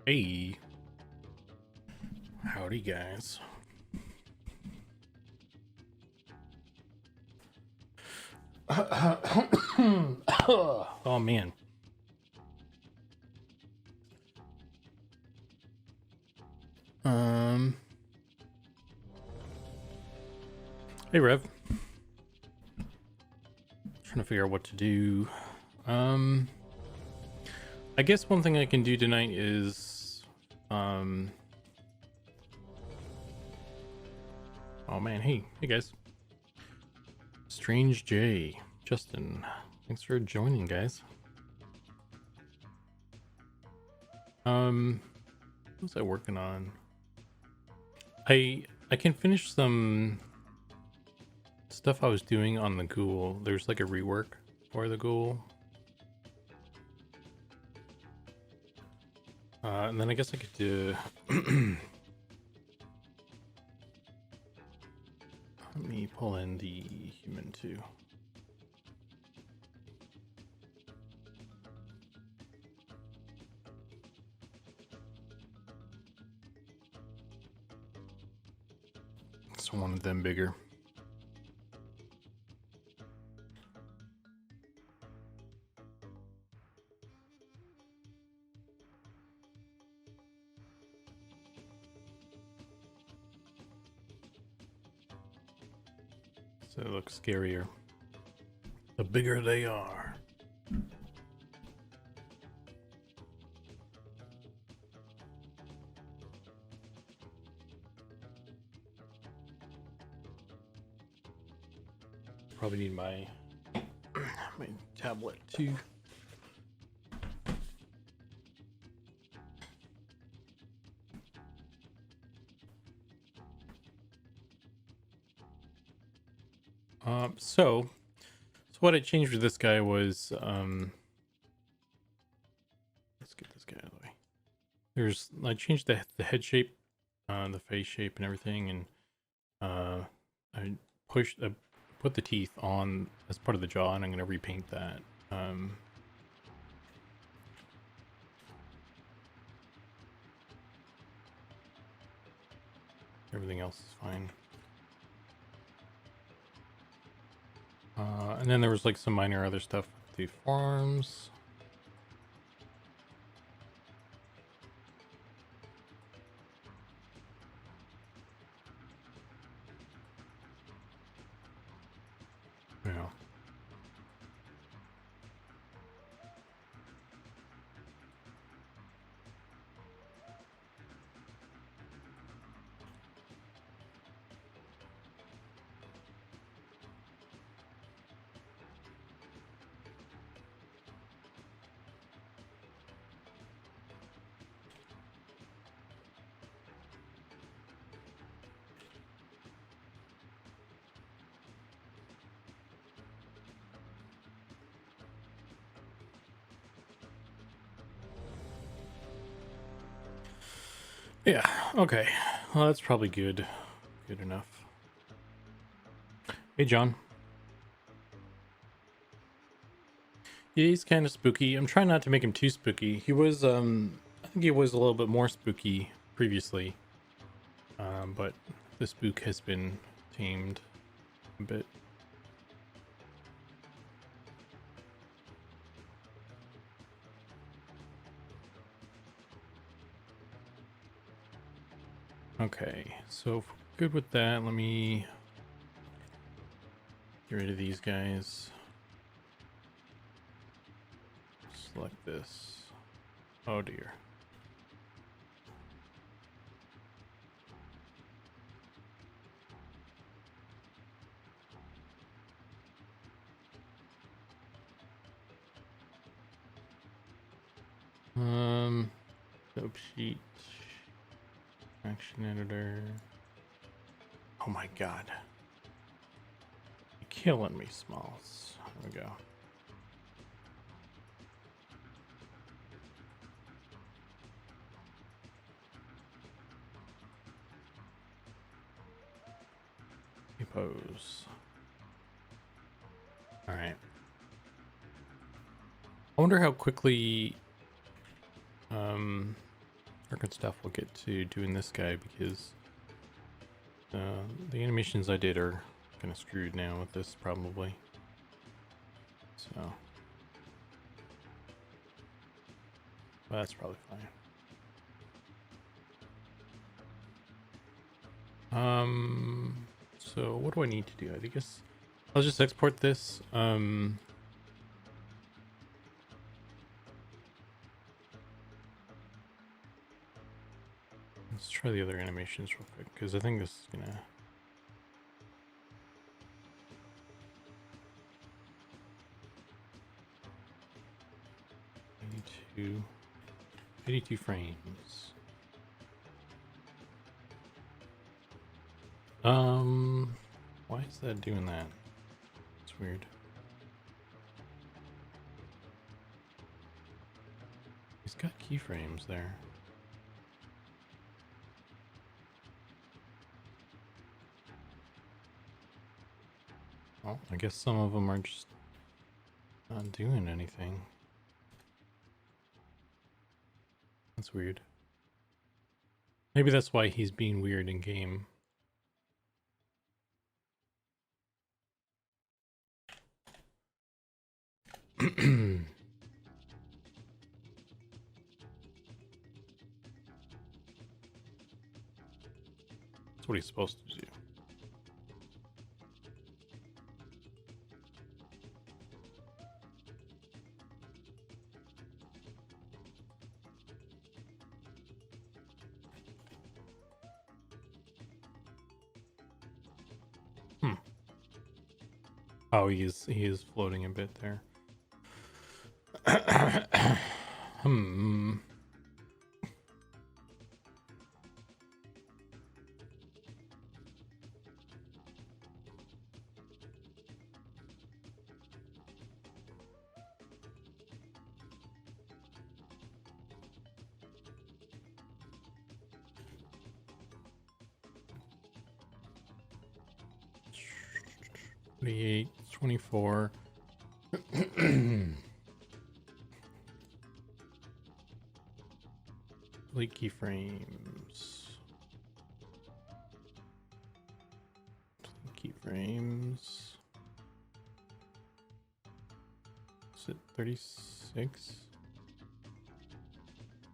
Hey, howdy guys. Oh man. Hey Rev. Trying to figure out what to do. I guess one thing I can do tonight is oh man, hey guys. Strange J, Justin, thanks for joining, guys. What was I working on? I can finish some stuff I was doing on the Ghoul. There's like a rework for the Ghoul. And then I guess I could do let me pull in the human too. So one of them bigger. So it looks scarier. The bigger they are. Probably need my my tablet too. So what I changed with this guy was let's get this guy out of the way. I changed the head shape, the face shape and everything, and I put the teeth on as part of the jaw, and I'm gonna repaint that. Everything else is fine. And then there was like some minor other stuff with the forearms. Yeah. Yeah, okay. Well, that's probably good. Good enough. Hey, John. Yeah, he's kind of spooky. I'm trying not to make him too spooky. He was, I think he was a little bit more spooky previously. But the spook has been tamed a bit. Okay, so if we're good with that, let me get rid of these guys. Select this. Oh dear. Dope sheet. Action editor. Oh my god. You're killing me, Smalls. There we go. Pose. All right. I wonder how quickly good stuff, we'll get to doing this guy because the animations I did are kind of screwed now with this probably. So that's probably fine. So what do I need to do? I guess I'll just export this. Let's try the other animations real quick because I think this is gonna. 82 frames. Why is that doing that? It's weird. He's got keyframes there. Well, I guess some of them are just not doing anything. That's weird. Maybe that's why he's being weird in game. That's what he's supposed to do. Oh, he is floating a bit there. Hmm. $28, $24. Delete keyframes. Keyframes. Is it 36?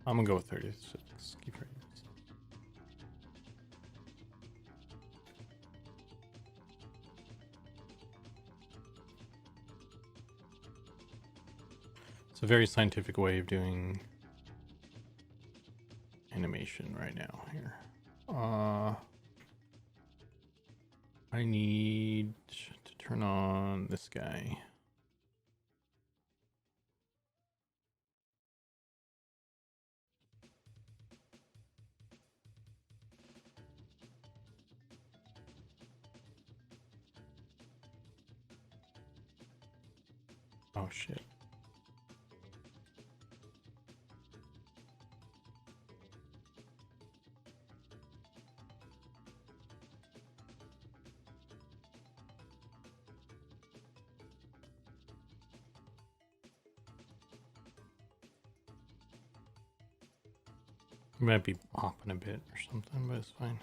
I'm gonna go with 36 keyframes. It's a very scientific way of doing animation right now here. I need to turn on this guy. Oh shit. It might be hopping a bit or something, but it's fine.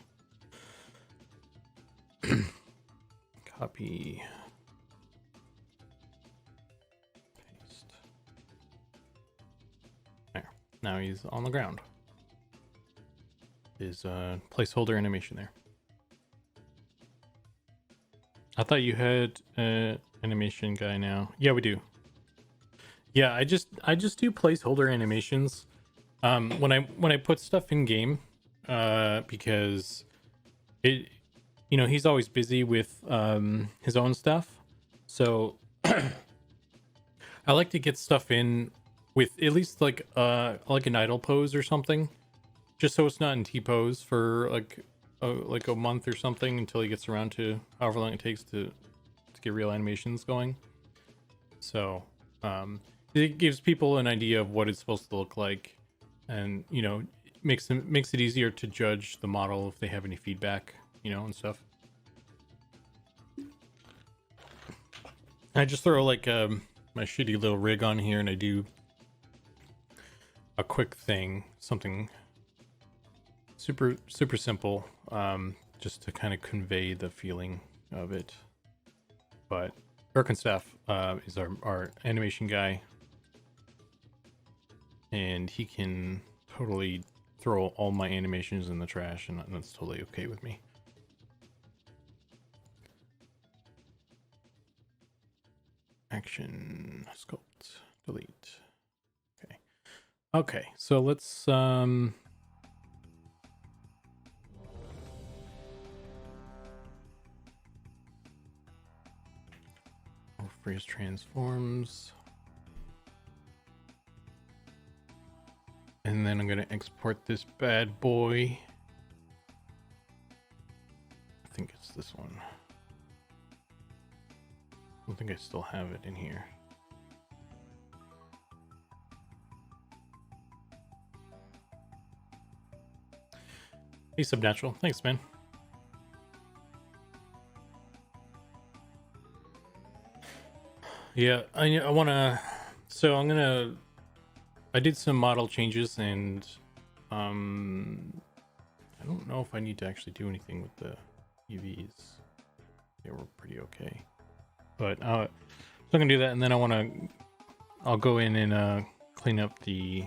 Copy. Paste. There. Now he's on the ground. His placeholder animation there. I thought you had an animation guy now. Yeah, we do. Yeah, I just do placeholder animations. When I put stuff in game, because it, he's always busy with his own stuff, so I like to get stuff in with at least like an idle pose or something, just so it's not in T pose for like a month or something until he gets around to however long it takes to get real animations going. So it gives people an idea of what it's supposed to look like. And makes it easier to judge the model if they have any feedback, and stuff. I just throw like my shitty little rig on here, and I do a quick thing, something super simple, just to kind of convey the feeling of it. But Erkenstaff is our animation guy, and he can totally throw all my animations in the trash, and that's totally okay with me. Action, sculpt, delete. Okay, so let's freeze transforms, and then I'm gonna export this bad boy. I think it's this one. I don't think I still have it in here. Hey, Subnatural. Thanks, man. Yeah, I want to... So I'm going to... I did some model changes, and I don't know if I need to actually do anything with the UVs. They were pretty okay. But so I'm going to do that, and then I'll go in and clean up the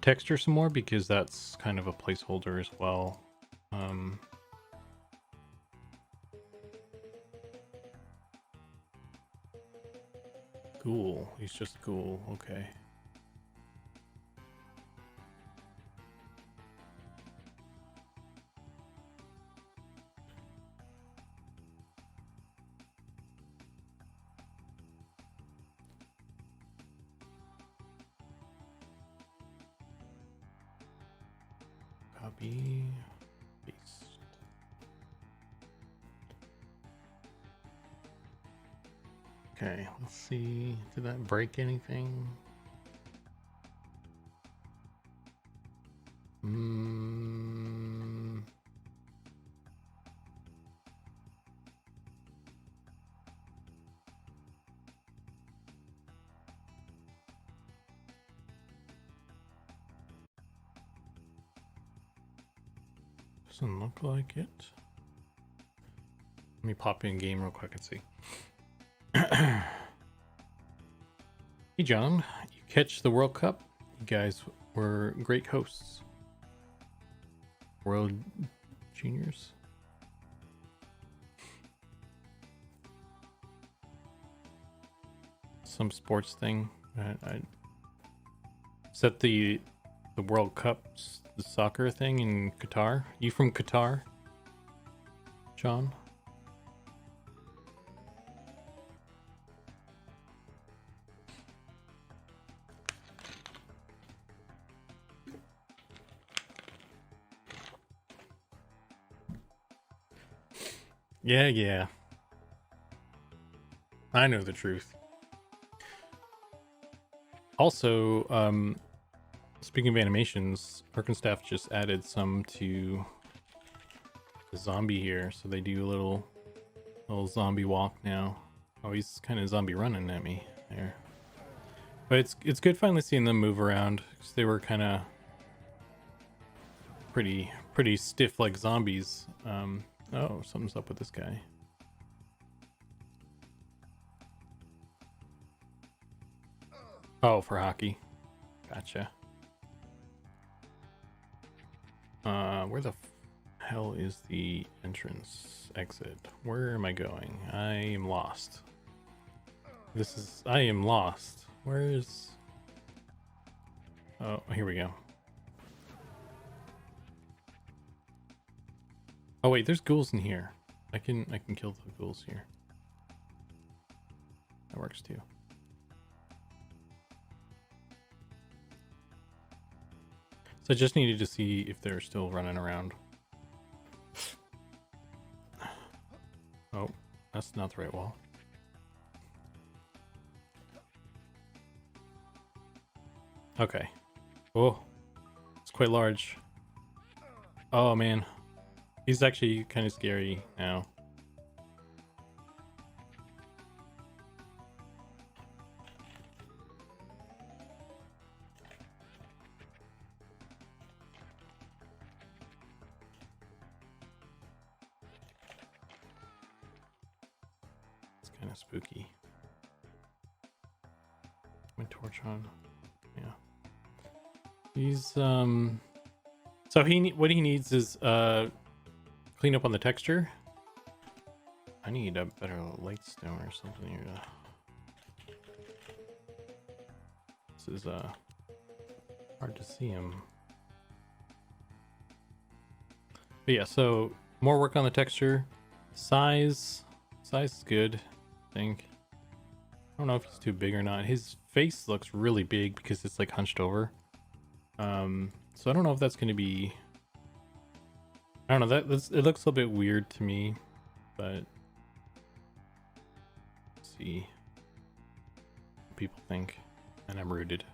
texture some more, because that's kind of a placeholder as well. Ghoul. He's just Ghoul. Okay. Copy. Paste. Okay, let's see. Did that break anything? Doesn't look like it. Let me pop in game real quick and see. Hey John, you catch the World Cup? You guys were great hosts. World Juniors. Some sports thing. Is that the World Cup, the soccer thing in Qatar? You from Qatar, John? Yeah. I know the truth. Also, speaking of animations, Arkenstaff just added some to the zombie here, so they do a little zombie walk now. Oh, he's kind of zombie running at me there. But it's good finally seeing them move around, because they were kind of pretty stiff like zombies. Oh, something's up with this guy. Oh, for hockey. Gotcha. Where the hell is the entrance exit? Where am I going? I am lost. I am lost. Where is... Oh, here we go. Oh wait, there's ghouls in here. I can kill the ghouls here. That works too. So I just needed to see if they're still running around. Oh, that's not the right wall. Okay. Oh, it's quite large. Oh man, he's actually kind of scary now. kind of spooky. My torch on. Yeah. He's so what he needs is clean up on the texture. I need a better light stone or something here. This is hard to see him. But yeah, so more work on the texture. Size is good, I think. I don't know if he's too big or not. His face looks really big because it's like hunched over. So I don't know if that's going to be, I don't know, it looks a little bit weird to me, but let's see what people think. And I'm rooted.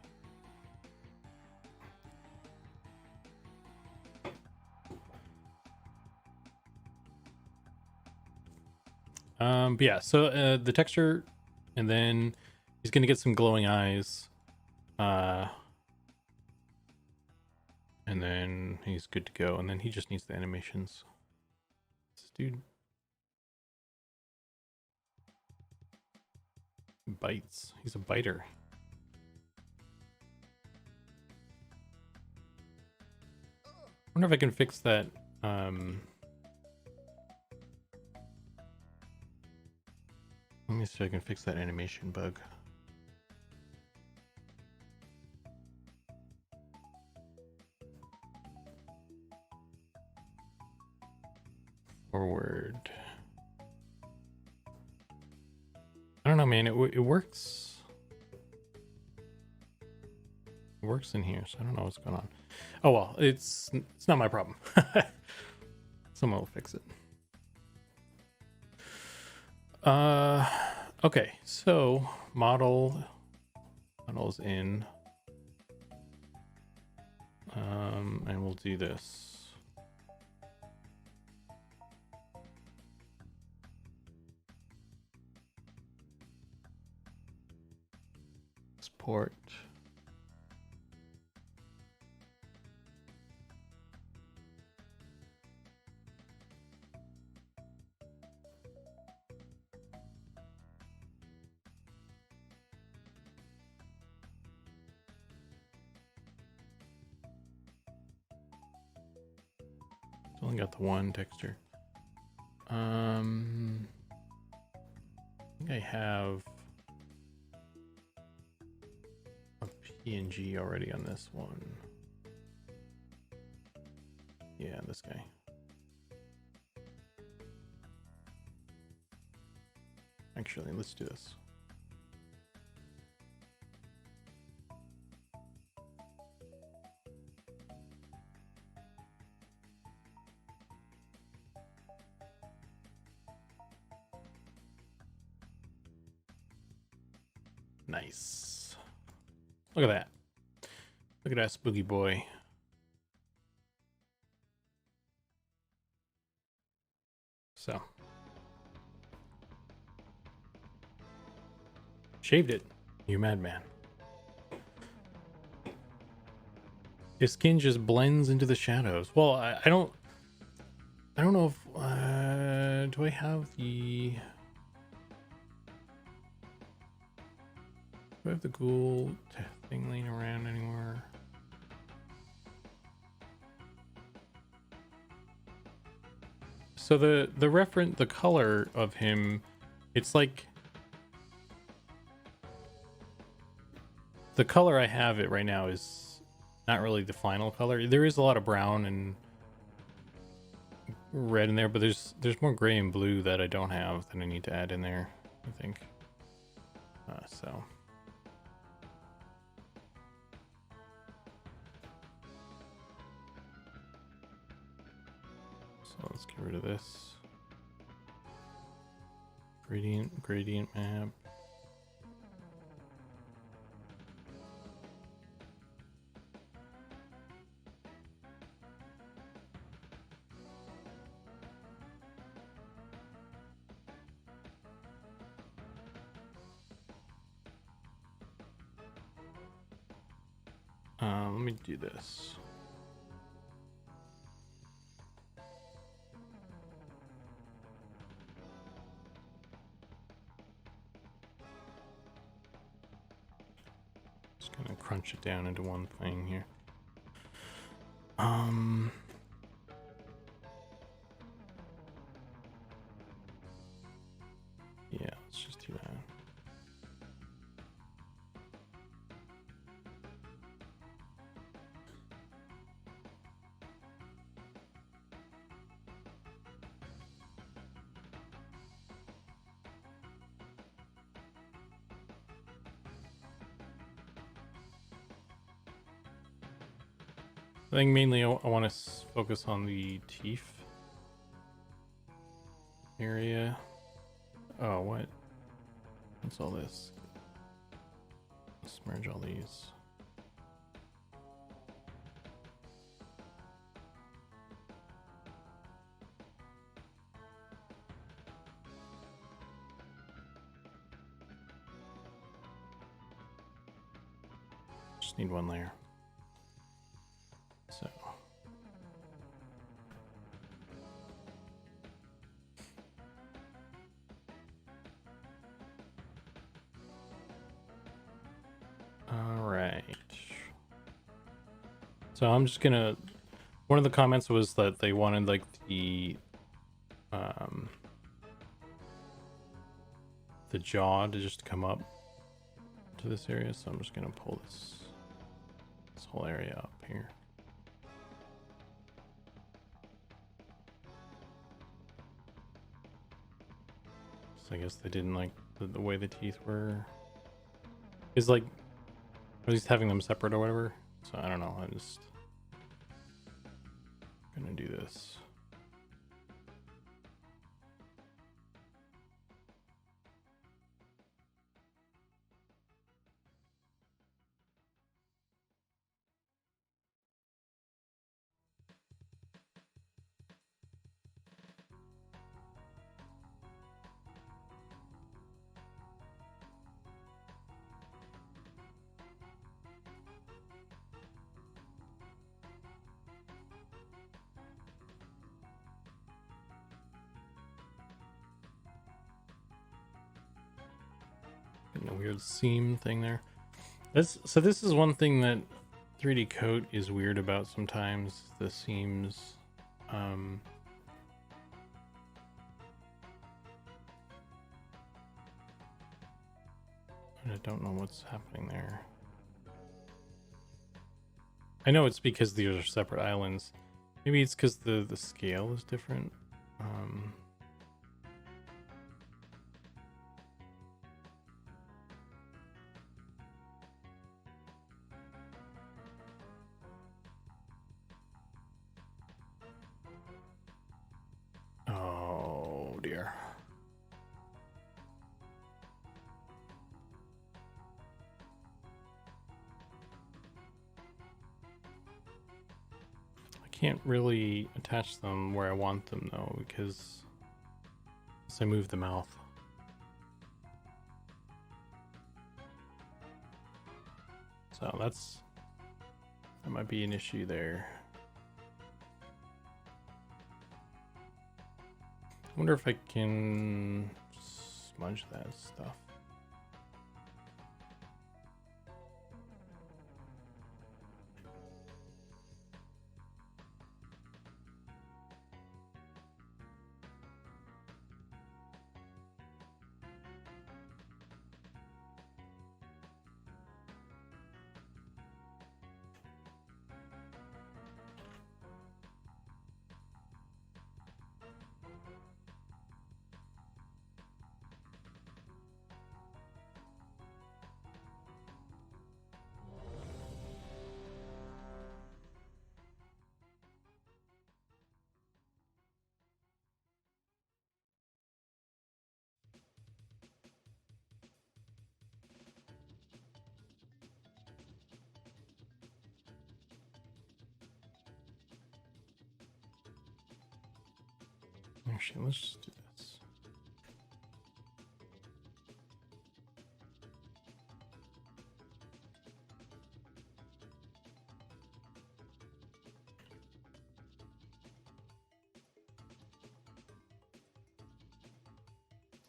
But yeah, so the texture, and then he's gonna get some glowing eyes, and then he's good to go. And then he just needs the animations. This dude bites. He's a biter. I wonder if I can fix that. Let me see if I can fix that animation bug. Forward. I don't know, man. It works. It works in here, so I don't know what's going on. Oh well, it's not my problem. Someone will fix it. Okay, so model's in. And we'll do this. Export. Only got the one texture. I think I have a PNG already on this one. Yeah, this guy. Actually, let's do this. Nice. Look at that. Look at that spooky boy. So. Shaved it. You madman. His skin just blends into the shadows. Well, I don't know if do I have the Ghoul thing laying around anywhere? So the color of him, it's like the color I have it right now is not really the final color. There is a lot of brown and red in there, but there's more gray and blue that I don't have that I need to add in there, I think. So let's get rid of this. Gradient map. Let me do this. gonna crunch it down into one thing here. Yeah, let's just do that. I think mainly I want to focus on the teeth area. Oh, what? What's all this? Let's merge all these. Just need one layer. So. All right. So I'm just gonna. One of the comments was that they wanted like the jaw to just come up to this area. So I'm just gonna pull this whole area up here. So I guess they didn't like the way the teeth were. Is like at least having them separate or whatever. So I don't know. I'm just gonna do this. A weird seam thing there. So this is one thing that 3D Coat is weird about sometimes. The seams. I don't know what's happening there. I know it's because these are separate islands. Maybe it's because the scale is different. Oh dear. I can't really attach them where I want them though, because I move the mouth. So that might be an issue there. I wonder if I can smudge that stuff. Actually, let's just do this.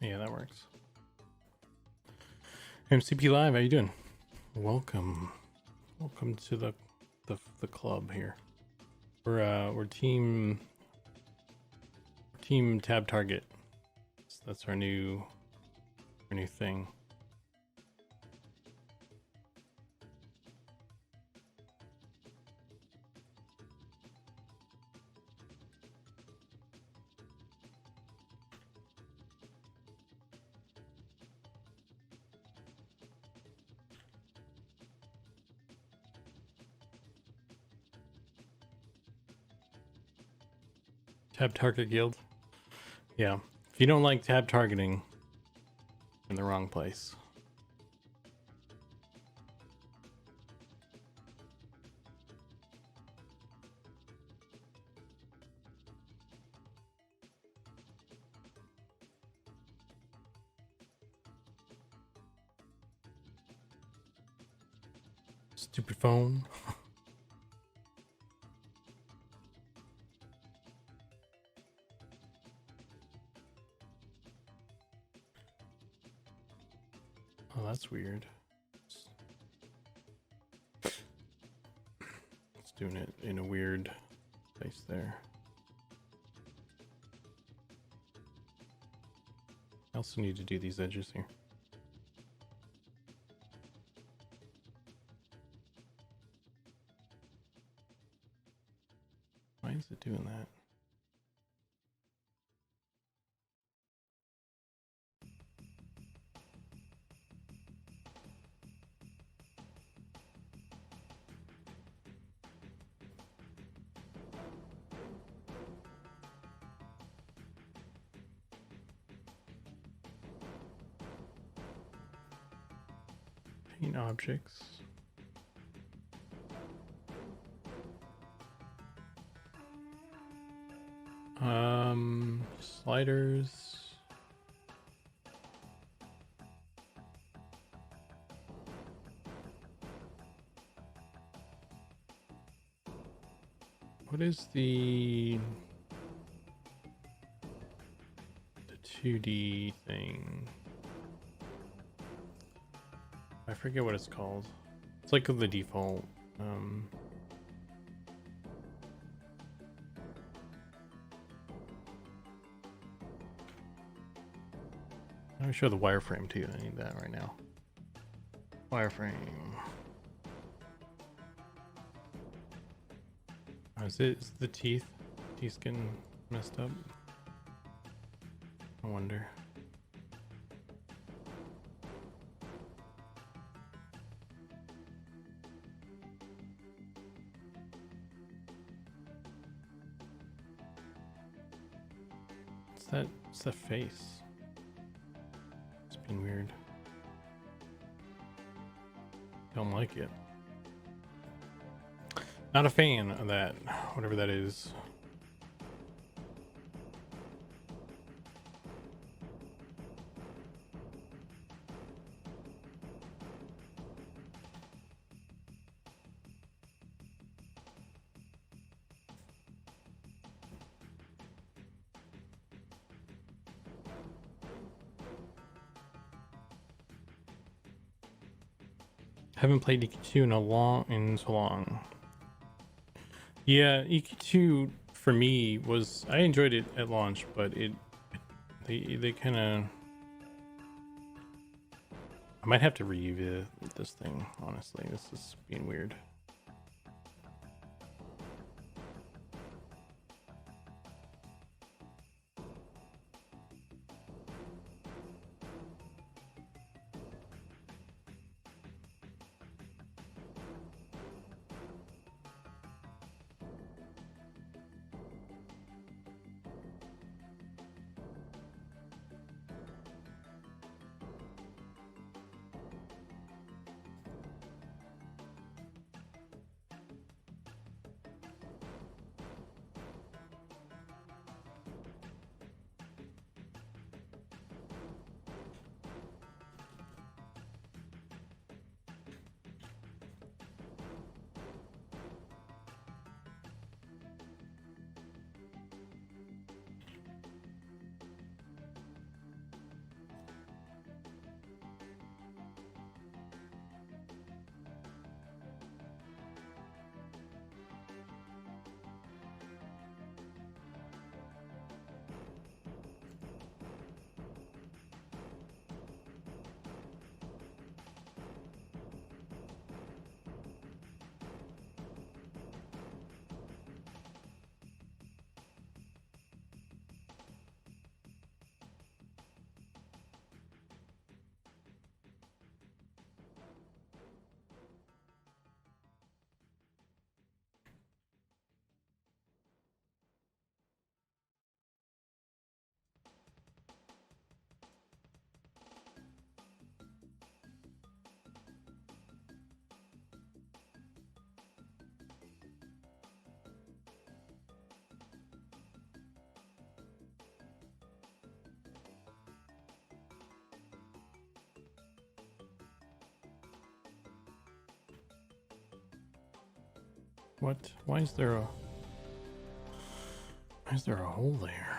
Yeah, that works. MCP Live, how you doing? Welcome. Welcome to the club here. We're team tab target. So that's our new thing. Tab target guild. Yeah. If you don't like tab targeting, you're in the wrong place. Stupid phone. Oh, that's weird. It's doing it in a weird place there. I also need to do these edges here. Why is it doing that? Paint objects. Sliders. What is the 2D thing? I forget what it's called. It's like the default. Let me show the wireframe too. I need that right now. Wireframe. Oh, is the teeth? Teeth getting messed up? I wonder. It's that face. It's been weird. Don't like it. Not a fan of that, whatever that is. Haven't played EQ2 in so long. Yeah, EQ2 for me was, I enjoyed it at launch, but they kind of, I might have to review this thing, honestly. This is being weird. What? Why is there a hole there?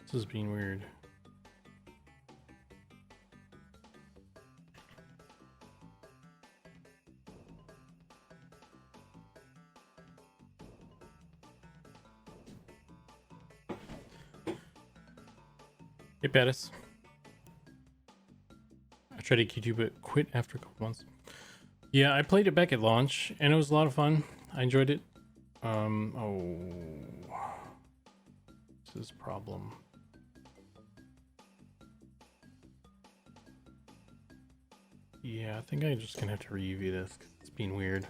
This is being weird. Hey, Bettis. I tried to keep you, but quit after a couple months. Yeah, I played it back at launch, and it was a lot of fun. I enjoyed it. Oh, this is a problem. Yeah, I think I'm just gonna have to review this because it's being weird.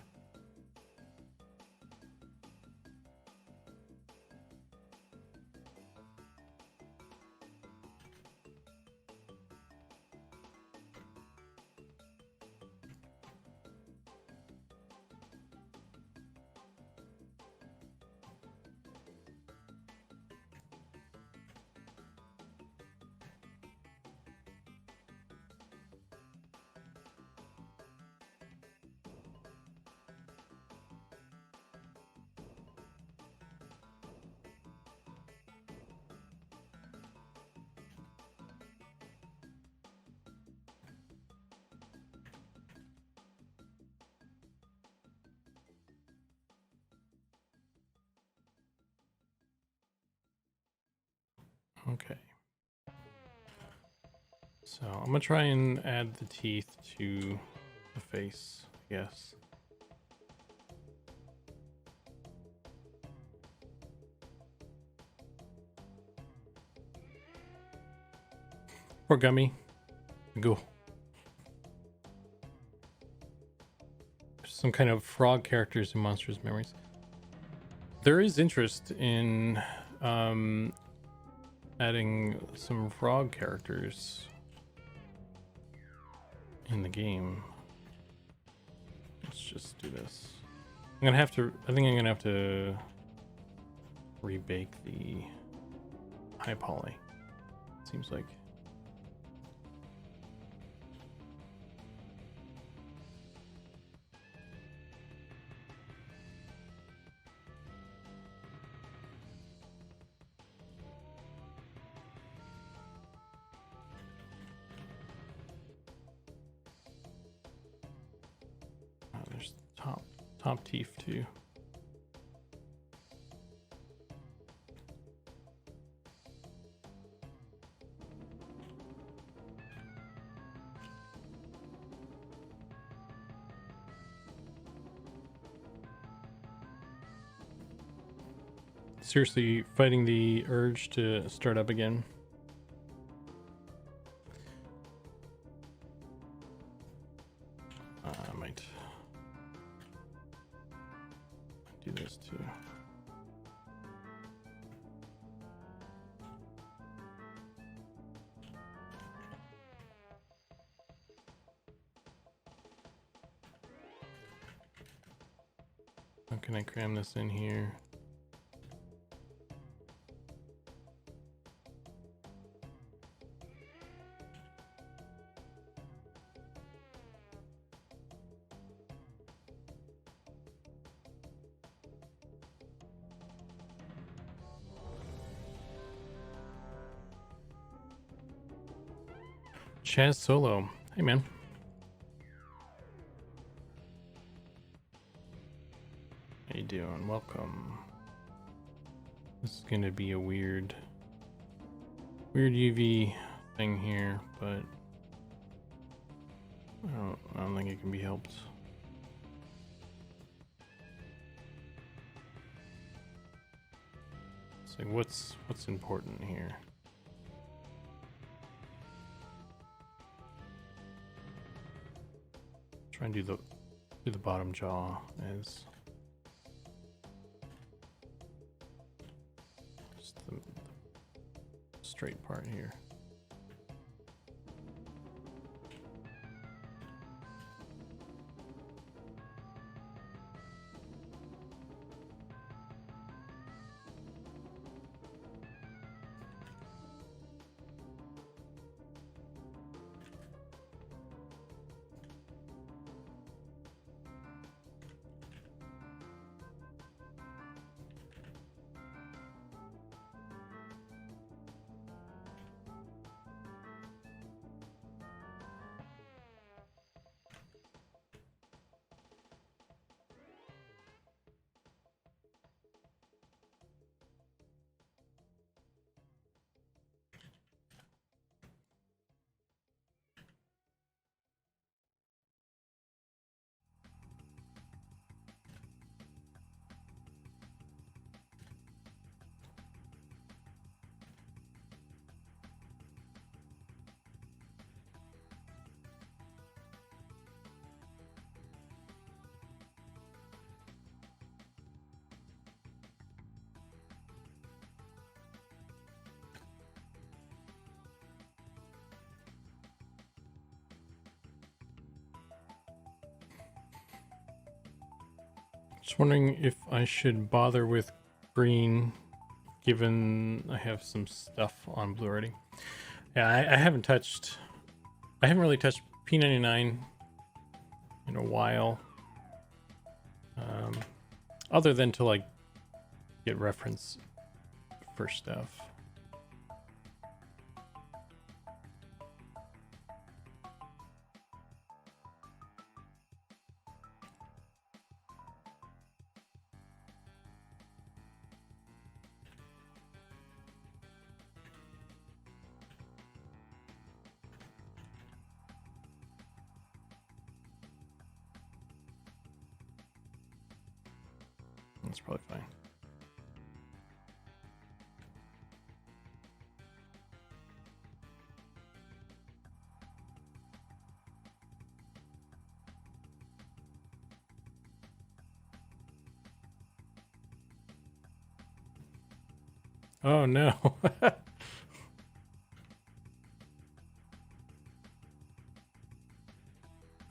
Okay. So I'm gonna try and add the teeth to the face, yes. Poor Gummy. Ghoul. Some kind of frog characters in Monsters Memories. There is interest in adding some frog characters in the game. Let's just do this. I think I'm gonna have to rebake the high poly. Seems like. There's top teeth too. Seriously fighting the urge to start up again. I might do this too. How can I cram this in here? Chaz Solo. Hey, man. How you doing? Welcome. This is going to be a weird UV thing here, but I don't think it can be helped. It's like, what's important here? Try and do the bottom jaw as just the straight part here. Just wondering if I should bother with green, given I have some stuff on blue already. Yeah, I haven't touched. I haven't really touched P99 in a while, other than to like get reference for stuff. That's probably fine. Oh no.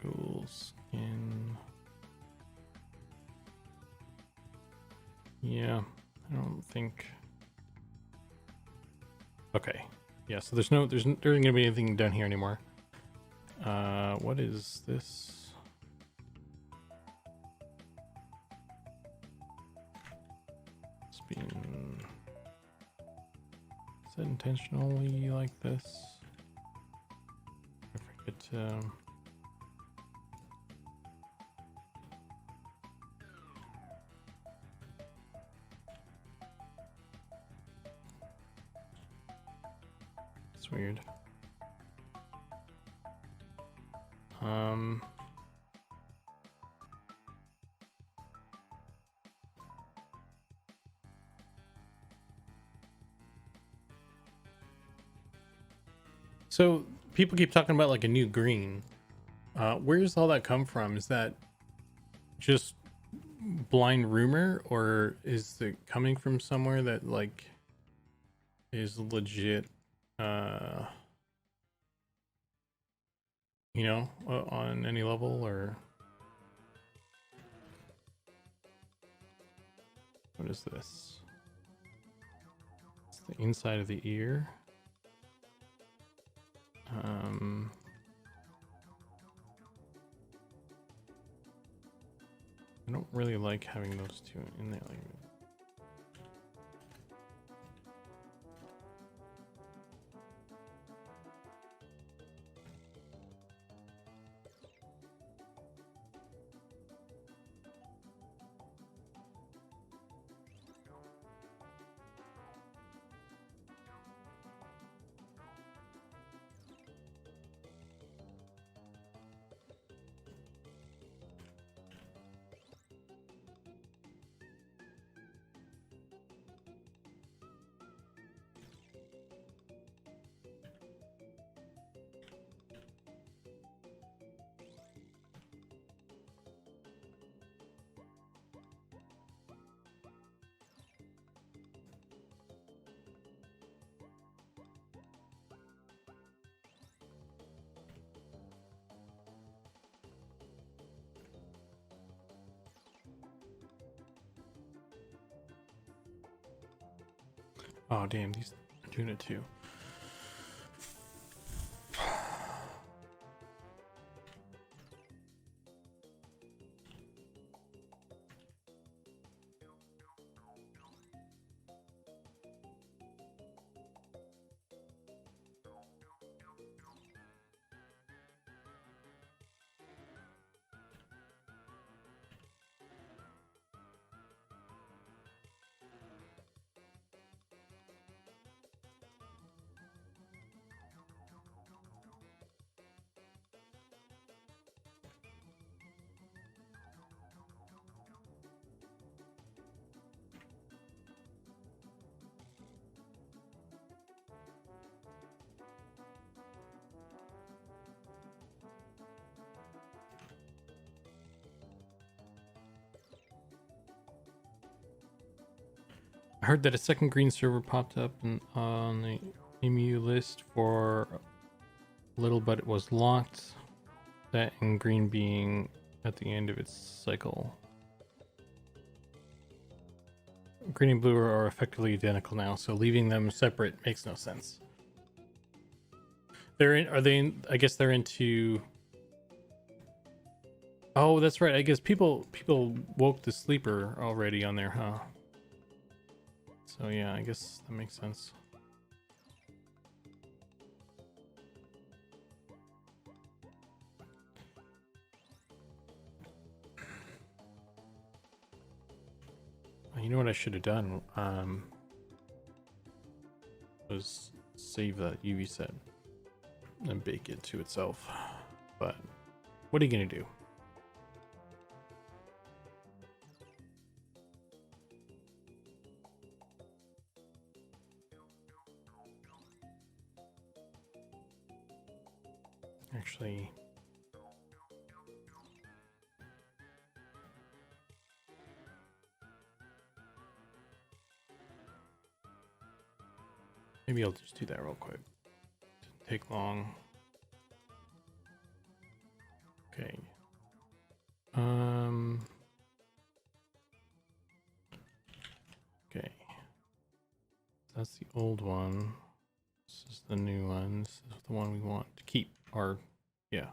Ghoul skin. Yeah, I don't think. Okay. Yeah, so there isn't gonna be anything down here anymore. What is this? It's been. Is it intentionally like this? I forget. It's weird. So people keep talking about like a new green. Where does all that come from? Is that just blind rumor, or is it coming from somewhere that like is legit? You know, on any level, or what is this? It's the inside of the ear. I don't really like having those two in there. Like, oh damn, these are doing it too. I heard that a second green server popped up on the EMU list for a little, but it was locked. That and green being at the end of its cycle. green and blue are effectively identical now, so leaving them separate makes no sense. They're in. Are they? I guess they're into. Oh, that's right. I guess people woke the sleeper already on there, huh? So yeah, I guess that makes sense. You know what I should have done? Was save that UV set and bake it to itself. But what are you gonna do? Actually, maybe I'll just do that real quick. Didn't take long. Okay. Okay. That's the old one. This is the new one. This is the one we want to keep. Or, yeah.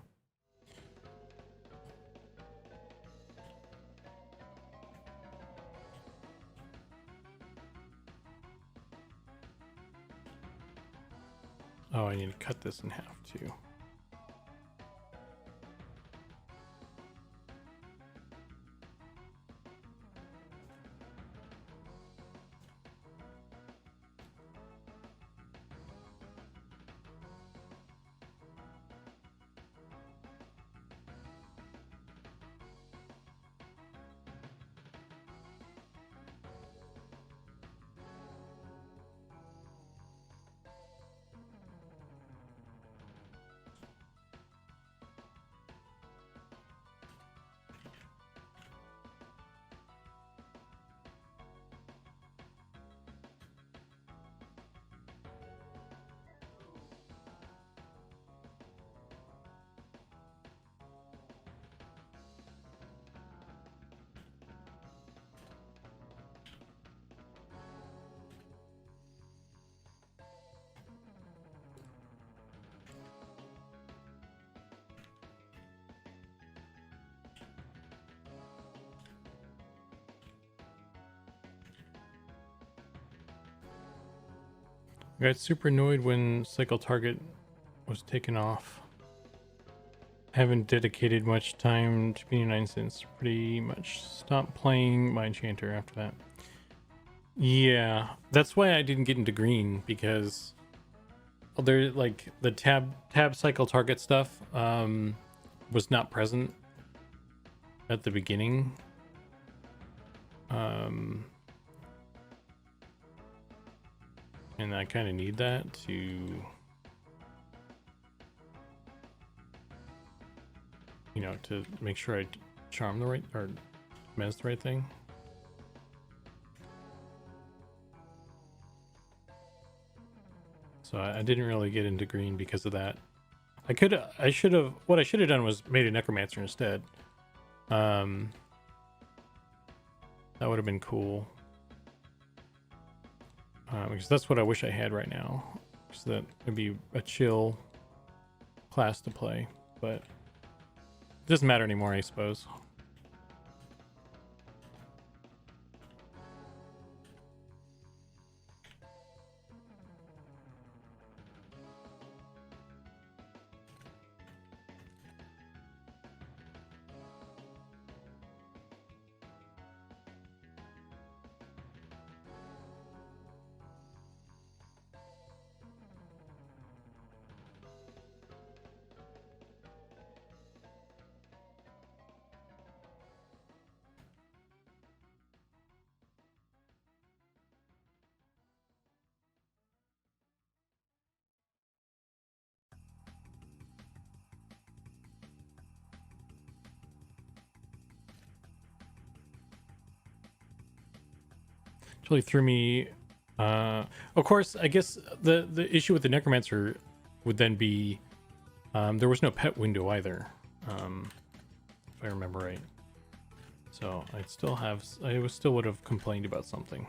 Oh, I need to cut this in half too. I got super annoyed when Cycle Target was taken off. Haven't dedicated much time to B9 since pretty much stopped playing my enchanter after that. Yeah, that's why I didn't get into green, because there, like, the tab cycle target stuff was not present at the beginning. And I kind of need that to, you know, to make sure I charm the right, or mez the right thing. So I didn't really get into green because of that. I should have, what I should have done was made a necromancer instead. That would have been cool. Because that's what I wish I had right now. Because that would be a chill class to play. But it doesn't matter anymore, I suppose. Really threw me. Of course, I guess the issue with the necromancer would then be there was no pet window either, if I remember right. So I'd still have, I still would have complained about something.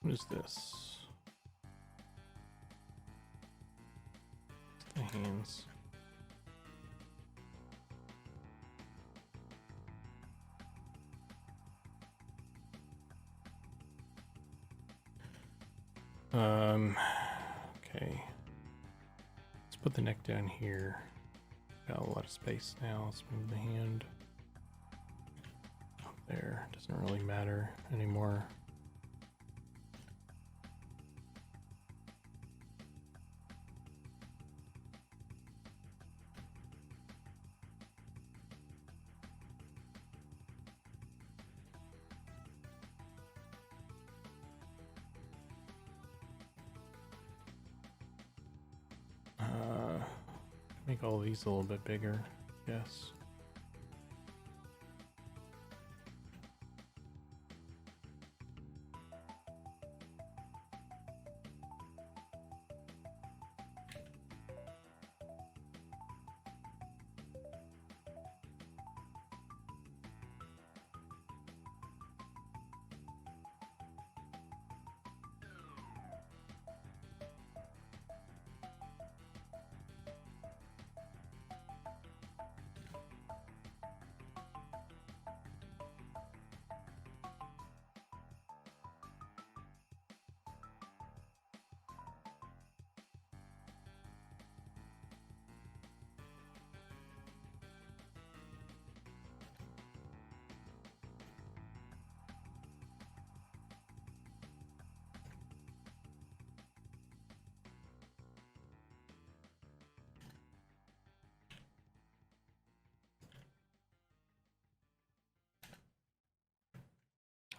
What is this? The hands. Okay. Let's put the neck down here. Got a lot of space now. Let's move the hand up there. Doesn't really matter anymore. Make all these a little bit bigger, yes.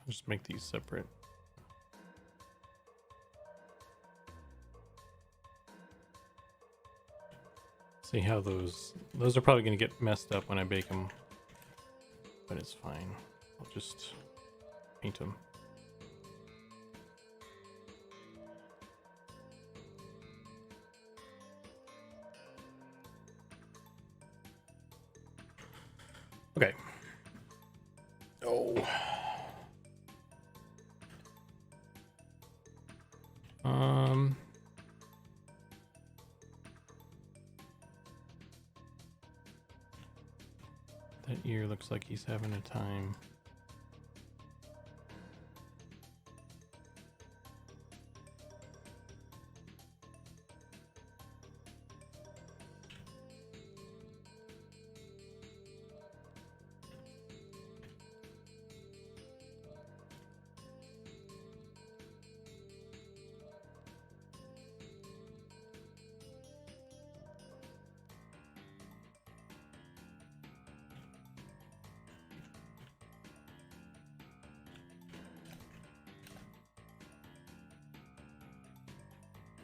I'll just make these separate. See how those are probably going to get messed up when I bake them, but it's fine. I'll just paint them. Okay. Oh. That ear looks like he's having a time.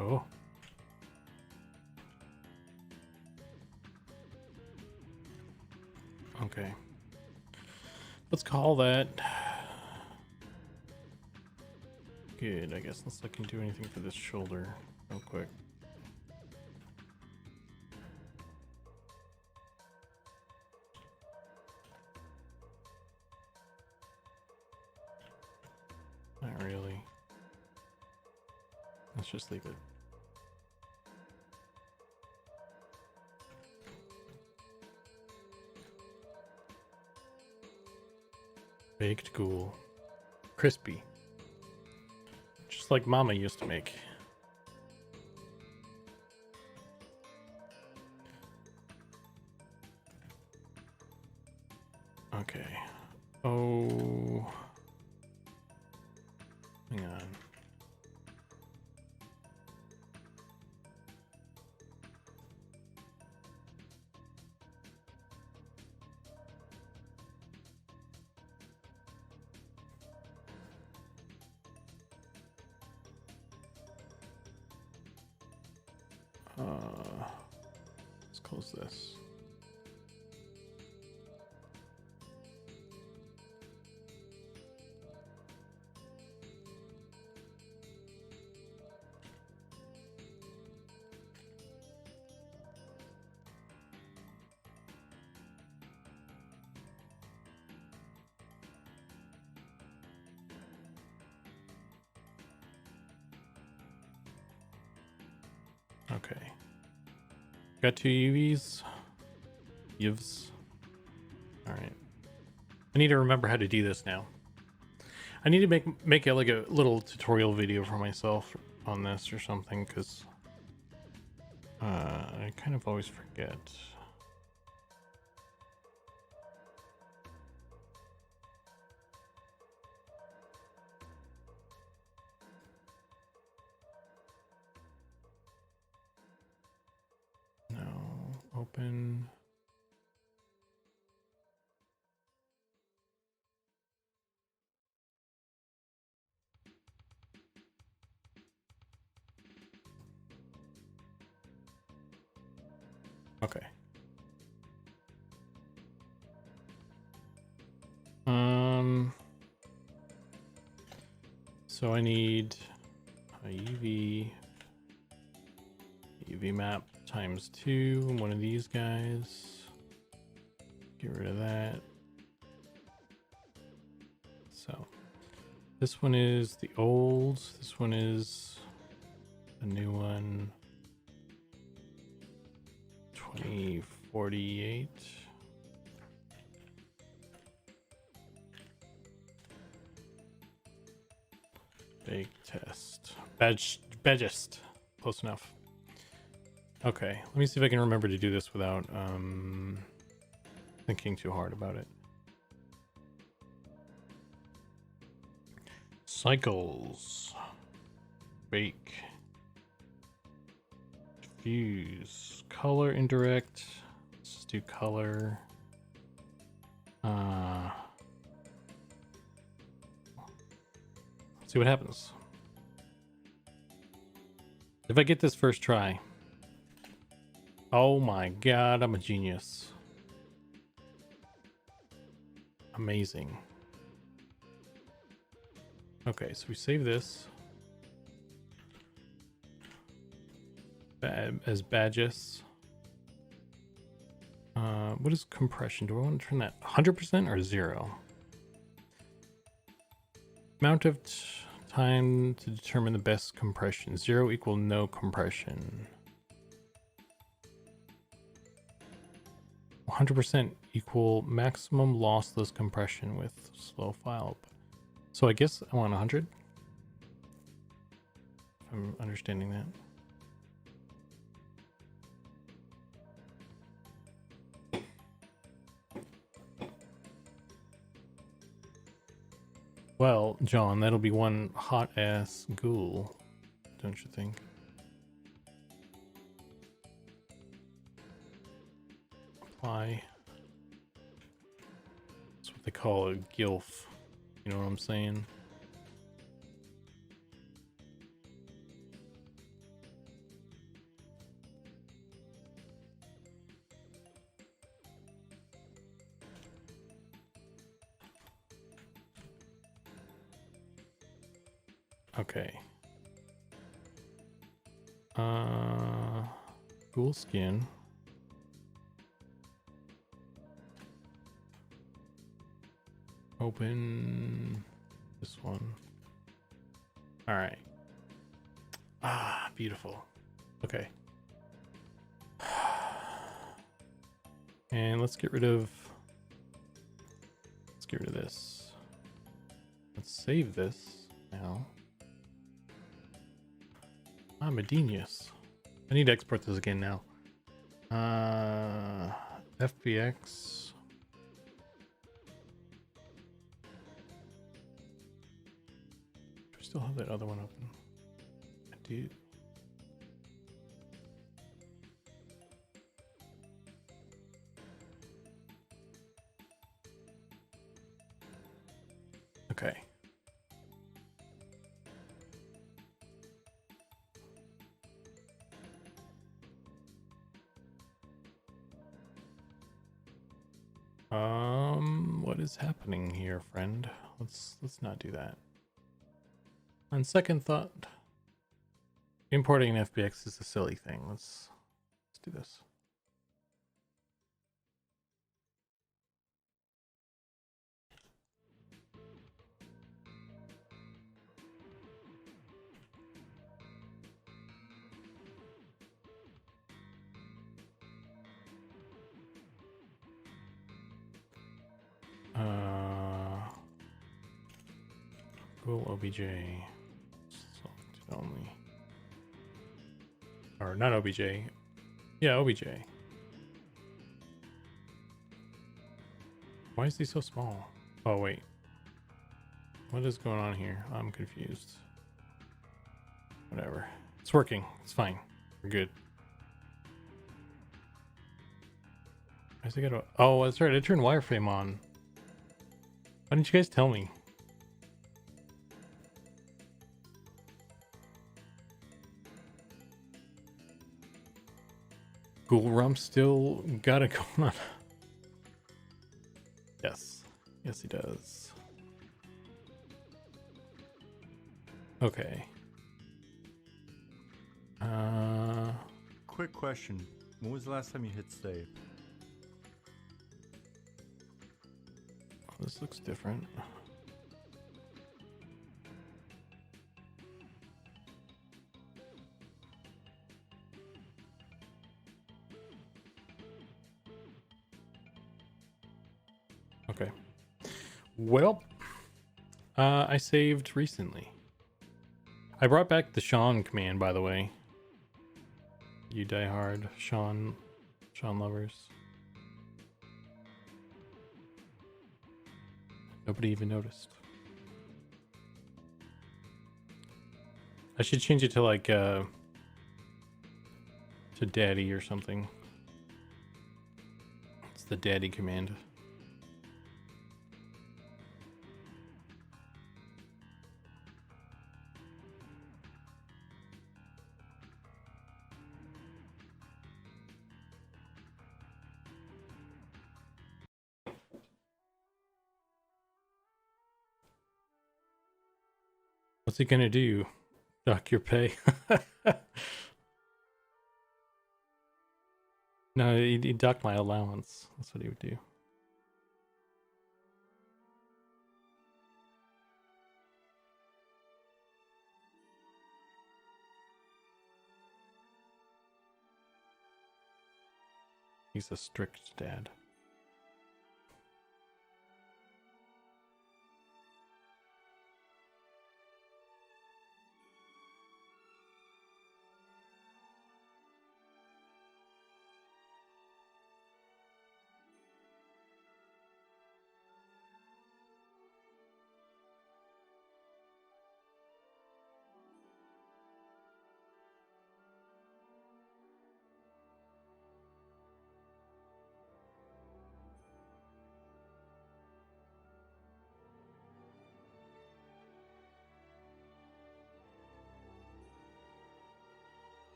Oh. Okay. Let's call that good. I guess unless I can do anything for this shoulder real quick. Not really. Let's just leave it. Baked ghoul. Crispy. Just like Mama used to make. Okay. Oh. Hang on. Let's close this. Okay. Got 2 UVs. Yivs. Alright. I need to remember how to do this now. I need to make it like a little tutorial video for myself on this or something, because I kind of always forget. No, open. Okay. So I need a UV map times 2, one of these guys. Get rid of that. So this one is the old, this one is the new one. 2048. Bake test. Badgest. Close enough. Okay, let me see if I can remember to do this without thinking too hard about it. Cycles. Bake. Diffuse. Color indirect. Let's just do color. See what happens. If I get this first try. Oh my god, I'm a genius. Amazing. Okay, so we save this as badges. What is compression? Do I want to turn that 100% or 0? Amount of time to determine the best compression. 0 equal no compression. 100% equal maximum lossless compression with slow file. So I guess I want 100. If I'm understanding that. Well, John, that'll be one hot ass ghoul, don't you think? Apply. That's what they call a gilf. You know what I'm saying? Okay. Ghoul skin. Open this one. All right. Ah, beautiful. Okay. And let's get rid of this. Let's save this now. I'm a genius. I need to export this again now. FBX. Do I still have that other one open? I do. Okay. What is happening here, friend? Let's not do that. On second thought, importing an FBX is a silly thing. Let's do this. Ghoul OBJ. Selected only. Or not OBJ. Yeah, OBJ. Why is he so small? Oh, wait. What is going on here? I'm confused. Whatever. It's working. It's fine. We're good. Why's it gotta... Oh, that's right. I turned wireframe on. Why didn't you guys tell me? Ghoul Rump still got it going on. Yes. Yes, he does. Okay. Quick question. When was the last time you hit save? This looks different. Okay. Well, I saved recently. I brought back the Sean command, by the way. You diehard Sean lovers. Nobody even noticed. I should change it to like to daddy or something. It's the daddy command. What's he gonna do? Dock your pay? No, he'd dock my allowance. That's what he would do. He's a strict dad.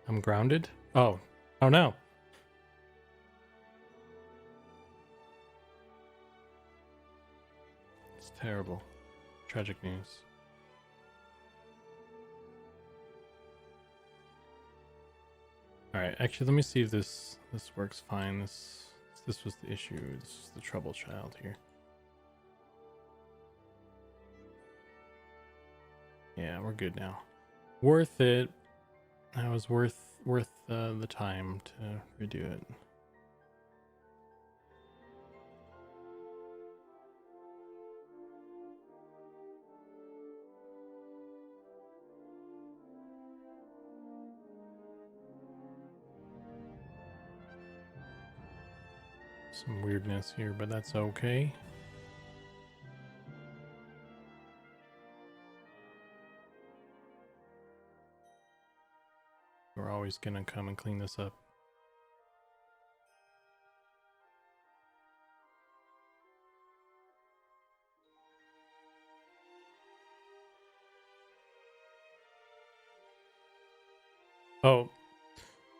I'm grounded? Oh. Oh no. It's terrible. Tragic news. Alright, actually let me see if this works fine. This was the issue. This is the trouble child here. Yeah, we're good now. Worth it. That was worth the time to redo it. Some weirdness here, but that's okay. We're always gonna come and clean this up. Oh,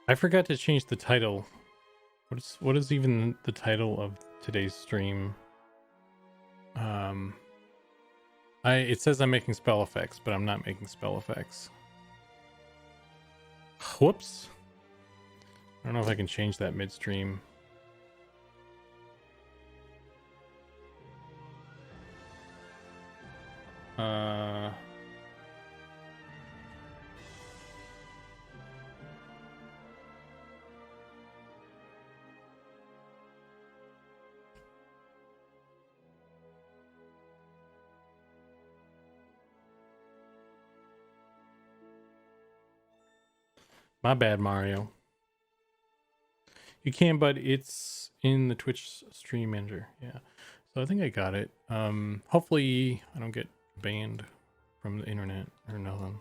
I forgot to change the title. What is even the title of today's stream? It says I'm making spell effects, but I'm not making spell effects. Whoops. I don't know if I can change that midstream. My bad, Mario. You can, but it's in the Twitch stream manager. Yeah. So I think I got it. Hopefully I don't get banned from the internet or nothing.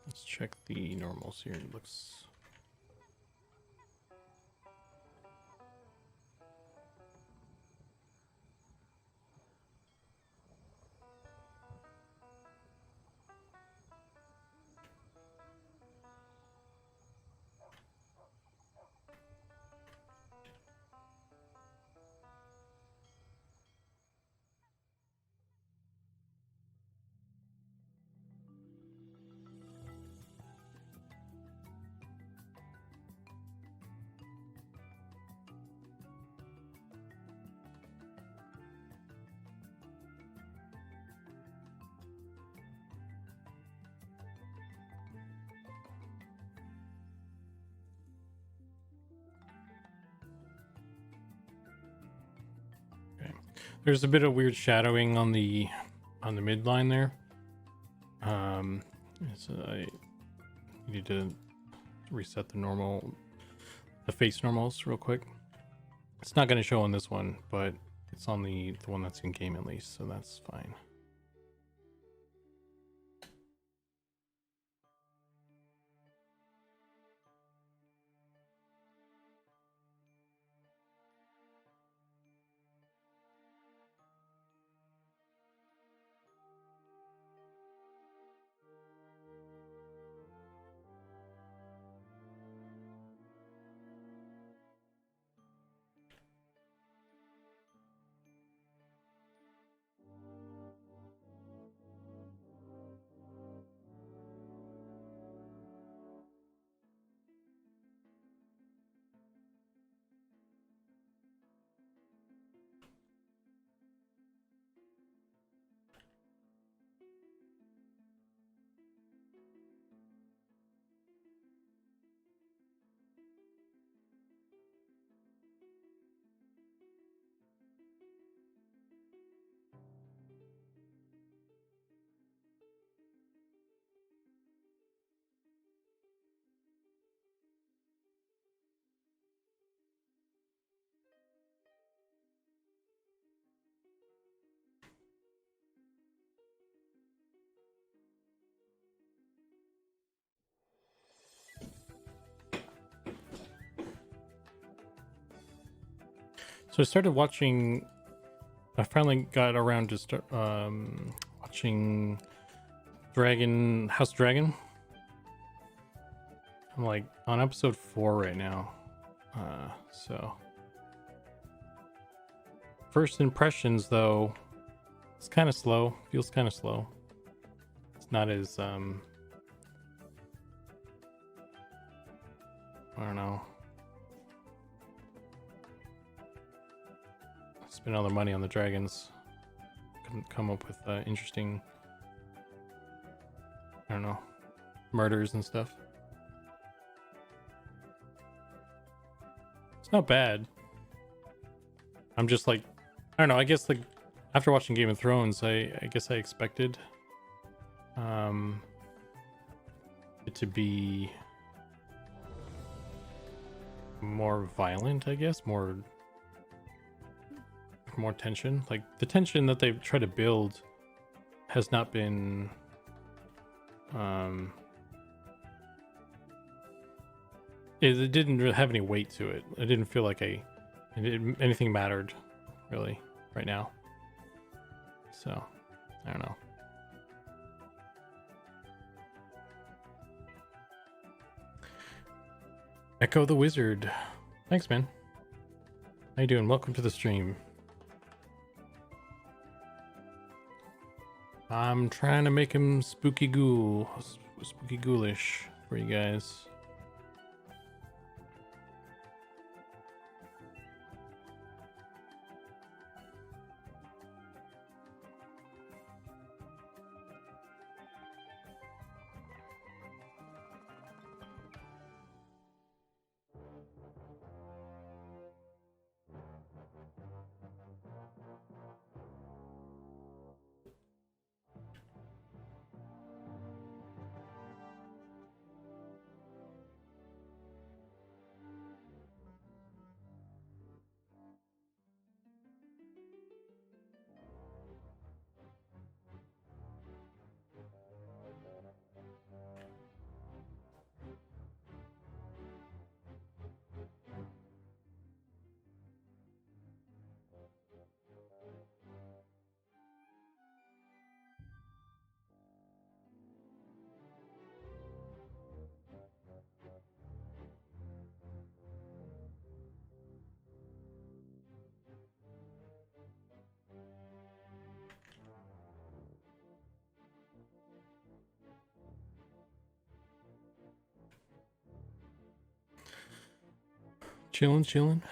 Let's check the normals here. It looks okay. There's a bit of weird shadowing on the midline there. So I need to reset the face normals real quick. It's not going to show on this one, but it's on the one that's in game at least, so that's fine. So I started watching. I finally got around to start watching House Dragon. I'm like on episode 4 right now. So first impressions though, it's kind of slow. Feels kind of slow. It's not as I don't know. spend all their money on the dragons. Couldn't come up with interesting, I don't know, murders and stuff. It's not bad. I'm just like, I don't know, I guess like after watching Game of Thrones, I guess I expected it to be more violent, I guess, more tension. Like the tension that they've tried to build has not been it didn't really have any weight to it. It didn't feel like anything mattered really right now. So I don't know. Echo the Wizard, thanks man. How you doing? Welcome to the stream. I'm trying to make him spooky ghoulish for you guys. Chilling.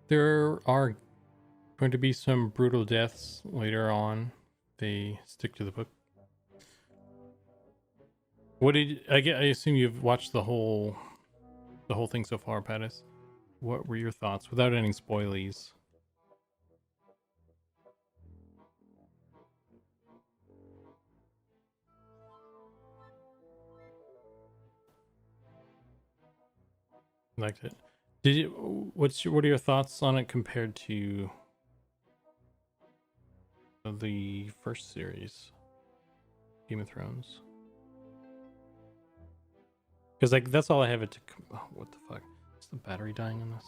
There are going to be some brutal deaths later on. They stick to the book. What did I get? I assume you've watched the whole thing so far, Pattis. What were your thoughts without any spoilies? Liked it. Did you? What are your thoughts on it compared to the first series, Game of Thrones? Because like that's all I have it to. Oh, what the fuck? Is the battery dying on this?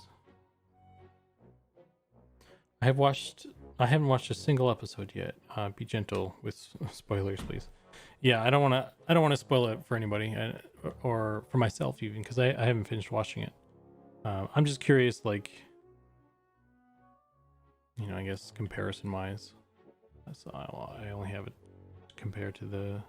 I haven't watched a single episode yet. Be gentle with spoilers, please. Yeah, I don't want to spoil it for anybody, or for myself even, because I haven't finished watching it. I'm just curious, like, you know, I guess comparison wise. So I only have it compared to the.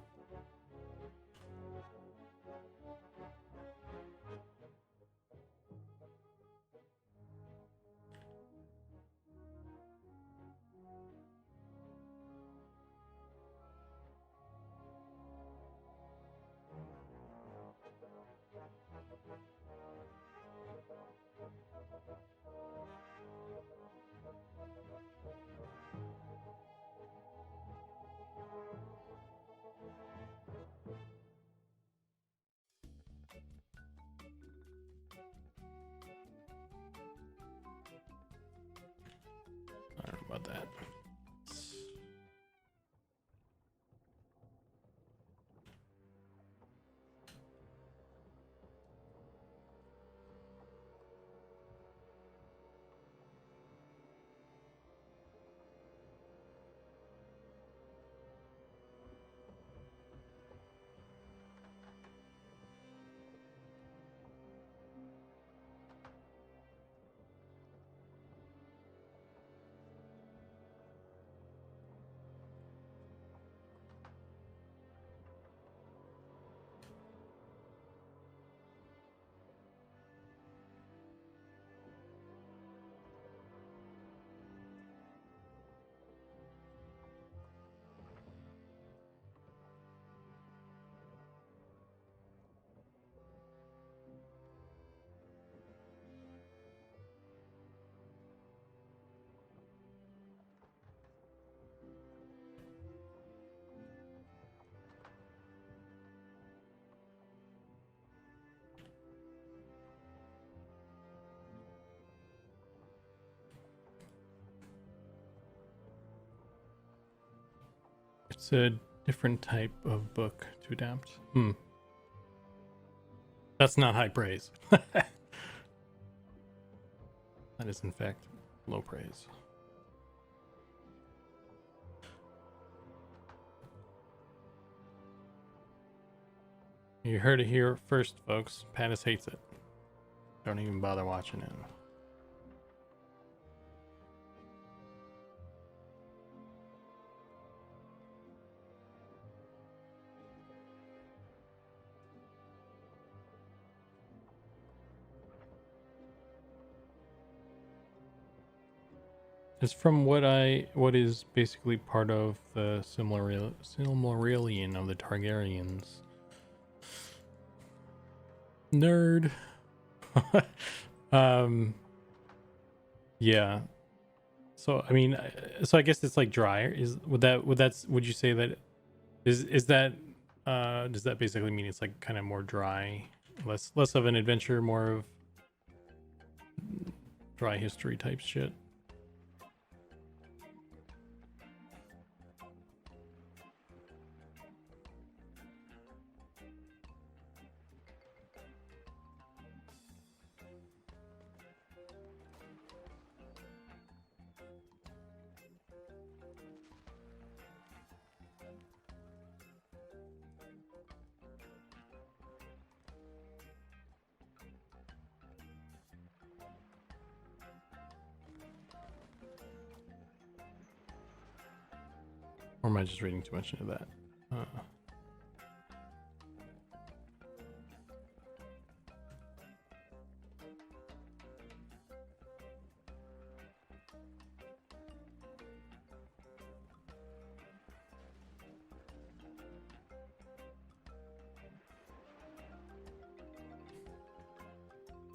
I don't know about that. It's a different type of book to adapt. That's not high praise. That is, in fact, low praise. You heard it here first, folks. Pattis hates it. Don't even bother watching it. It's from what is basically part of the Silmarillion of the Targaryens. Nerd. Yeah. So I mean, so I guess it's like drier. Would you say that is that does that basically mean it's like kind of more dry, less of an adventure, more of dry history type shit? Or am I just reading too much into that?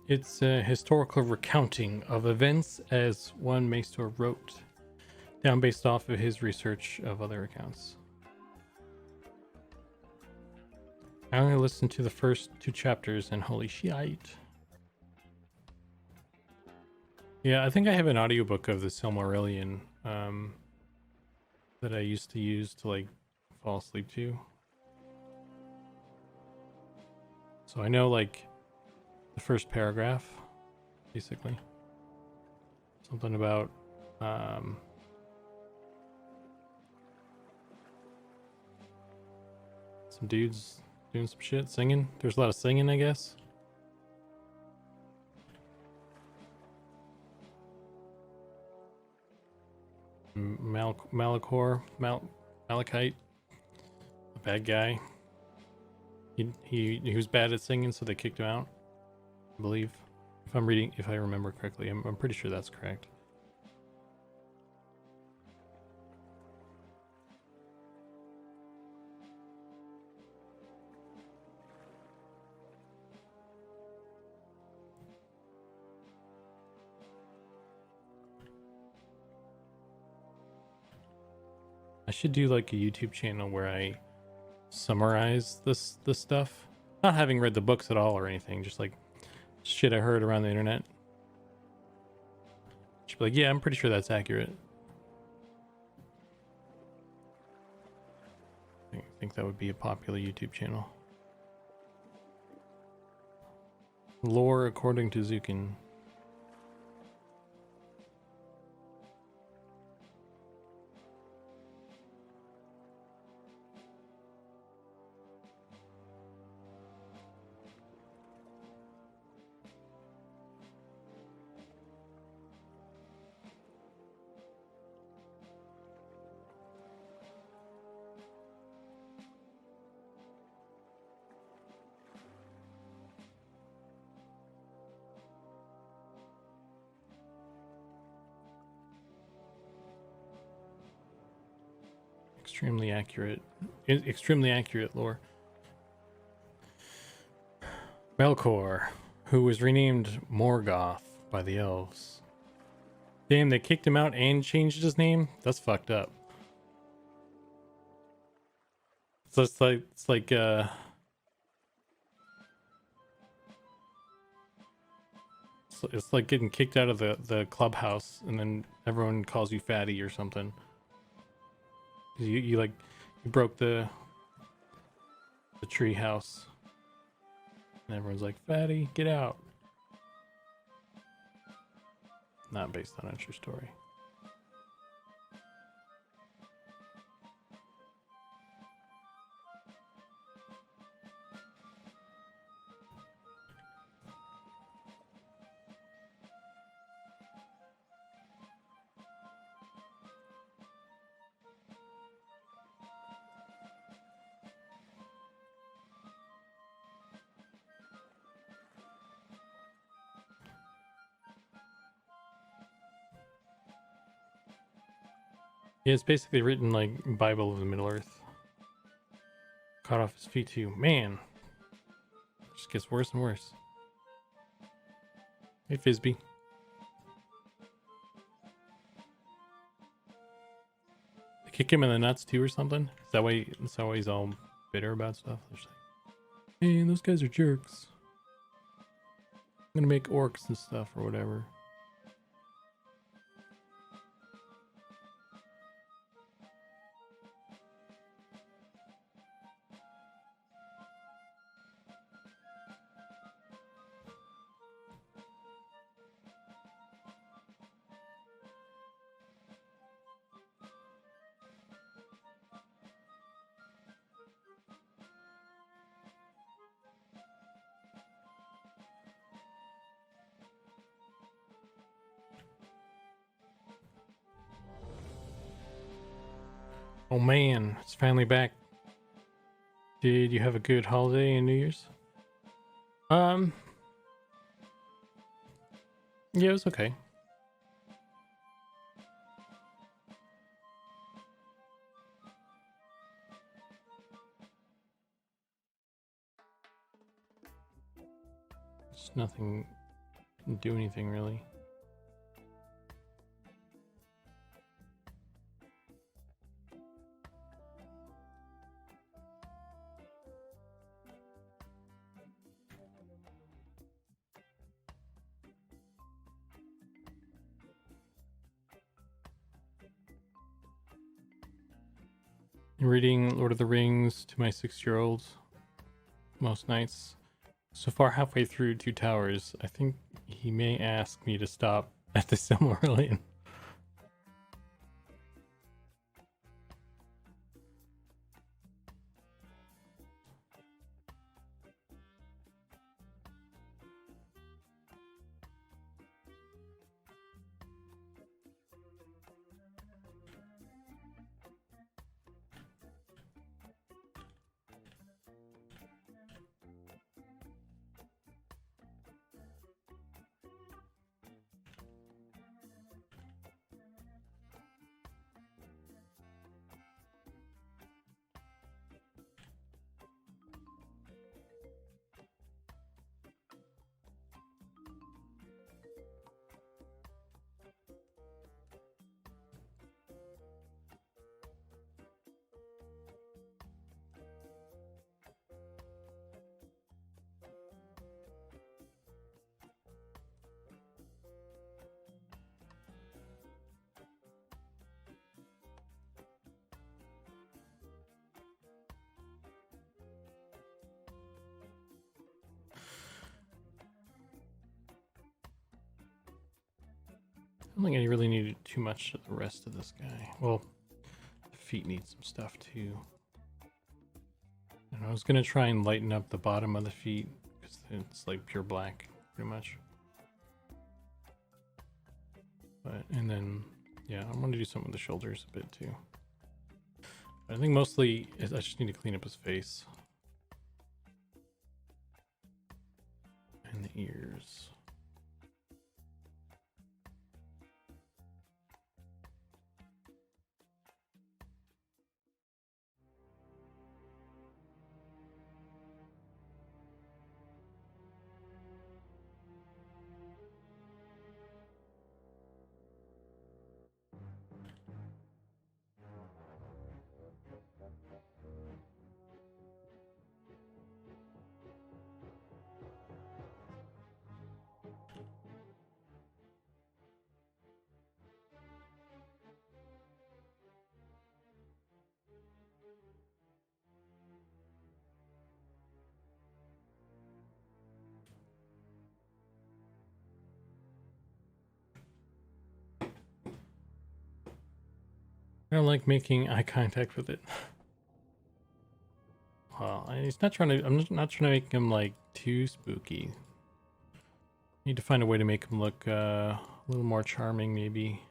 It's a historical recounting of events as one Maester wrote down based off of his research of other accounts. I only listened to the first 2 chapters and holy shit. Yeah, I think I have an audiobook of the Silmarillion that I used to use to like fall asleep to. So I know like the first paragraph, basically. Something about some dudes doing some shit, singing. There's a lot of singing, I guess. Malachite, the bad guy. He was bad at singing, so they kicked him out, I believe. If I remember correctly, I'm pretty sure that's correct. I should do like a YouTube channel where I summarize this stuff, not having read the books at all or anything, just like shit I heard around the internet. Should be like, yeah, I'm pretty sure that's accurate. I think that would be a popular YouTube channel. Lore according to Zukan. Extremely accurate lore. Melkor, who was renamed Morgoth by the elves. Damn, they kicked him out and changed his name? That's fucked up. So it's like it's like getting kicked out of the clubhouse and then everyone calls you fatty or something. You like He broke the tree house. And everyone's like, "Fatty, get out." Not based on a true story. Yeah, it's basically written like Bible of the Middle Earth. Cut off his feet too. Man, just gets worse and worse. Hey, Fizby. They kick him in the nuts too, or something. Is that why? That's why he's all bitter about stuff. They're just like, hey, those guys are jerks. I'm gonna make orcs and stuff or whatever. Oh man, it's finally back. Did you have a good holiday and New Year's? Yeah, it was okay. Just nothing, didn't do anything really. Reading Lord of the Rings to my 6-year-old most nights. So far, halfway through Two Towers, I think he may ask me to stop at the Silmarillion. I don't think I really needed too much of the rest of this guy. Well, the feet need some stuff too. And I was gonna try and lighten up the bottom of the feet because it's like pure black, pretty much. But and then yeah, I want to do something with the shoulders a bit too. But I think mostly I just need to clean up his face and the ears. don't like making eye contact with it. Well, he's not trying to. I'm not trying to make him like too spooky. Need to find a way to make him look a little more charming, maybe.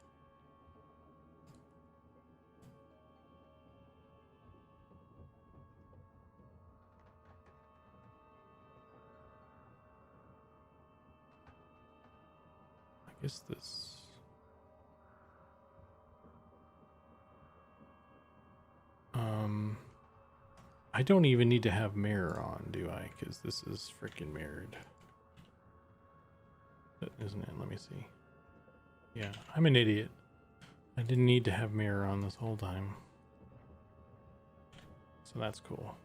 I guess this. I don't even need to have mirror on, do I? Because this is freaking mirrored. Isn't it? Let me see. Yeah, I'm an idiot. I didn't need to have mirror on this whole time. So that's cool.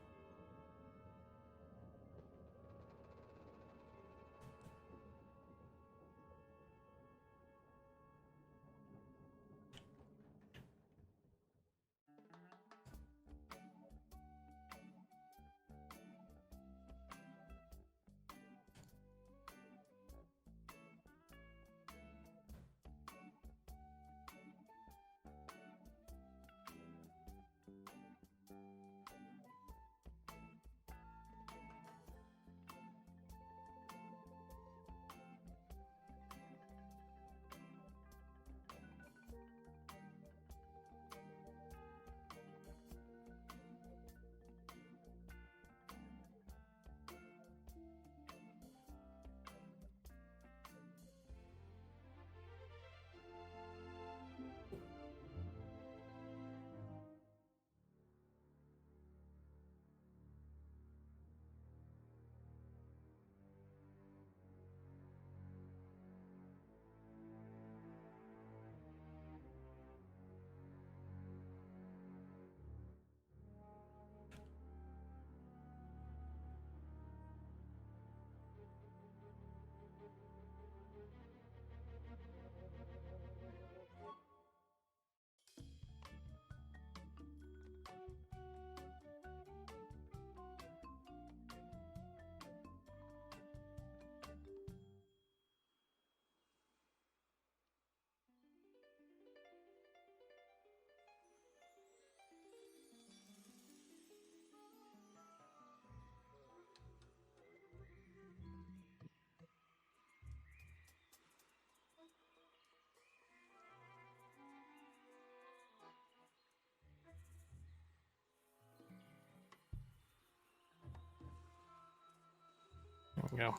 There we go.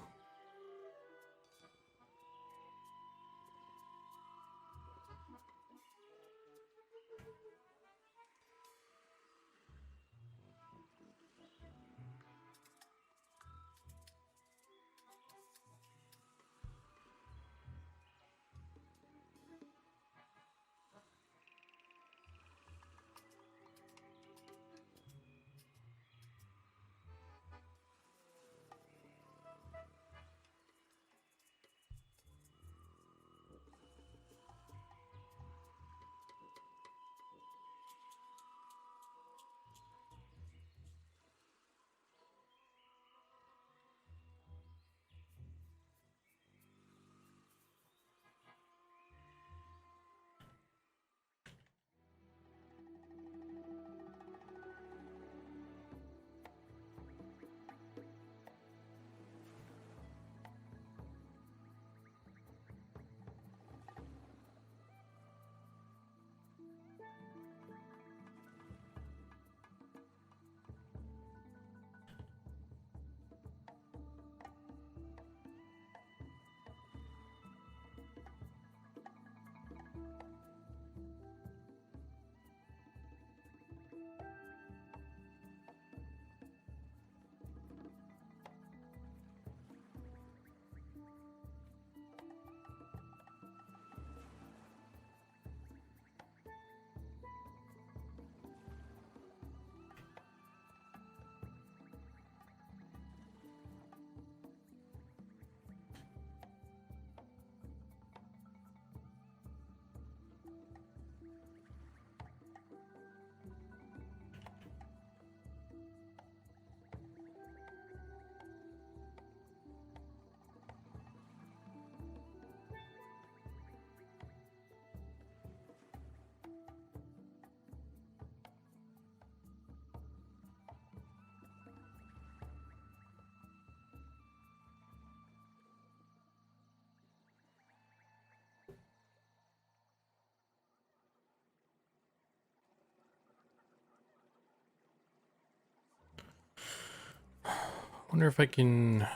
Wonder if I can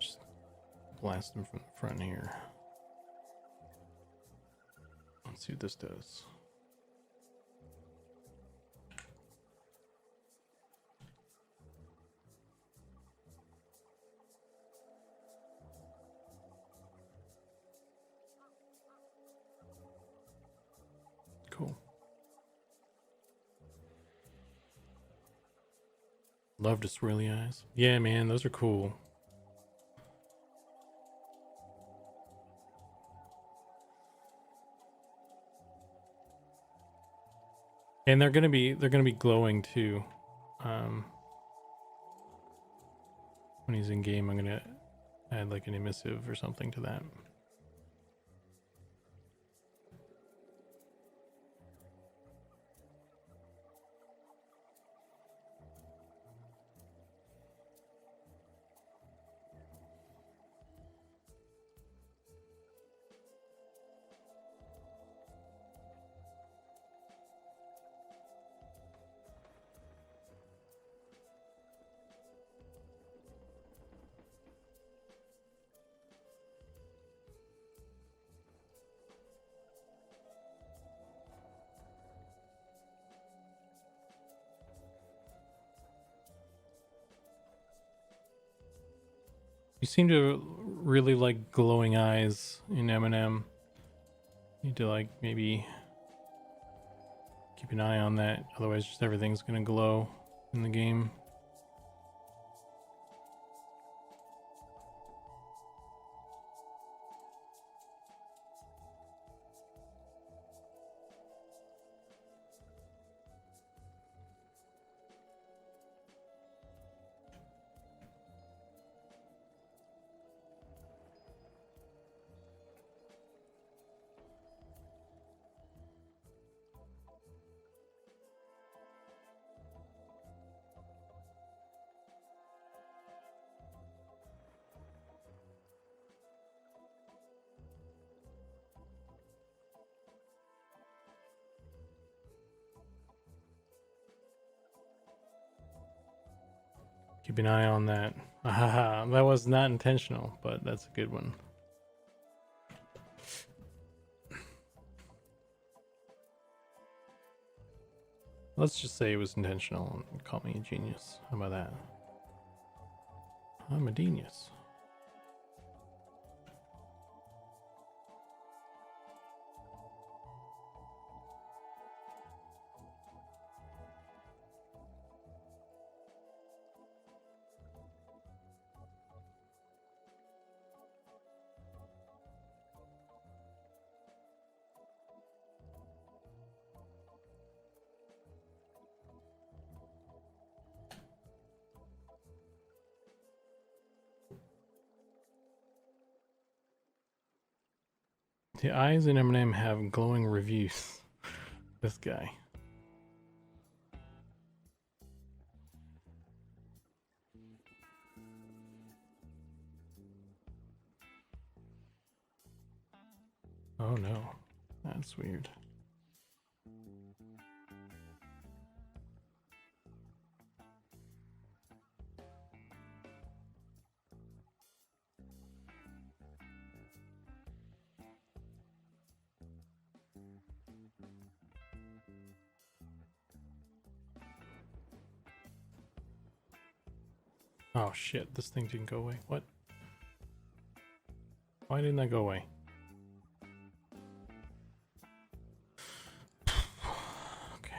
just blast them from the front here. Let's see what this does. Cool. Love to swirly eyes. Yeah, man, those are cool. And they're gonna be glowing too. When he's in game, I'm gonna add like an emissive or something to that. You seem to really like glowing eyes in M&M. Need to like maybe keep an eye on that, otherwise just everything's gonna glow in the game. Keep an eye on that. Haha, that was not intentional, but that's a good one. Let's just say it was intentional and call me a genius. How about that? I'm a genius. The eyes in M&M have glowing reviews. This guy. Oh no, that's weird. Oh shit, this thing didn't go away. What? Why didn't that go away? Okay.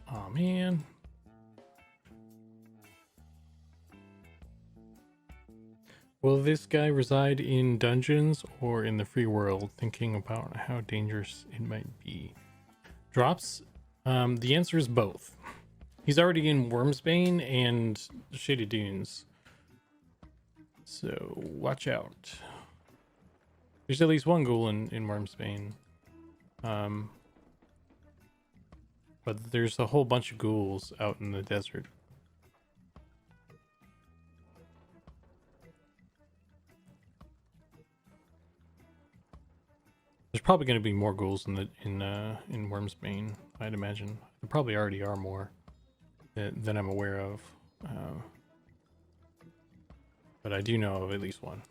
Oh man. Will this guy reside in dungeons or in the free world? Thinking about how dangerous it might be. Drops? The answer is both. He's already in Wormsbane and Shaded Dunes. So watch out. There's at least one ghoul in Wormsbane. But there's a whole bunch of ghouls out in the desert. There's probably going to be more ghouls in Wormsbane, I'd imagine. There probably already are more than I'm aware of. But I do know of at least one.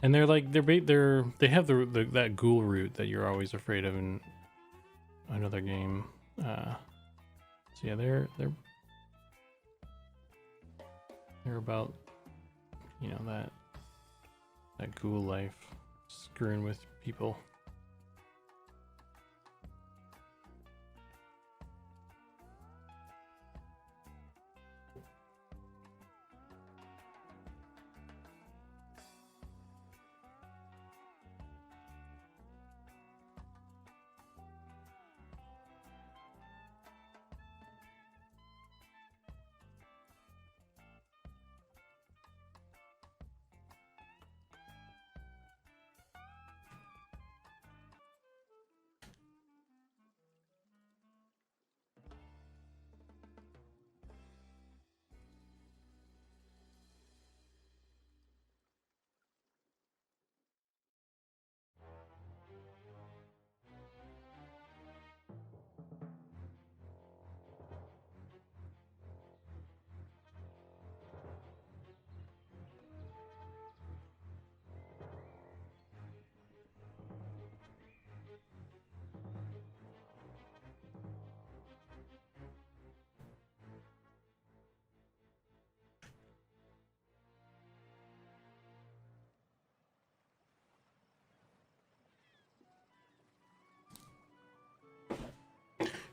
And they're like they have the that ghoul root that you're always afraid of in another game. So yeah, they're about, you know, that ghoul life, screwing with people.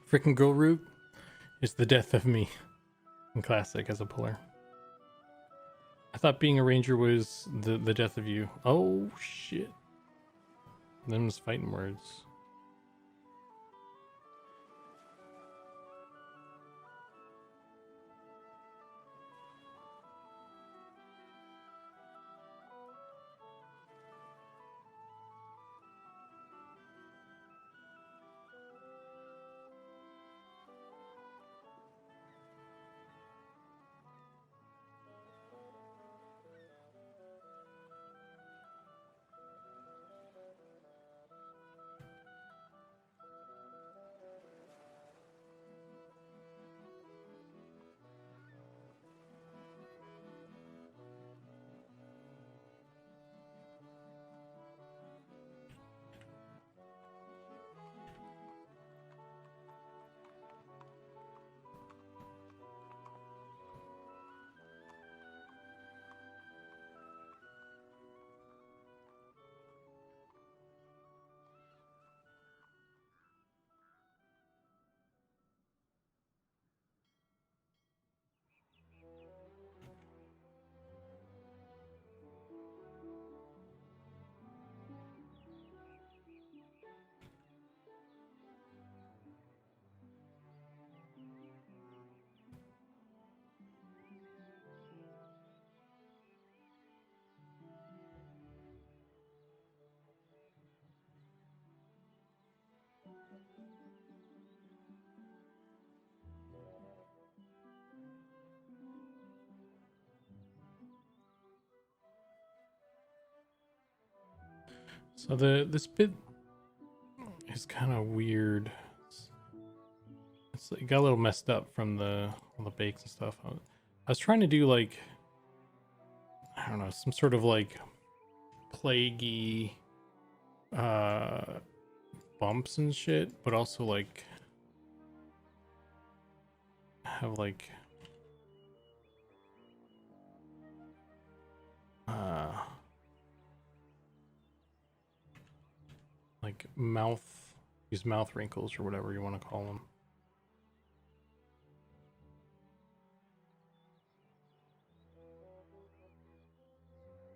Freaking ghoul root is the death of me in Classic as a puller. I thought being a ranger was the death of you. Oh shit. Them's fighting words. So this bit is kind of weird. It got a little messed up from all the bakes and stuff. I was trying to do like, I don't know, some sort of like plaguey bumps and shit, but also like have like like these mouth wrinkles or whatever you want to call them.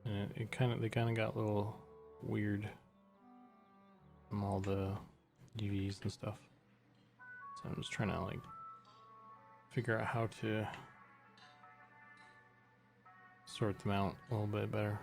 And they kind of got a little weird from all the UVs and stuff. So I'm just trying to like figure out how to sort them out a little bit better.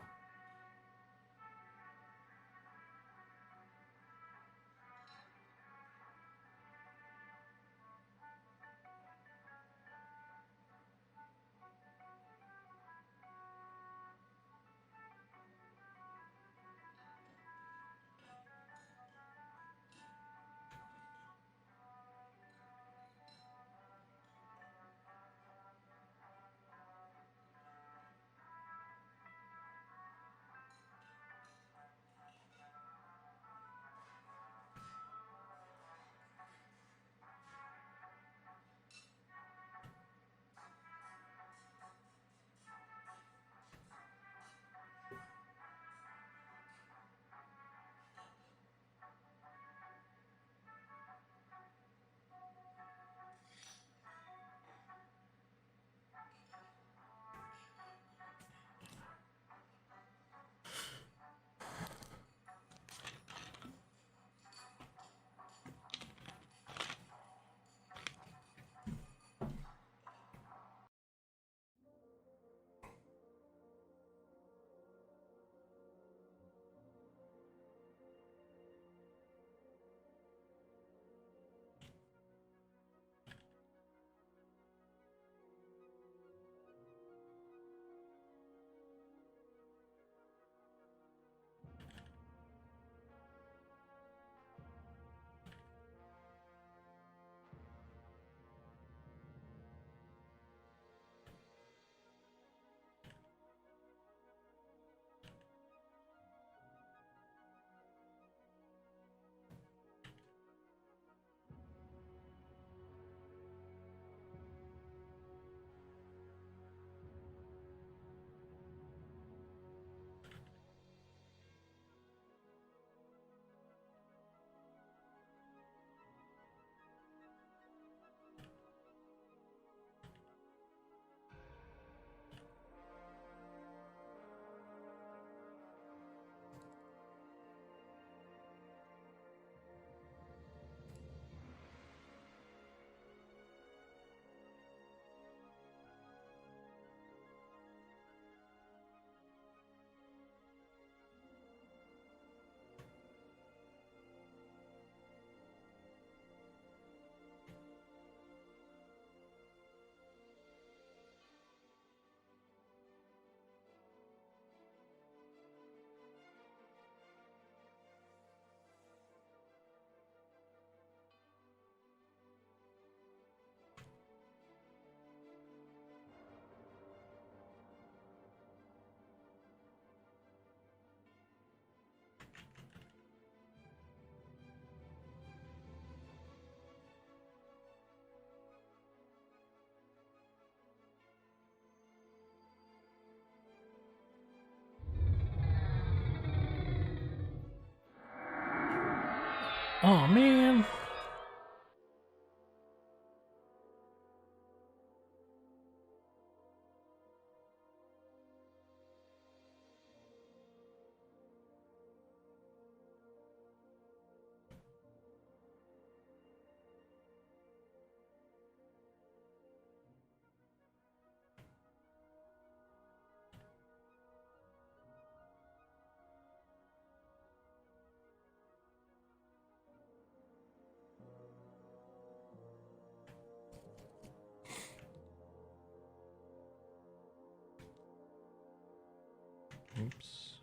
Oh man. Oops.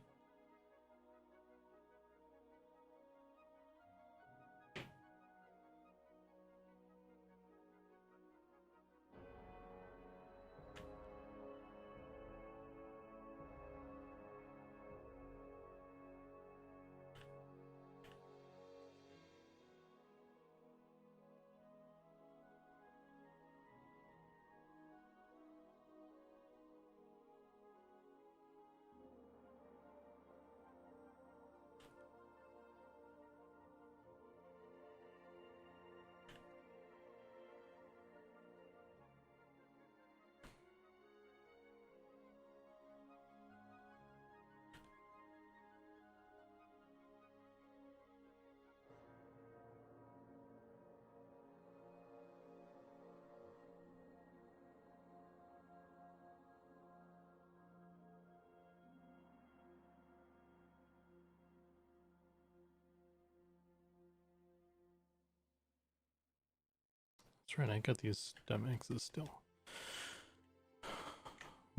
That's right, I got these dumb X's still.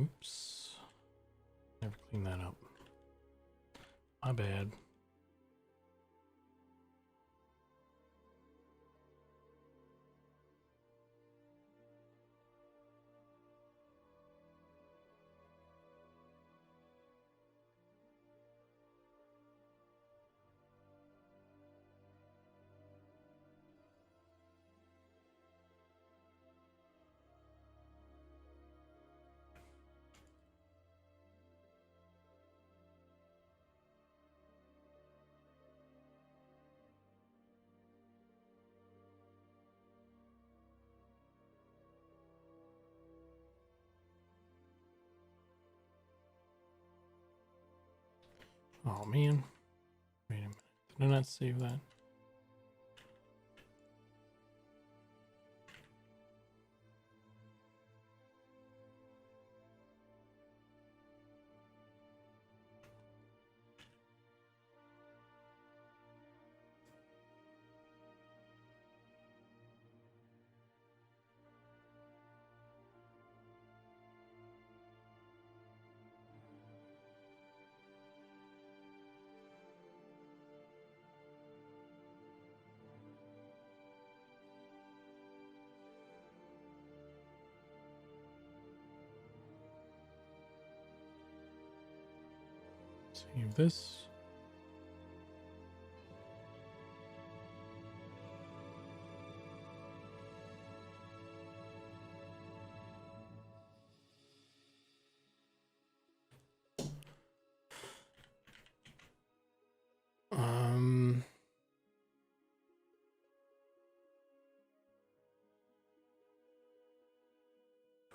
Oops. Never clean that up. My bad. Oh man. Wait a minute. Did I not save that? Save this. Do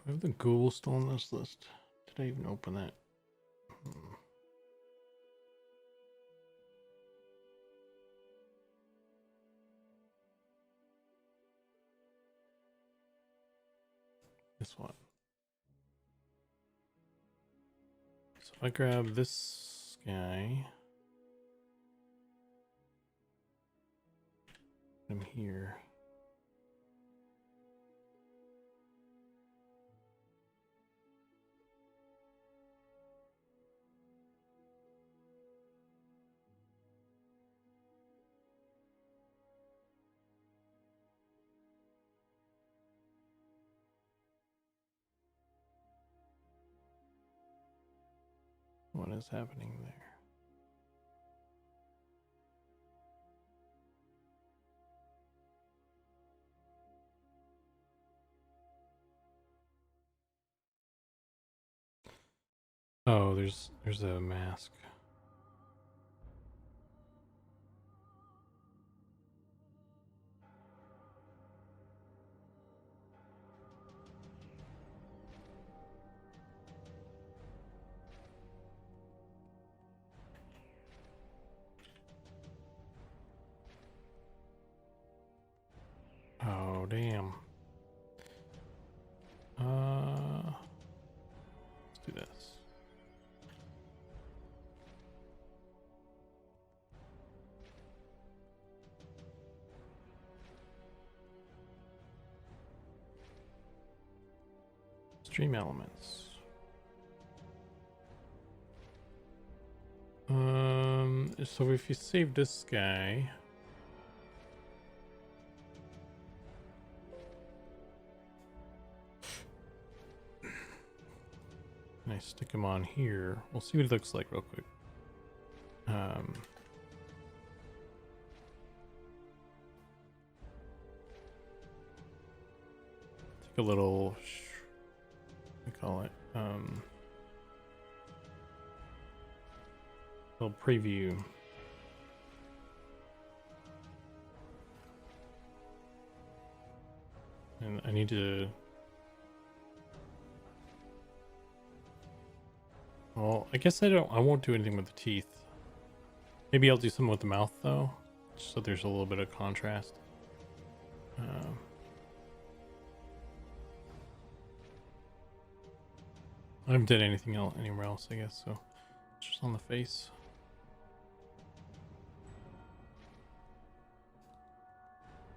I have the Ghoul still on this list? Did I even open that? This one. So if I grab this guy, put him here. What is happening there? Oh, there's a mask. Oh, damn. Let's do this. Stream elements. So if you save this guy, and I stick him on here, we'll see what it looks like real quick. Take a little, what do we call it? Little preview. And I need to, well, I guess I won't do anything with the teeth. Maybe I'll do something with the mouth though, so there's a little bit of contrast. I haven't done anything else anywhere else, I guess, so just on the face.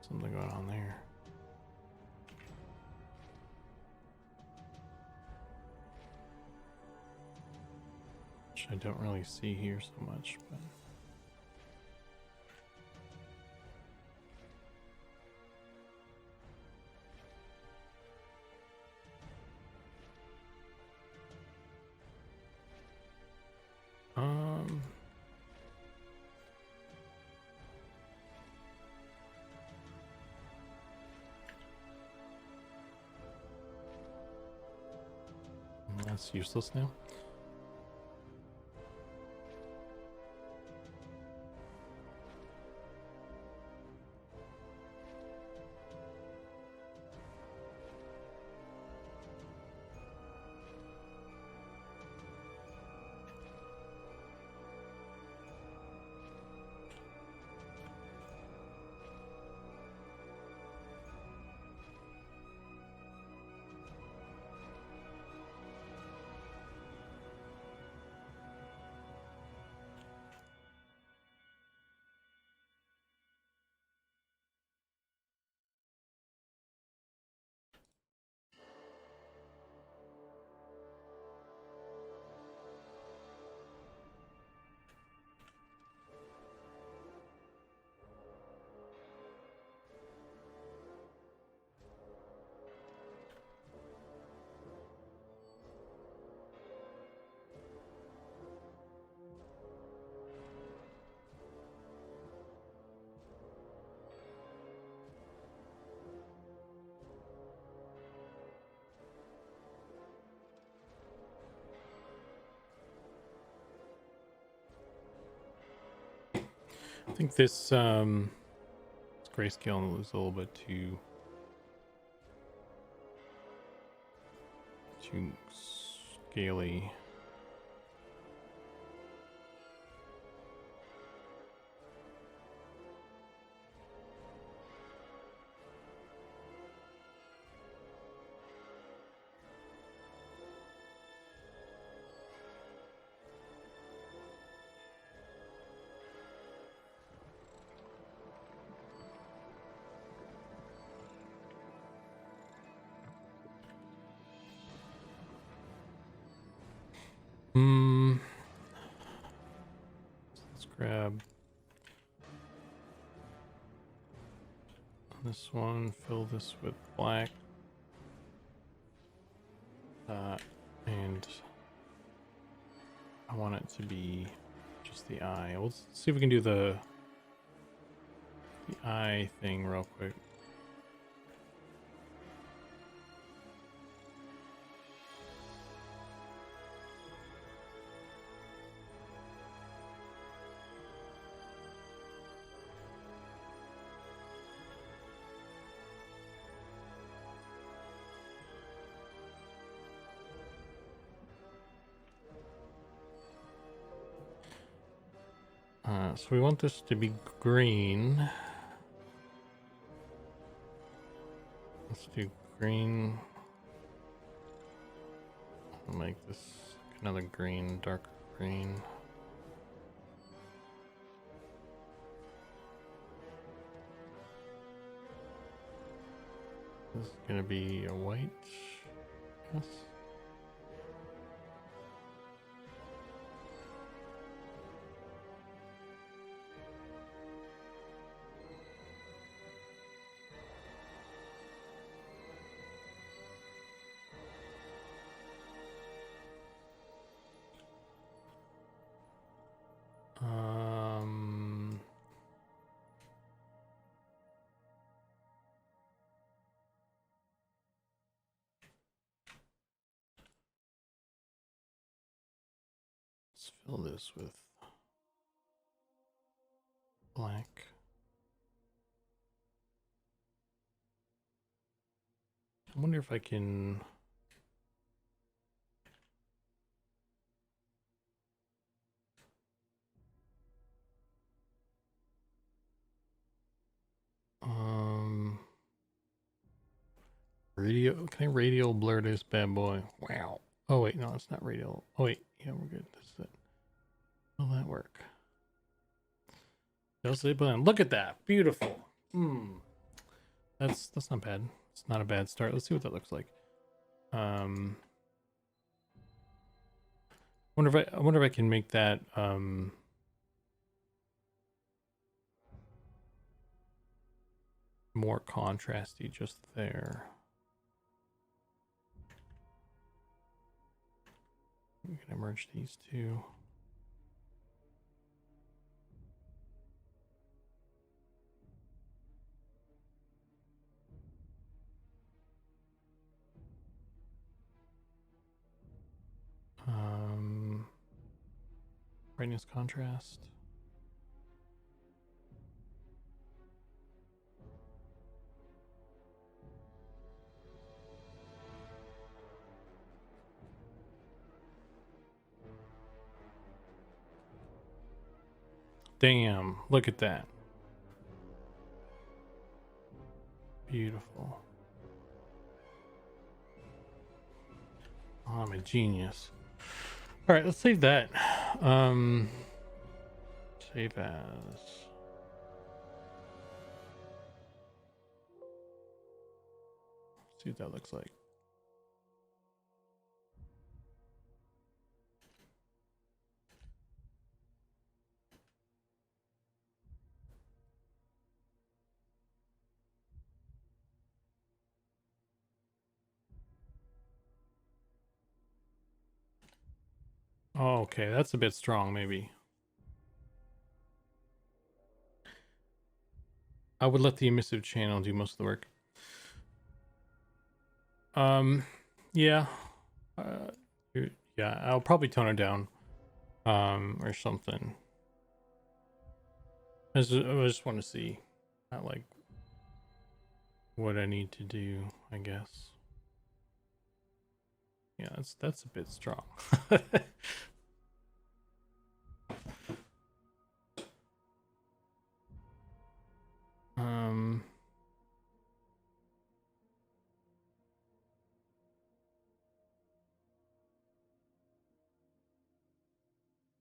Something going on there. I don't really see here so much, but that's useless now. I think this grayscale is a little bit too scaly. Let's grab this one, fill this with black. And I want it to be just the eye. Let's see if we can do the eye thing real quick. So we want this to be green. Let's do green. I'll make this another green, dark green. This is gonna be a white, yes. Let's fill this with black. I wonder if I can can I radial blur this bad boy? Wow. Oh wait, no, it's not radial. Oh wait, yeah, we're good. This is it. Will that work? Look at that. Beautiful. That's not bad. It's not a bad start. Let's see what that looks like. I wonder if I can make that more contrasty just there. We can merge these two. Brightness contrast. Damn, look at that. Beautiful. Oh, I'm a genius. All right, let's save that. Save as. See what that looks like. Oh, okay, that's a bit strong, maybe. I would let the emissive channel do most of the work. Yeah. Uh, yeah, I'll probably tone it down. Or something. I just want to see, like, what I need to do, I guess. Yeah, that's a bit strong. um,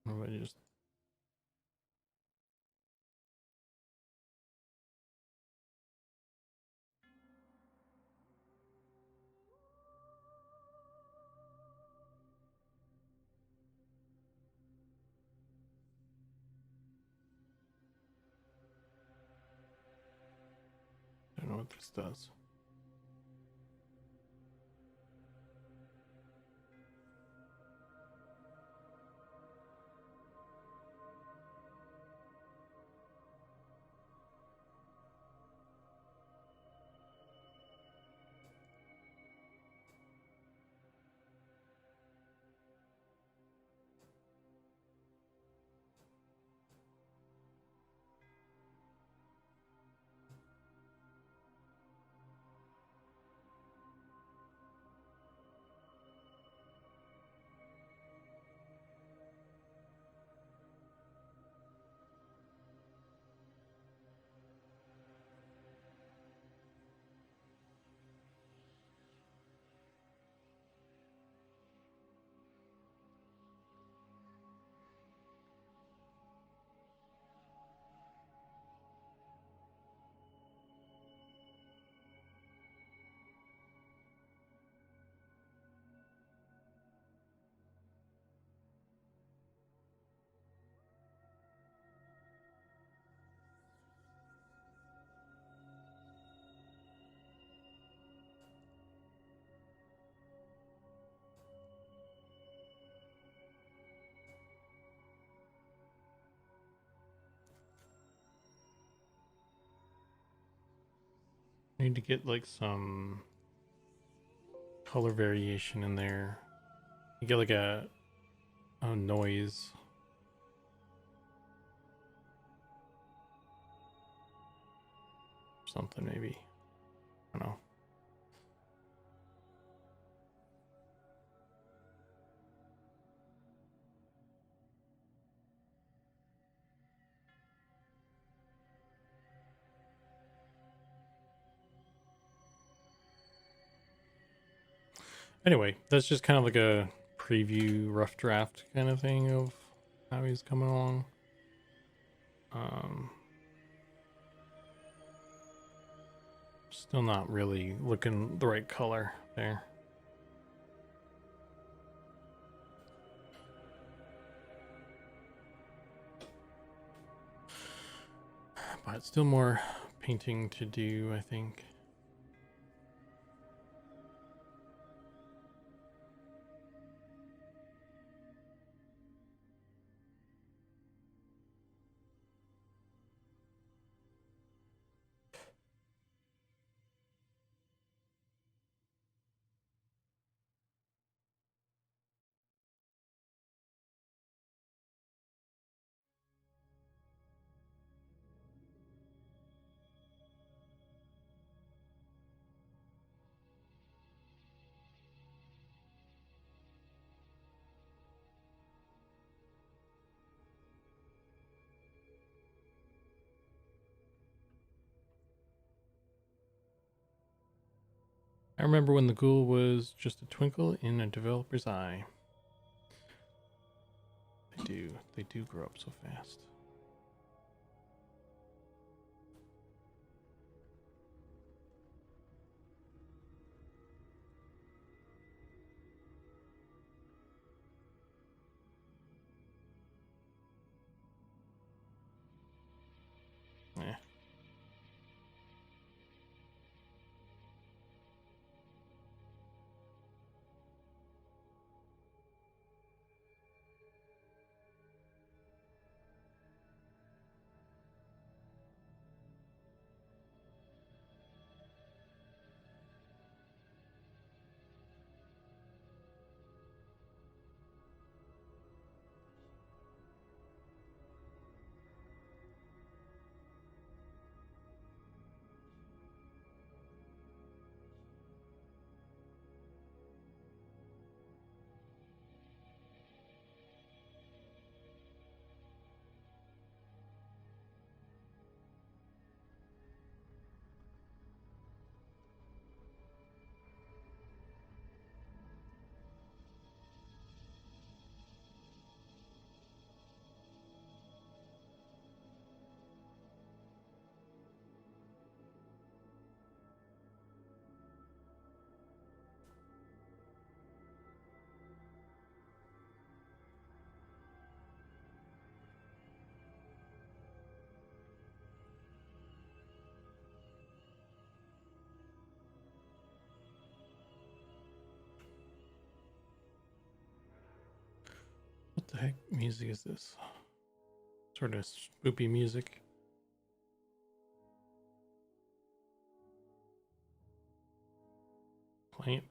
what about just I don't know what this does. I need to get like some color variation in there. You get like a noise. Something maybe. I don't know. Anyway, that's just kind of like a preview rough draft kind of thing of how he's coming along. Still not really looking the right color there. still more painting to do, I think. I remember when the Ghoul was just a twinkle in a developer's eye. They do grow up so fast. Yeah. What the heck music is this? Sort of spoopy music.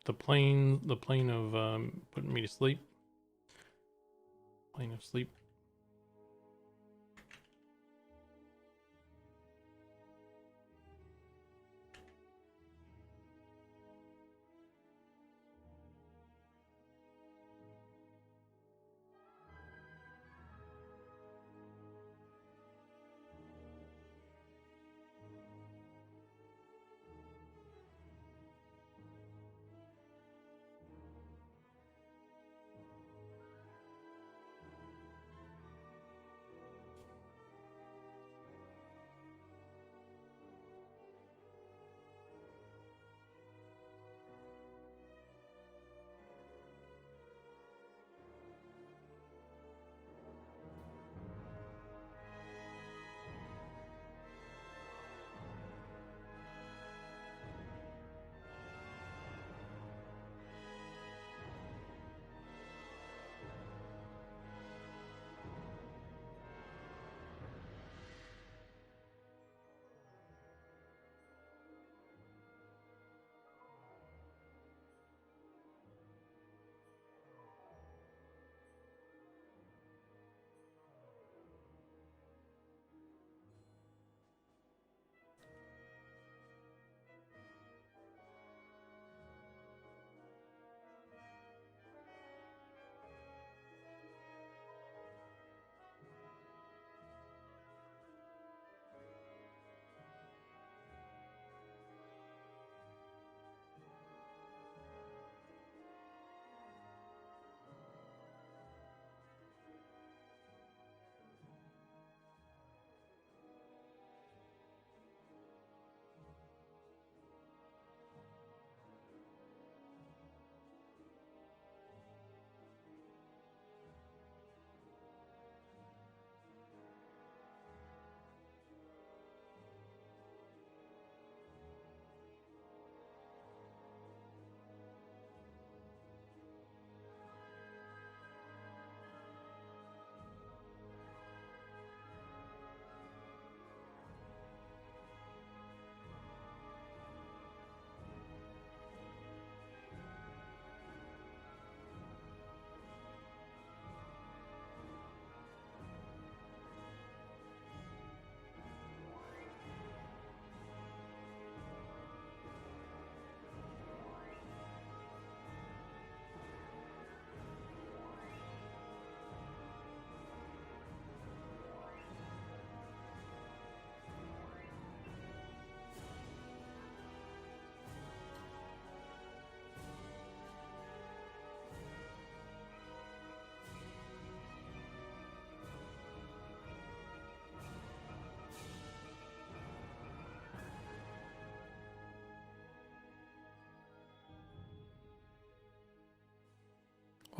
The plane of putting me to sleep. Plane of sleep.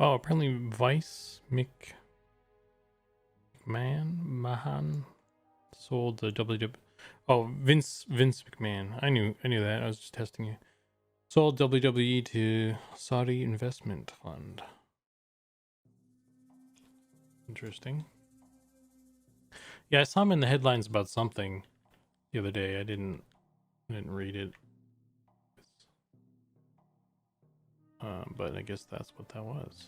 Oh, apparently Vice Mahan sold the WW. Oh, Vince McMahon. I knew that. I was just testing you. Sold WWE to Saudi Investment Fund. Interesting. Yeah, I saw him in the headlines about something the other day. I didn't read it. But I guess that's what that was.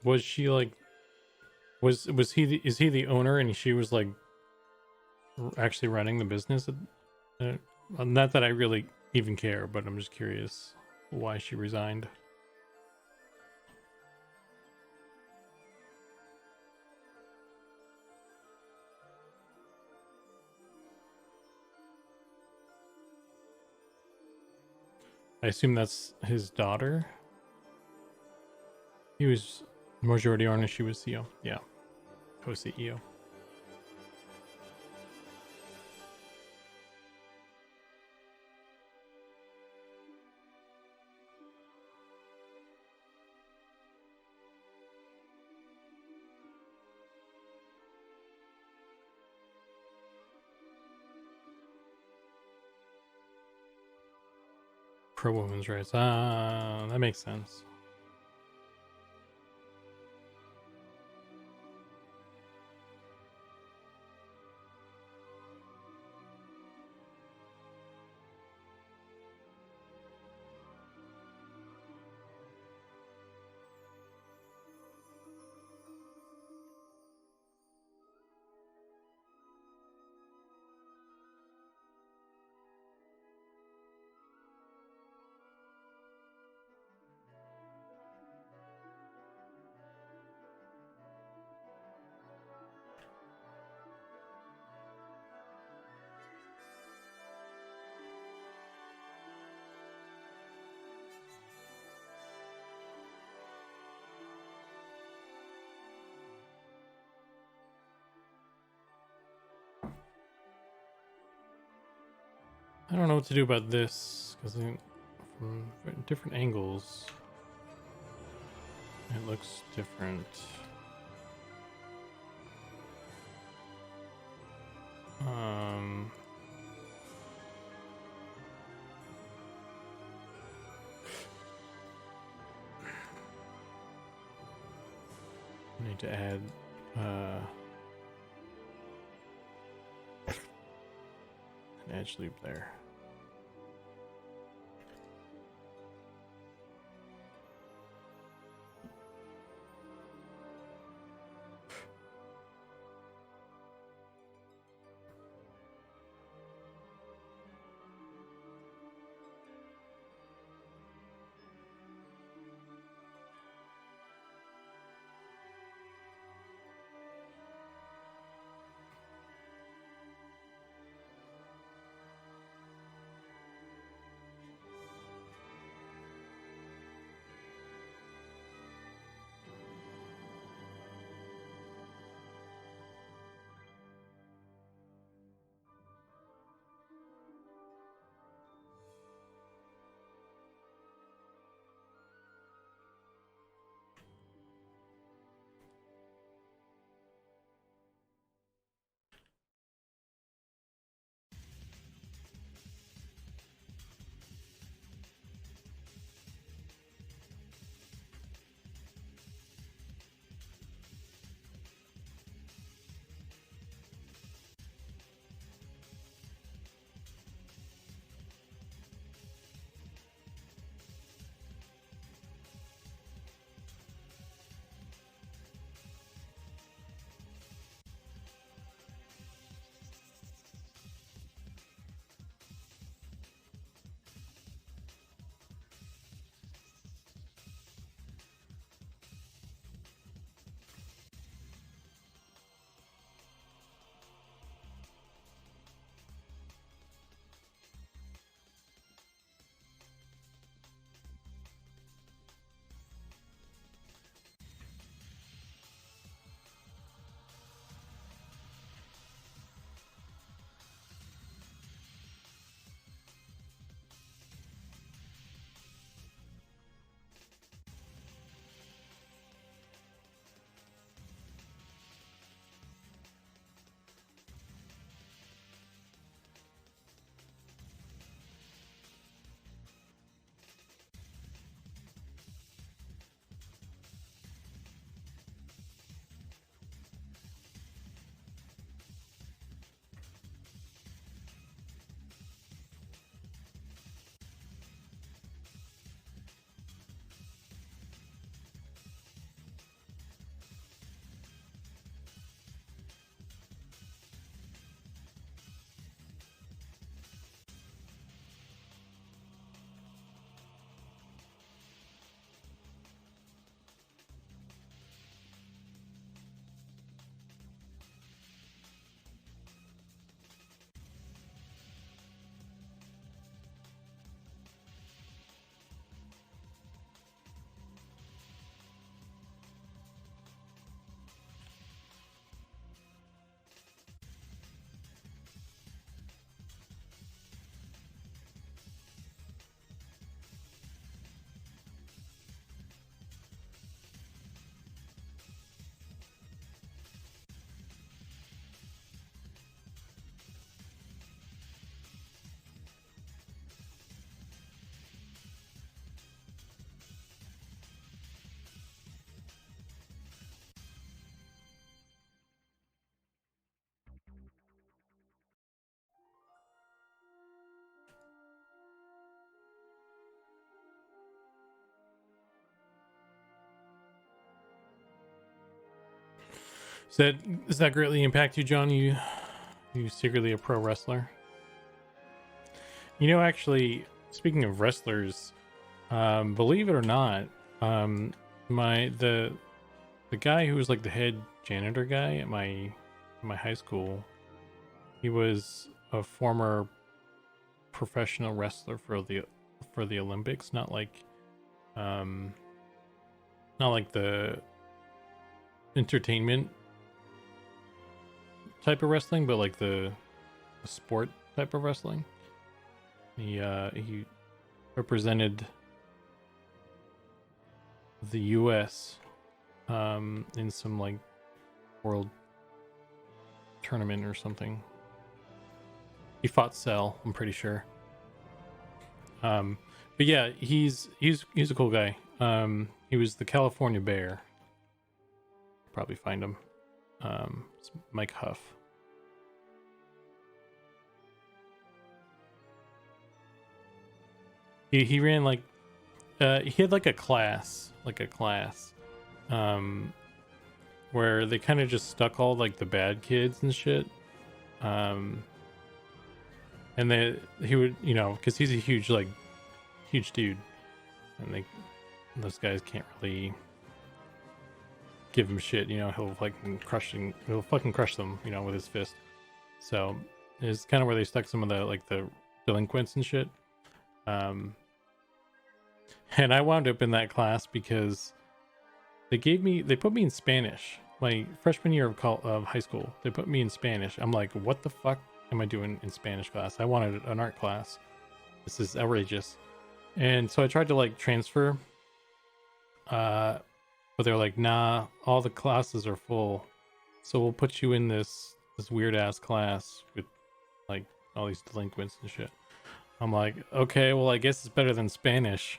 Was she like? Was he? Is he the owner and she was like actually running the business? Not that I really even care, but I'm just curious why she resigned. I assume that's his daughter. He was majority owner. She was CEO. Yeah, co-CEO. Pro women's rights. Ah, that makes sense. I don't know what to do about this because from different angles it looks different. Um, I need to add an edge loop there. Does that greatly impact you, John? You secretly a pro wrestler? You know, actually, speaking of wrestlers, believe it or not, the guy who was like the head janitor guy at my high school, he was a former professional wrestler for the Olympics, not like the entertainment type of wrestling, but like the sport type of wrestling. He represented the US in some like world tournament or something. He fought Cell, I'm pretty sure. But yeah, he's a cool guy. He was the California Bear. Probably find him. It's Mike Huff. He ran like he had like a class where they kind of just stuck all like the bad kids and shit. And he would, you know, because he's a huge dude, and those guys can't really give him shit, you know. He'll fucking crush them, you know, with his fist. So it's kind of where they stuck some of the delinquents and shit. And I wound up in that class because they put me in Spanish. My freshman year of high school, they put me in Spanish. I'm like, what the fuck am I doing in Spanish class? I wanted an art class. This is outrageous. And so I tried to like transfer, but they were like, nah, all the classes are full, so we'll put you in this weird ass class with like all these delinquents and shit. I'm like, okay, well, I guess it's better than Spanish.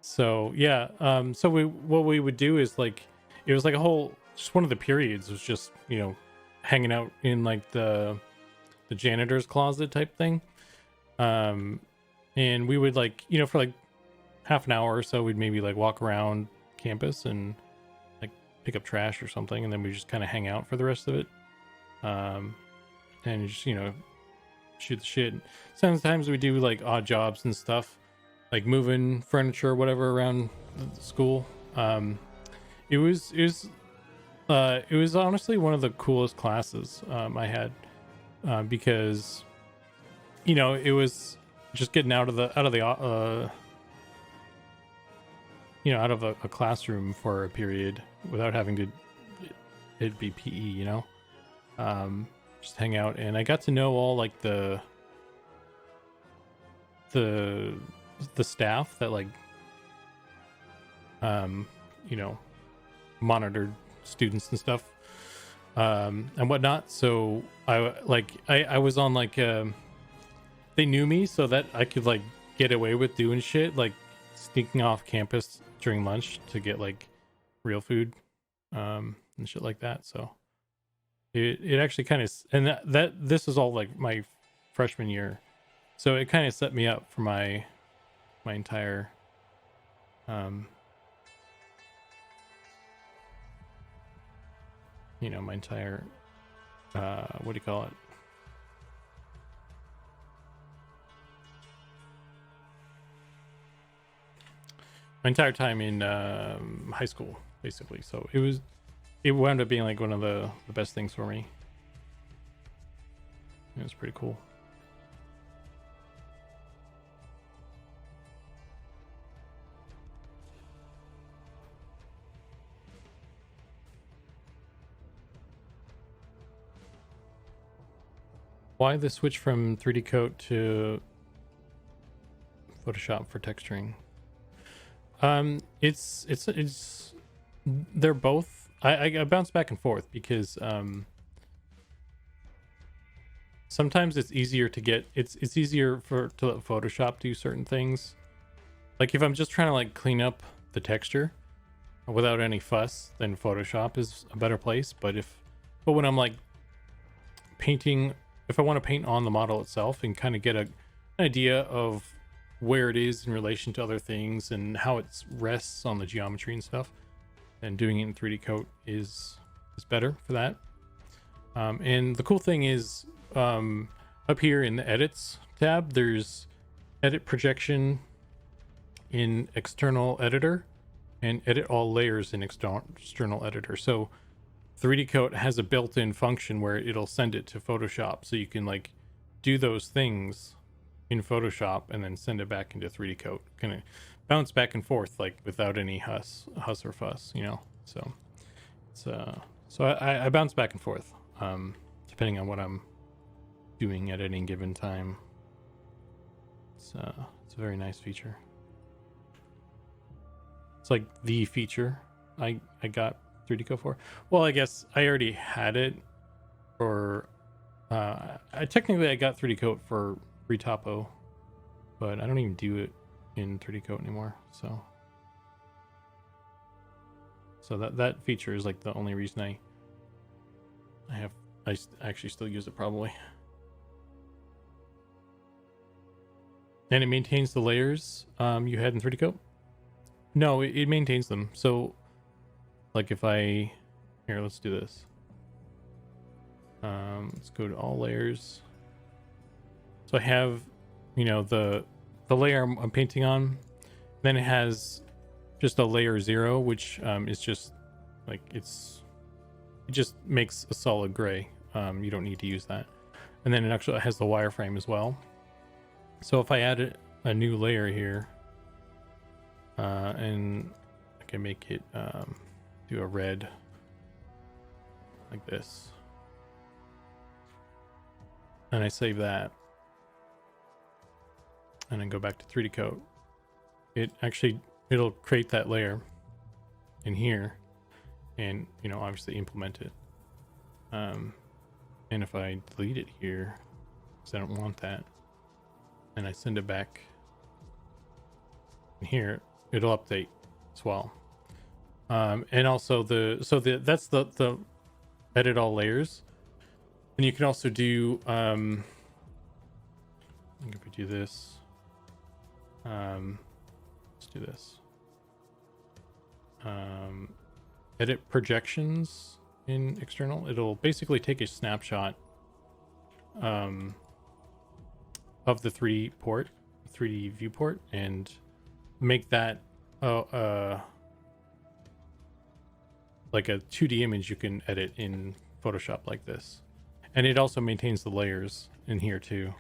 So yeah, so what we would do is like, it was like just one of the periods was just, you know, hanging out in like the janitor's closet type thing. And we would like, you know, for like half an hour or so, we'd maybe like walk around campus and like pick up trash or something, and then we just kind of hang out for the rest of it. And just, you know, shoot the shit. Sometimes we do like odd jobs and stuff, like moving furniture or whatever around the school. It was honestly one of the coolest classes I had, because, you know, it was just getting out of a classroom for a period without having to it be PE, you know. Just hang out, and I got to know all like the staff that like you know, monitored students and stuff and whatnot. So I was on like they knew me, so that I could like get away with doing shit like sneaking off campus during lunch to get like real food and shit like that. So it actually kind of, and that this is all like my freshman year, so it kind of set me up for my entire you know, my entire what do you call it, my entire time in high school, basically. So it wound up being like one of the best things for me. It was pretty cool. Why the switch from 3D Coat to Photoshop for texturing? It's they're both. I bounce back and forth because sometimes it's easier to get it's easier to let Photoshop do certain things. Like if I'm just trying to like clean up the texture without any fuss, then Photoshop is a better place. But when I'm like painting, if I want to paint on the model itself and kind of get an idea of where it is in relation to other things and how it rests on the geometry and stuff, and doing it in 3D Coat is better for that. And the cool thing is, up here in the edits tab, there's edit projection in external editor and edit all layers in external editor. So 3D Coat has a built-in function where it'll send it to Photoshop, so you can like do those things in Photoshop and then send it back into 3D Coat. Kind of bounce back and forth like without any huss or fuss, you know. So it's so I bounce back and forth depending on what I'm doing at any given time. It's a very nice feature. It's like the feature I got 3D Coat for. Well, I guess I already had it for technically I got 3D Coat for Retopo, but I don't even do it in 3D Coat anymore. So that feature is like the only reason I actually still use it probably. And it maintains the layers you had in 3D Coat. No, it maintains them. So like if here, let's do this. Let's go to all layers. So I have, you know, the layer I'm painting on. Then it has just a layer 0, which is just like it just makes a solid gray. You don't need to use that. And then it actually has the wireframe as well. So if I add a new layer here, and I can make it do a red like this, and I save that, and then go back to 3D Coat, it'll create that layer in here, and you know, obviously implement it. And if I delete it here because I don't want that, and I send it back in here, it'll update as well. And also that's the edit all layers. And you can also do I think if we do this, let's do this, edit projections in external. It'll basically take a snapshot of the 3D viewport and make that like a 2D image you can edit in Photoshop like this. And it also maintains the layers in here too.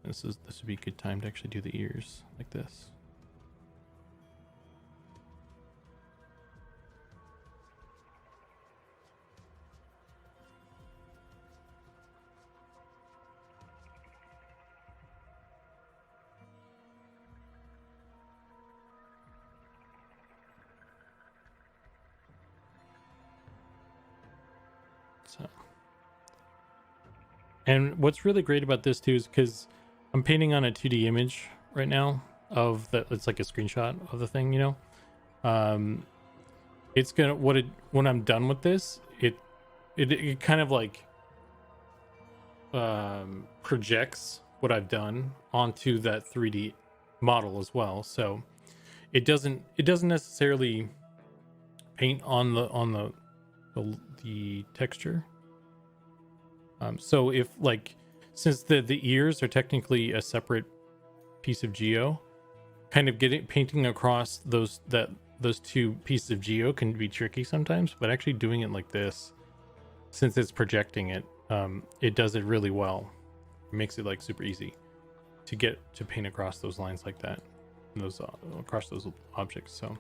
This would be a good time to actually do the ears like this. So, and what's really great about this too is because I'm painting on a 2D image right now of that. It's like a screenshot of the thing, you know. It's gonna when I'm done with this, it kind of like projects what I've done onto that 3D model as well. So it doesn't necessarily paint on the texture. So if like, since the ears are technically a separate piece of geo, kind of painting across those two pieces of geo can be tricky sometimes, but actually doing it like this, since it's projecting it, it does it really well. It makes it like super easy to paint across those lines like that, across those objects. So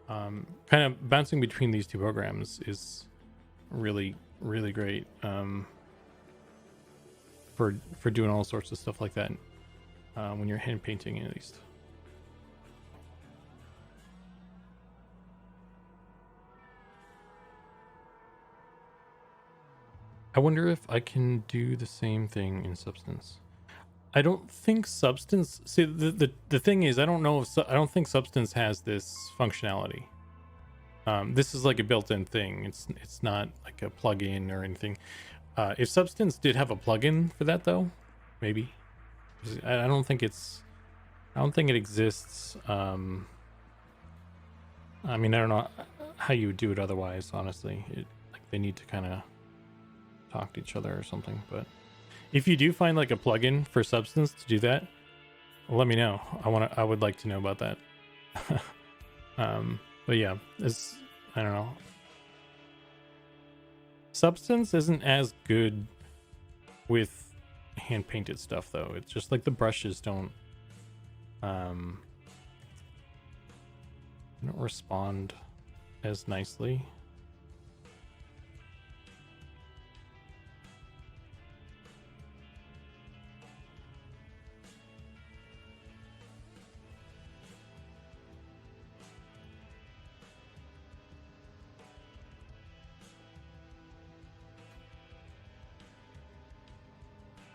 kind of bouncing between these two programs is really, really great for doing all sorts of stuff like that when you're hand painting, at least. I wonder if I can do the same thing in Substance. I don't think Substance. See, the thing is, I don't think Substance has this functionality. This is like a built-in thing. It's not like a plugin or anything. If Substance did have a plugin for that, though, maybe. I don't think it's I don't think it exists. I mean, I don't know how you would do it otherwise, honestly. Like they need to kind of talk to each other or something. But if you do find like a plugin for Substance to do that, let me know. I would like to know about that. But yeah, I don't know. Substance isn't as good with hand painted stuff though. It's just like the brushes don't respond as nicely.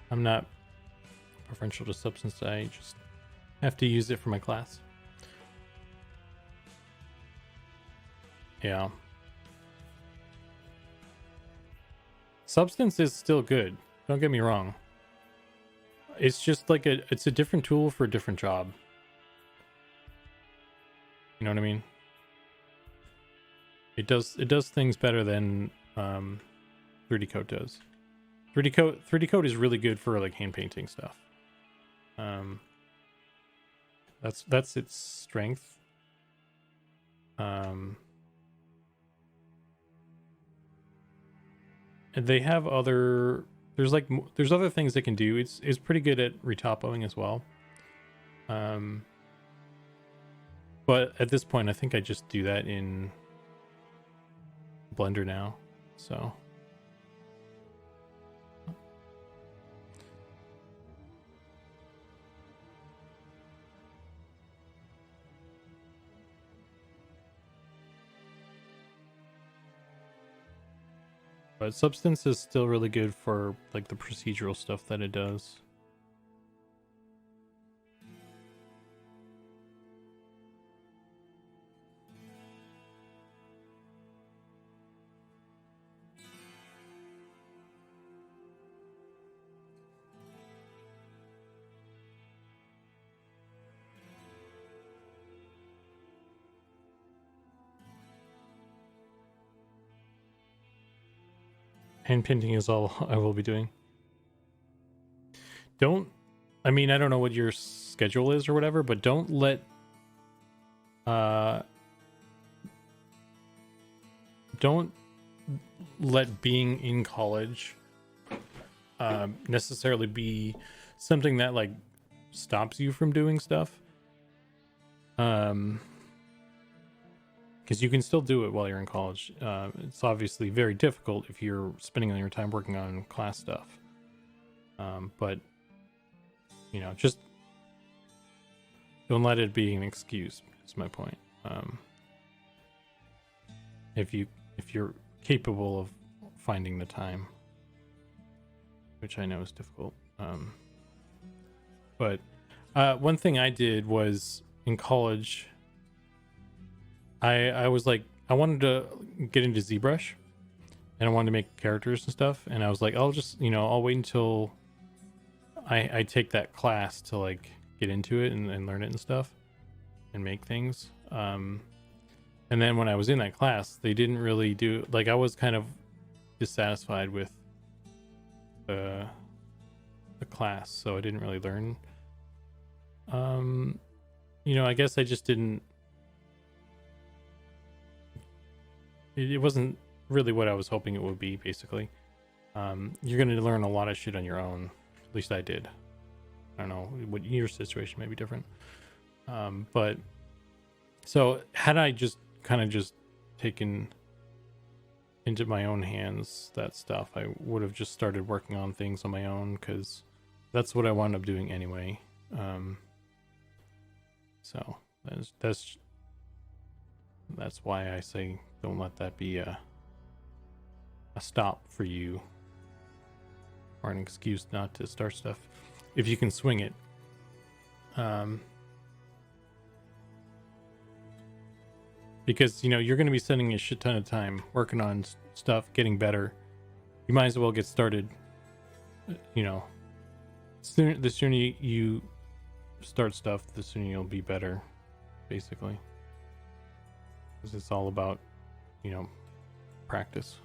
I'm not preferential to Substance. I just have to use it for my class. Yeah. Substance is still good. Don't get me wrong. It's just like it's a different tool for a different job. You know what I mean? It does things better than 3D Code does. 3D Code is really good for like hand painting stuff. That's its strength. And they have other there's other things they can do. It's pretty good at retopoing as well. But at this point I think I just do that in Blender now. So but Substance is still really good for like the procedural stuff that it does. Hand painting is all I will be doing. I mean, I don't know what your schedule is or whatever, but don't let being in college necessarily be something that like stops you from doing stuff. Because you can still do it while you're in college. It's obviously very difficult if you're spending all your time working on class stuff. But you know, just don't let it be an excuse. Is my point. If you're capable of finding the time, which I know is difficult. But one thing I did was in college. I was like, I wanted to get into ZBrush and I wanted to make characters and stuff. And I was like, I'll wait until I take that class to like get into it and learn it and stuff and make things. And then when I was in that class, they didn't really do, like, I was kind of dissatisfied with the class. So I didn't really learn. I guess I just didn't, it wasn't really what I was hoping it would be, basically. You're going to learn a lot of shit on your own. At least I did. I don't know what your situation may be different. But so had I just kind of just taken into my own hands that stuff, I would have just started working on things on my own, because that's what I wound up doing anyway. So that's why I say don't let that be a stop for you or an excuse not to start stuff if you can swing it. Because you're going to be spending a shit ton of time working on stuff, getting better. You might as well get started. The sooner you start stuff, the sooner you'll be better, basically. Because it's all about, you know, practice.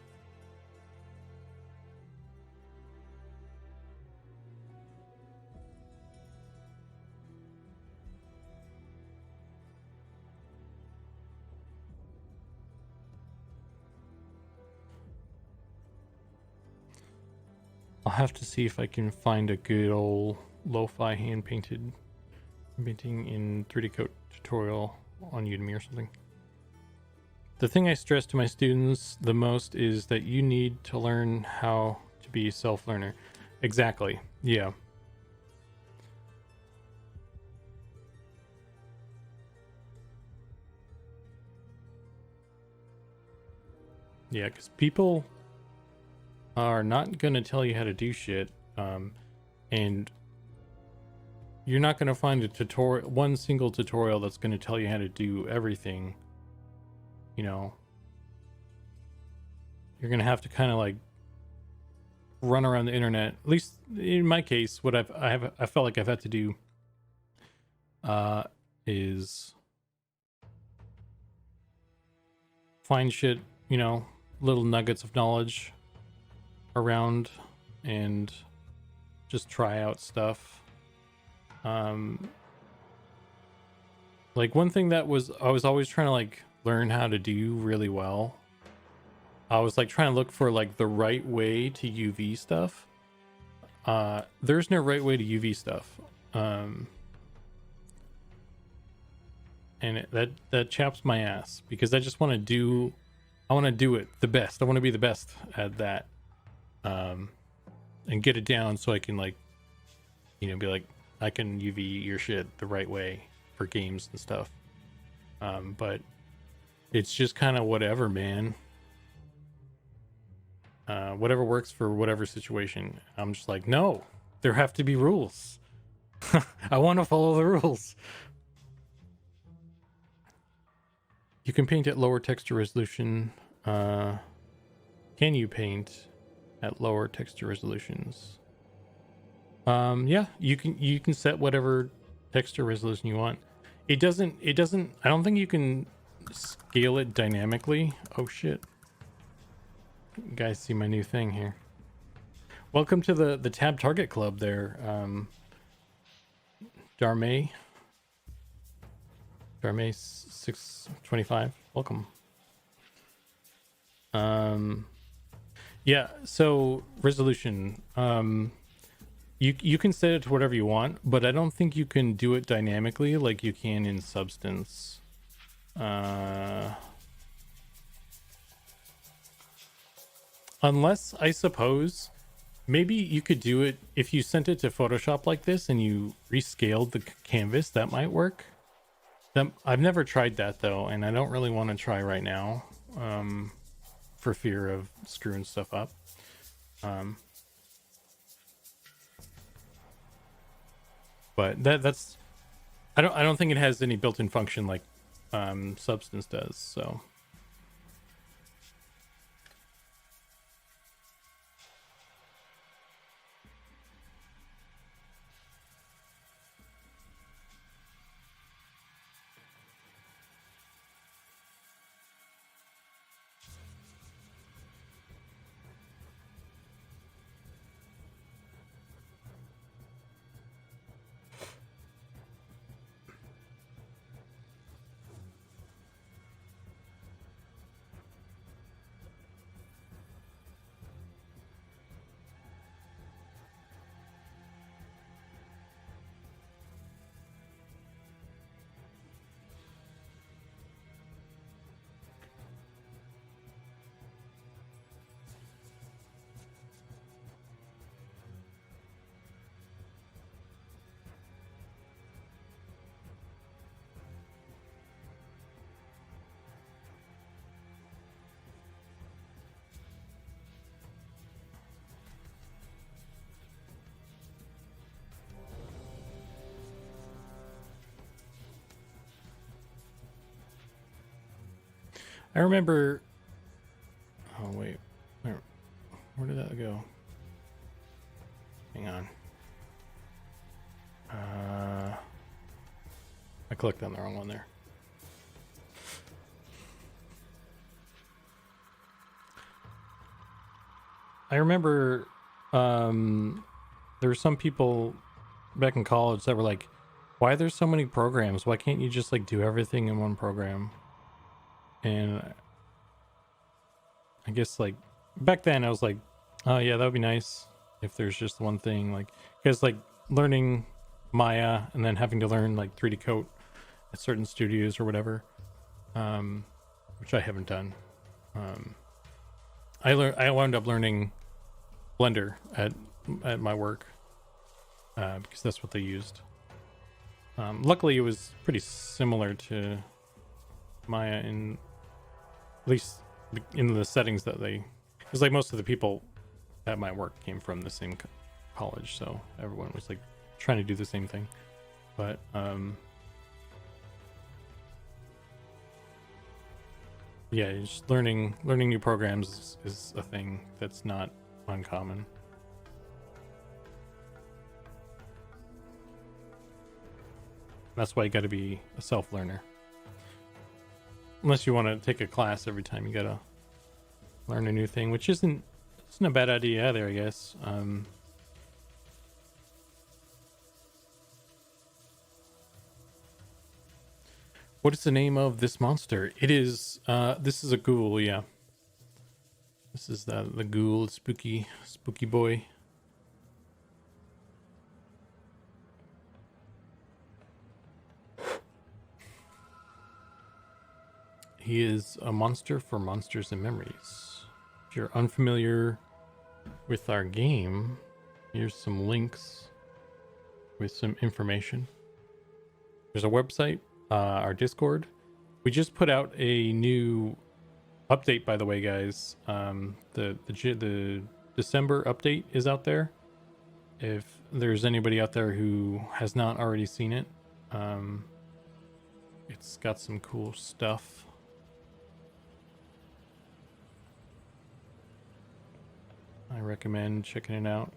I'll have to see if I can find a good old lo-fi hand-painted painting in 3D Coat tutorial on Udemy or something. The thing I stress to my students the most is that you need to learn how to be a self-learner. Exactly. Yeah. Yeah, because people are not going to tell you how to do shit, and you're not going to find a tutorial, one single tutorial that's going to tell you how to do everything. You know, you're going to have to kind of like run around the internet. At least in my case, what I felt like I've had to do is find shit, you know, little nuggets of knowledge around and just try out stuff. Like one thing that was, I was always trying to like learn how to do really well. I was like trying to look for like the right way to UV stuff. There's no right way to UV stuff. And that chaps my ass because I just want to do, I want to do it the best. I want to be the best at that. And get it down so I can like, you know, be like, I can UV your shit the right way for games and stuff. But it's just kind of whatever, man. Whatever works for whatever situation. I'm just like, no, there have to be rules. I want to follow the rules. You can paint at lower texture resolution. Can you paint at lower texture resolutions? Yeah, you can set whatever texture resolution you want. It doesn't, I don't think you can scale it dynamically. Oh shit. You guys see my new thing here. Welcome to the Tab Target Club there, Darmay 625. Welcome. Yeah, so resolution. You can set it to whatever you want, but I don't think you can do it dynamically like you can in Substance. Unless, I suppose, maybe you could do it if you sent it to Photoshop like this and you rescaled the canvas. That might work. I've never tried that though, and I don't really want to try right now, for fear of screwing stuff up. But that's I don't think it has any built-in function like Substance does, so. I remember. Oh wait, where did that go? Hang on. clicked on the wrong one there. I remember there were some people back in college that were like, why are there so many programs? Why can't you just like do everything in one program? And I guess like back then I was like, oh yeah, that would be nice if there's just one thing, like, because like learning Maya and then having to learn like 3D Coat at certain studios or whatever, which I haven't done. I wound up learning Blender at my work because that's what they used. Luckily, it was pretty similar to Maya in at least in the settings that they. Because like most of the people at my work came from the same college, so everyone was like trying to do the same thing. But yeah, just learning new programs is a thing that's not uncommon. That's why you got to be a self-learner. Unless you want to take a class every time, you got to learn a new thing, which isn't a bad idea either, I guess. What is the name of this monster? It is this is a ghoul, yeah. This is the ghoul, spooky boy. He is a monster for monsters and memories. If you're unfamiliar with our game, here's some links with some information. There's a website, our Discord. We just put out a new update, by the way, guys. The December update is out there. If there's anybody out there who has not already seen it, it's got some cool stuff. I recommend checking it out.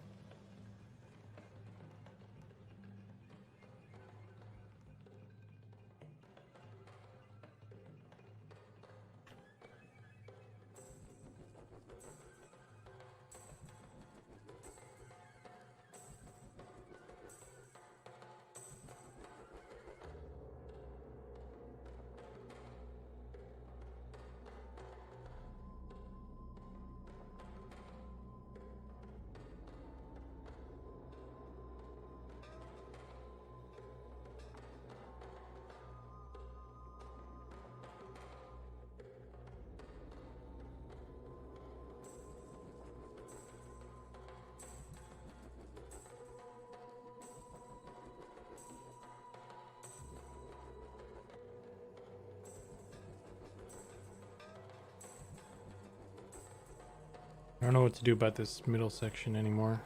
I don't know what to do about this middle section anymore.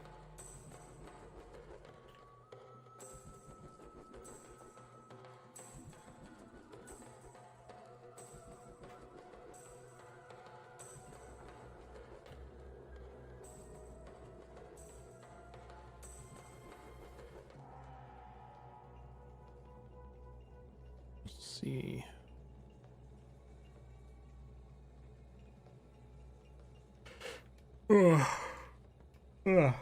Let's see. Ugh. Ugh.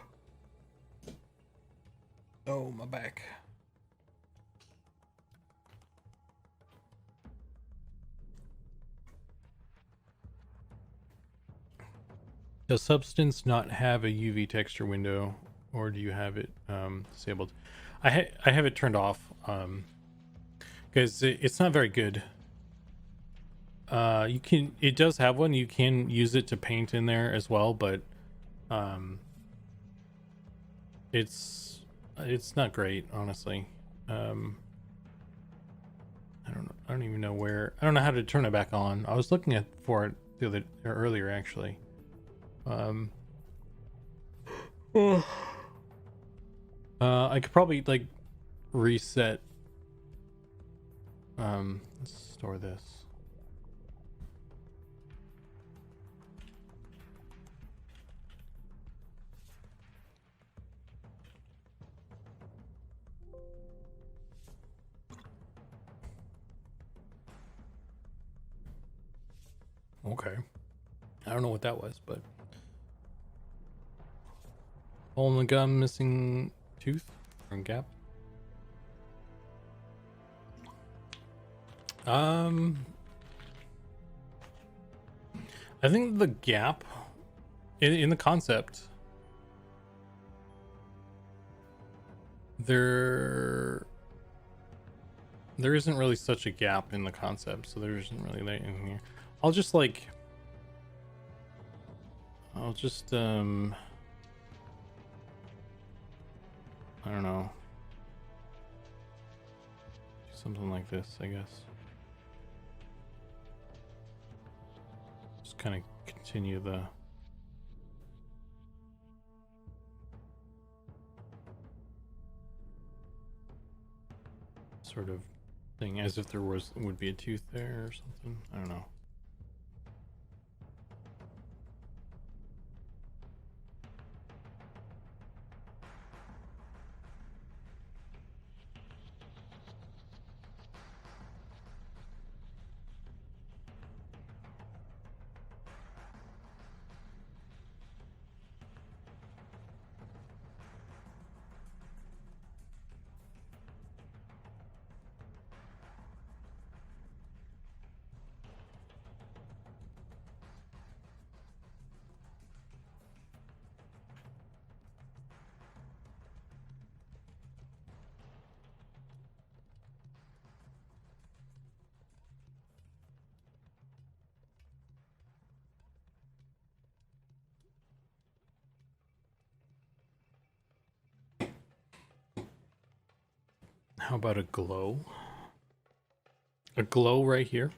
Oh, my back. Does Substance not have a UV texture window, or do you have it disabled? I have it turned off because it's not very good. It does have one. You can use it to paint in there as well, but it's not great, honestly. I don't even know where. I don't know how to turn it back on. I was looking for it earlier actually. I could probably like reset. Let's store this. Okay. I don't know what that was, but hole in the gum, missing tooth or gap. I think the gap in the concept there isn't really such a gap in the concept, so there isn't really that in here. I'll just I don't know, do something like this, I guess. Just kind of continue the sort of thing as if there would be a tooth there or something. I don't know. How about a glow? A glow right here.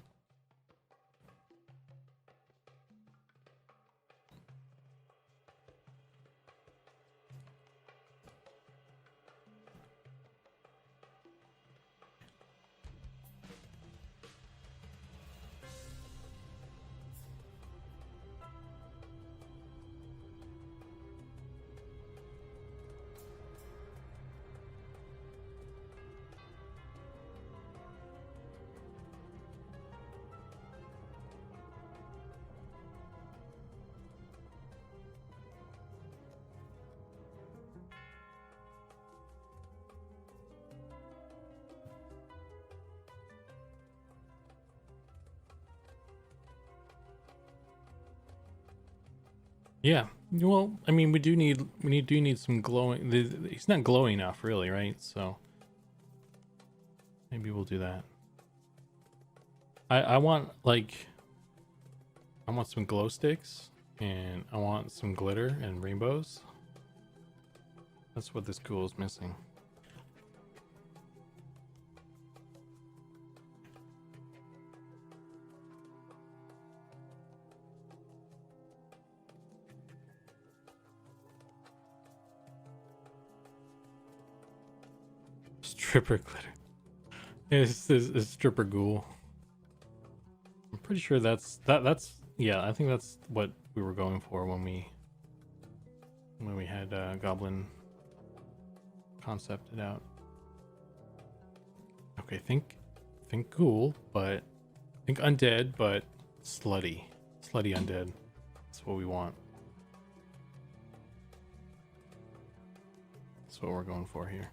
Yeah. Well, I mean, we do need some glowing. He's not glowing enough, really, right? So maybe we'll do that. I want some glow sticks, and I want some glitter and rainbows. That's what this ghoul is missing. Stripper glitter. It's stripper ghoul. I'm pretty sure that's yeah, I think that's what we were going for when we had goblin concepted out. Okay, think ghoul, but think undead, but slutty undead. That's what we want. That's what we're going for here.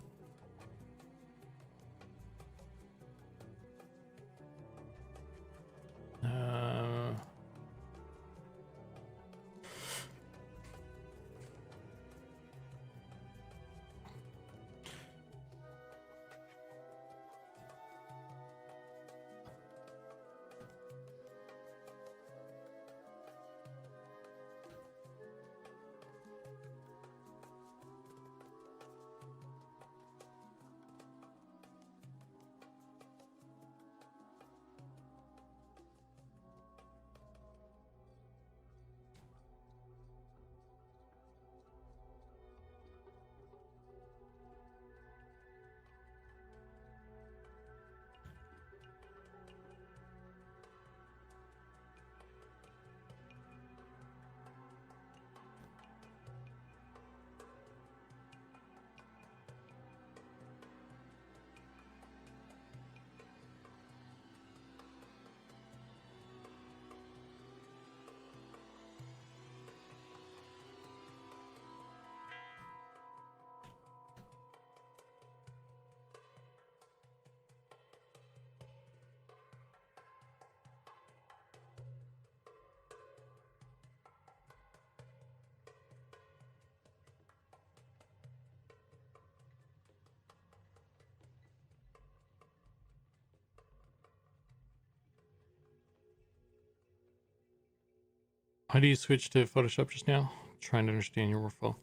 How do you switch to Photoshop just now? Trying to understand your workflow.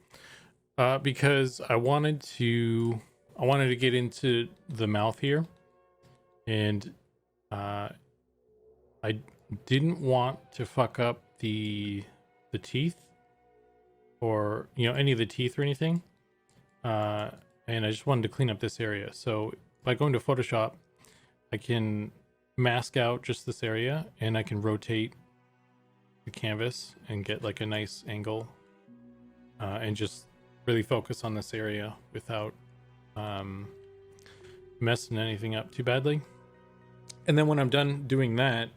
Because I wanted to get into the mouth here, and I didn't want to fuck up the teeth, or any of the teeth or anything. And I just wanted to clean up this area. So by going to Photoshop, I can mask out just this area, and I can rotate the canvas and get like a nice angle, and just really focus on this area without messing anything up too badly. And then when I'm done doing that,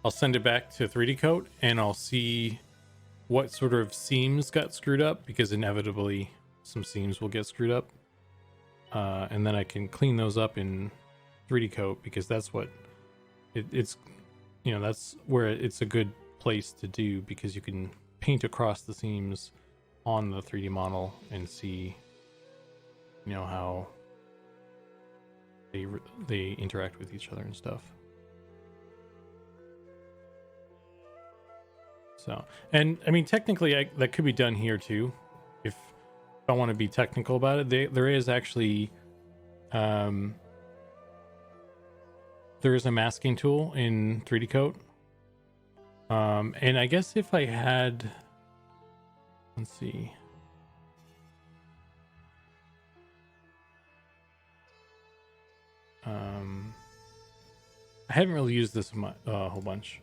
I'll send it back to 3D Coat, and I'll see what sort of seams got screwed up, because inevitably some seams will get screwed up. And then I can clean those up in 3D Coat, because that's what it's that's where it's a good place to do, because you can paint across the seams on the 3D model and see how they interact with each other and stuff. So, and I mean, technically that could be done here too, if I want to be technical about it. There is actually there is a masking tool in 3D Coat, and I guess if I had, let's see, I haven't really used this a whole bunch,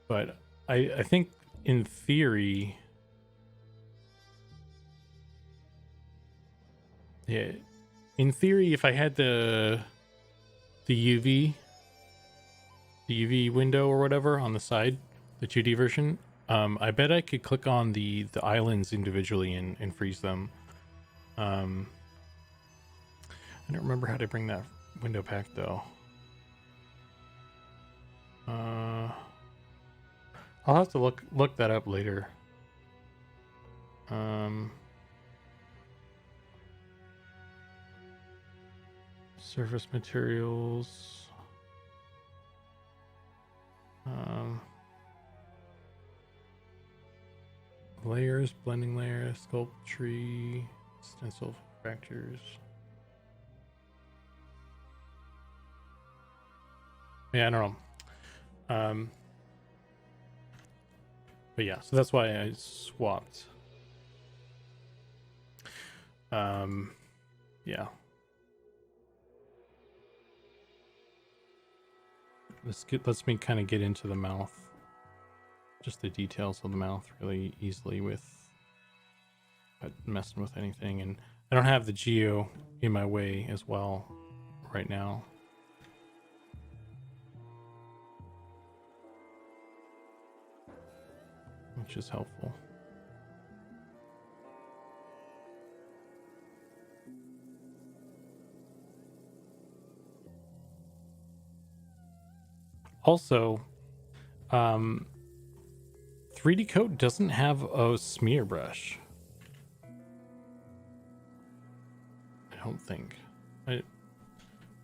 but I think in theory, yeah, in theory, if I had the UV window or whatever on the side, the 2D version, I bet I could click on the islands individually and freeze them. I don't remember how to bring that window back though. I'll have to look that up later. Surface materials. Layers, blending layers, sculpt tree, stencil fractures. Yeah, I don't know. But yeah, so that's why I swapped. Yeah. Let's me kind of get into the mouth. Just the details of the mouth really easily without messing with anything. And I don't have the geo in my way as well right now. Which is helpful. Also, 3D Coat doesn't have a smear brush. I don't think.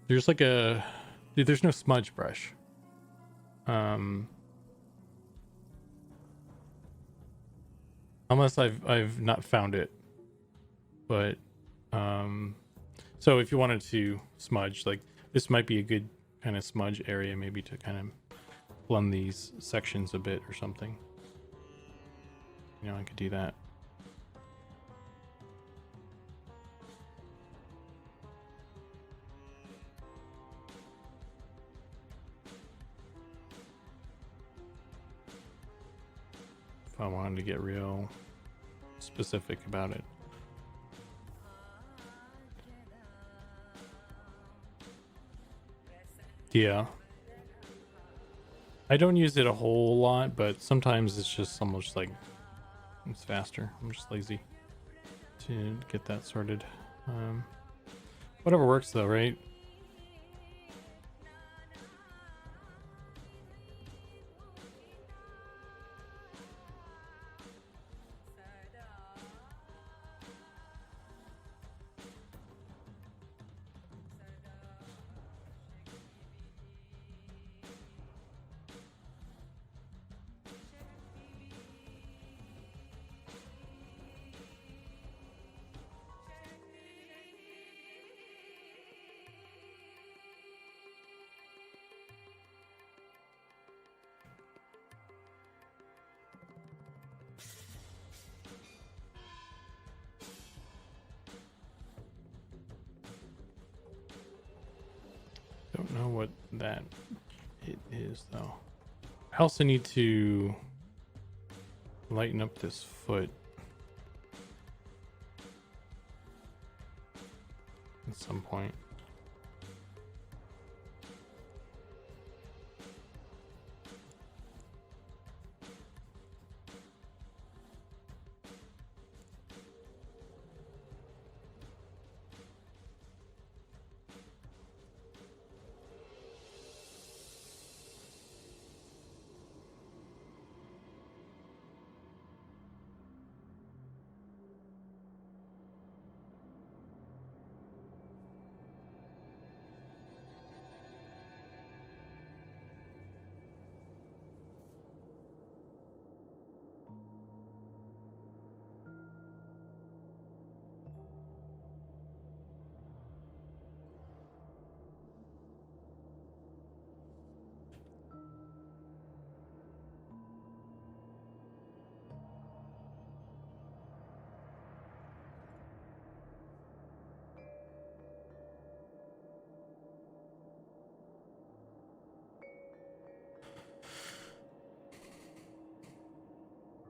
There's like there's no smudge brush. Unless I've not found it. But so if you wanted to smudge, like this might be a good kind of smudge area, maybe to kind of blend these sections a bit or something. I could do that. If I wanted to get real specific about it. Yeah. I don't use it a whole lot, but sometimes it's just almost like it's faster. I'm just lazy to get that sorted. Whatever works though, right? don't know what that it is though. I also need to lighten up this foot at some point.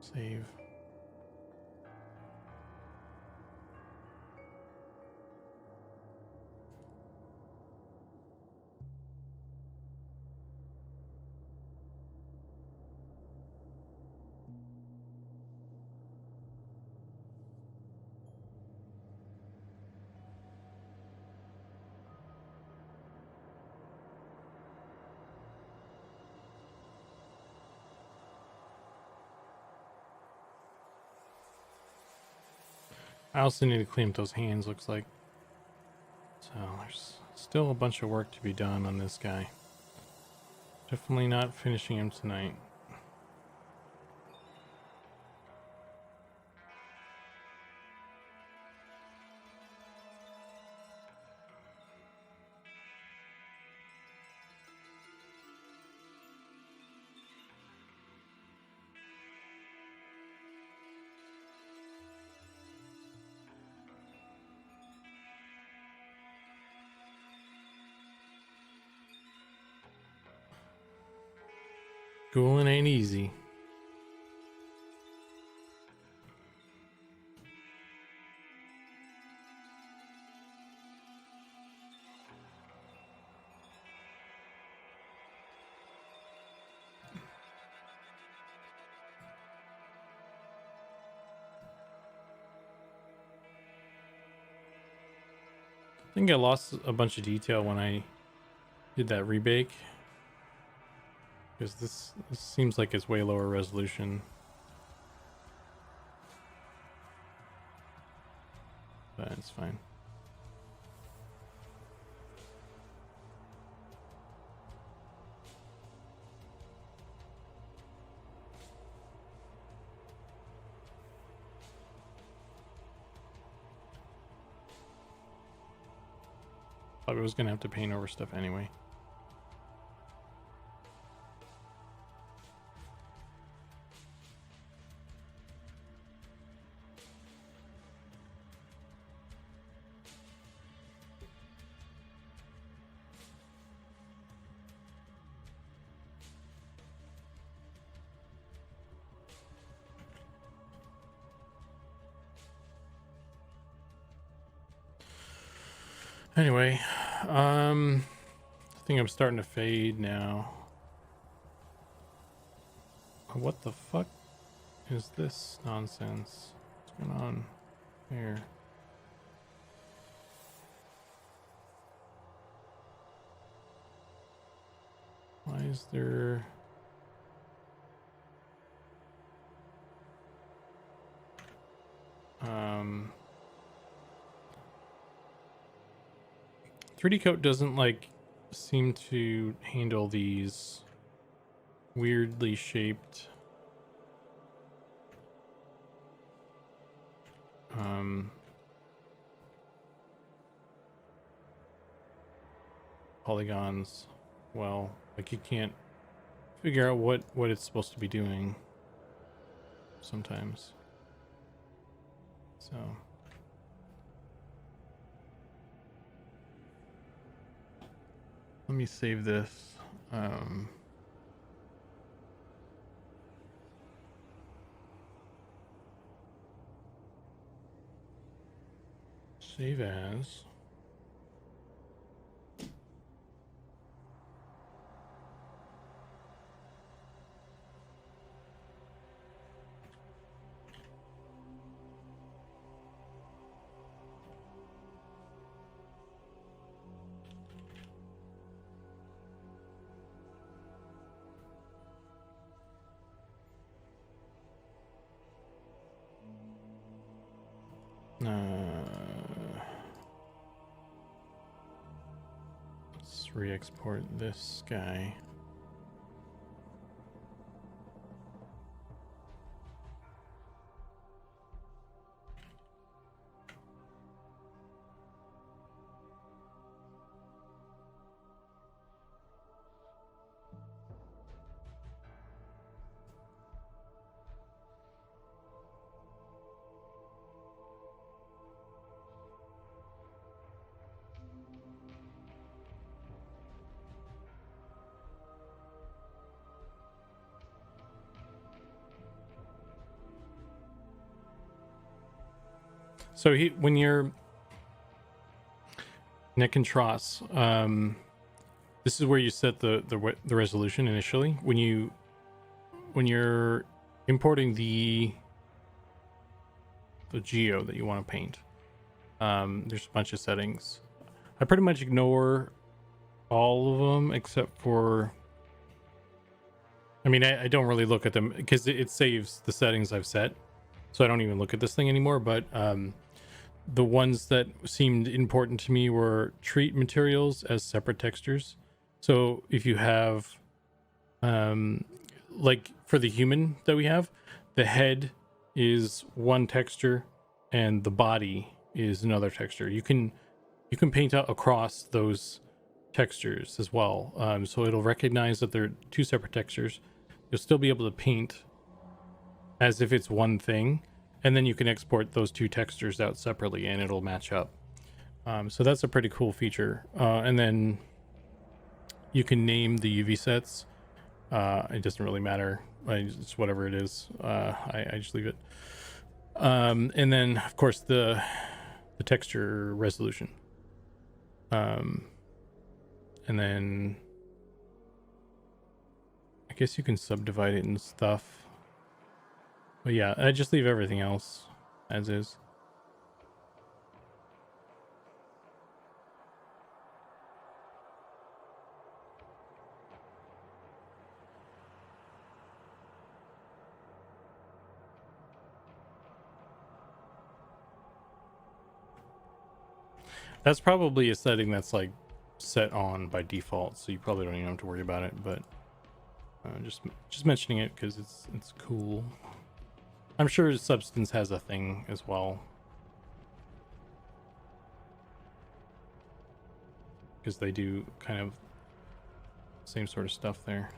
Save. I also need to clean up those hands, looks like. So there's still a bunch of work to be done on this guy. Definitely not finishing him tonight. Ghouling ain't easy. I think I lost a bunch of detail when I did that rebake. Because this seems like it's way lower resolution. But it's fine. Probably was gonna have to paint over stuff anyway. Anyway, I think I'm starting to fade now. What the fuck is this nonsense? What's going on here? Why is there... 3D Coat doesn't like seem to handle these weirdly shaped polygons well. Like you can't figure out what it's supposed to be doing sometimes. So Let me save this. Save as. Let's re-export this guy. So when you're neck and tross, this is where you set the resolution initially. When you're importing the geo that you want to paint, there's a bunch of settings. I pretty much ignore all of them except for. I mean, I don't really look at them because it saves the settings I've set, so I don't even look at this thing anymore. But the ones that seemed important to me were treat materials as separate textures. So if you have, like for the human that we have, the head is one texture and the body is another texture. You can paint out across those textures as well. So it'll recognize that they're two separate textures. You'll still be able to paint as if it's one thing, and then you can export those two textures out separately and it'll match up. So that's a pretty cool feature. And then you can name the UV sets. It doesn't really matter. It's whatever it is. I just leave it. And then of course the texture resolution. And then I guess you can subdivide it and stuff. But yeah, I just leave everything else as is. That's probably a setting that's like set on by default, so you probably don't even have to worry about it. But just mentioning it because it's cool. I'm sure Substance has a thing as well, because they do kind of same sort of stuff there.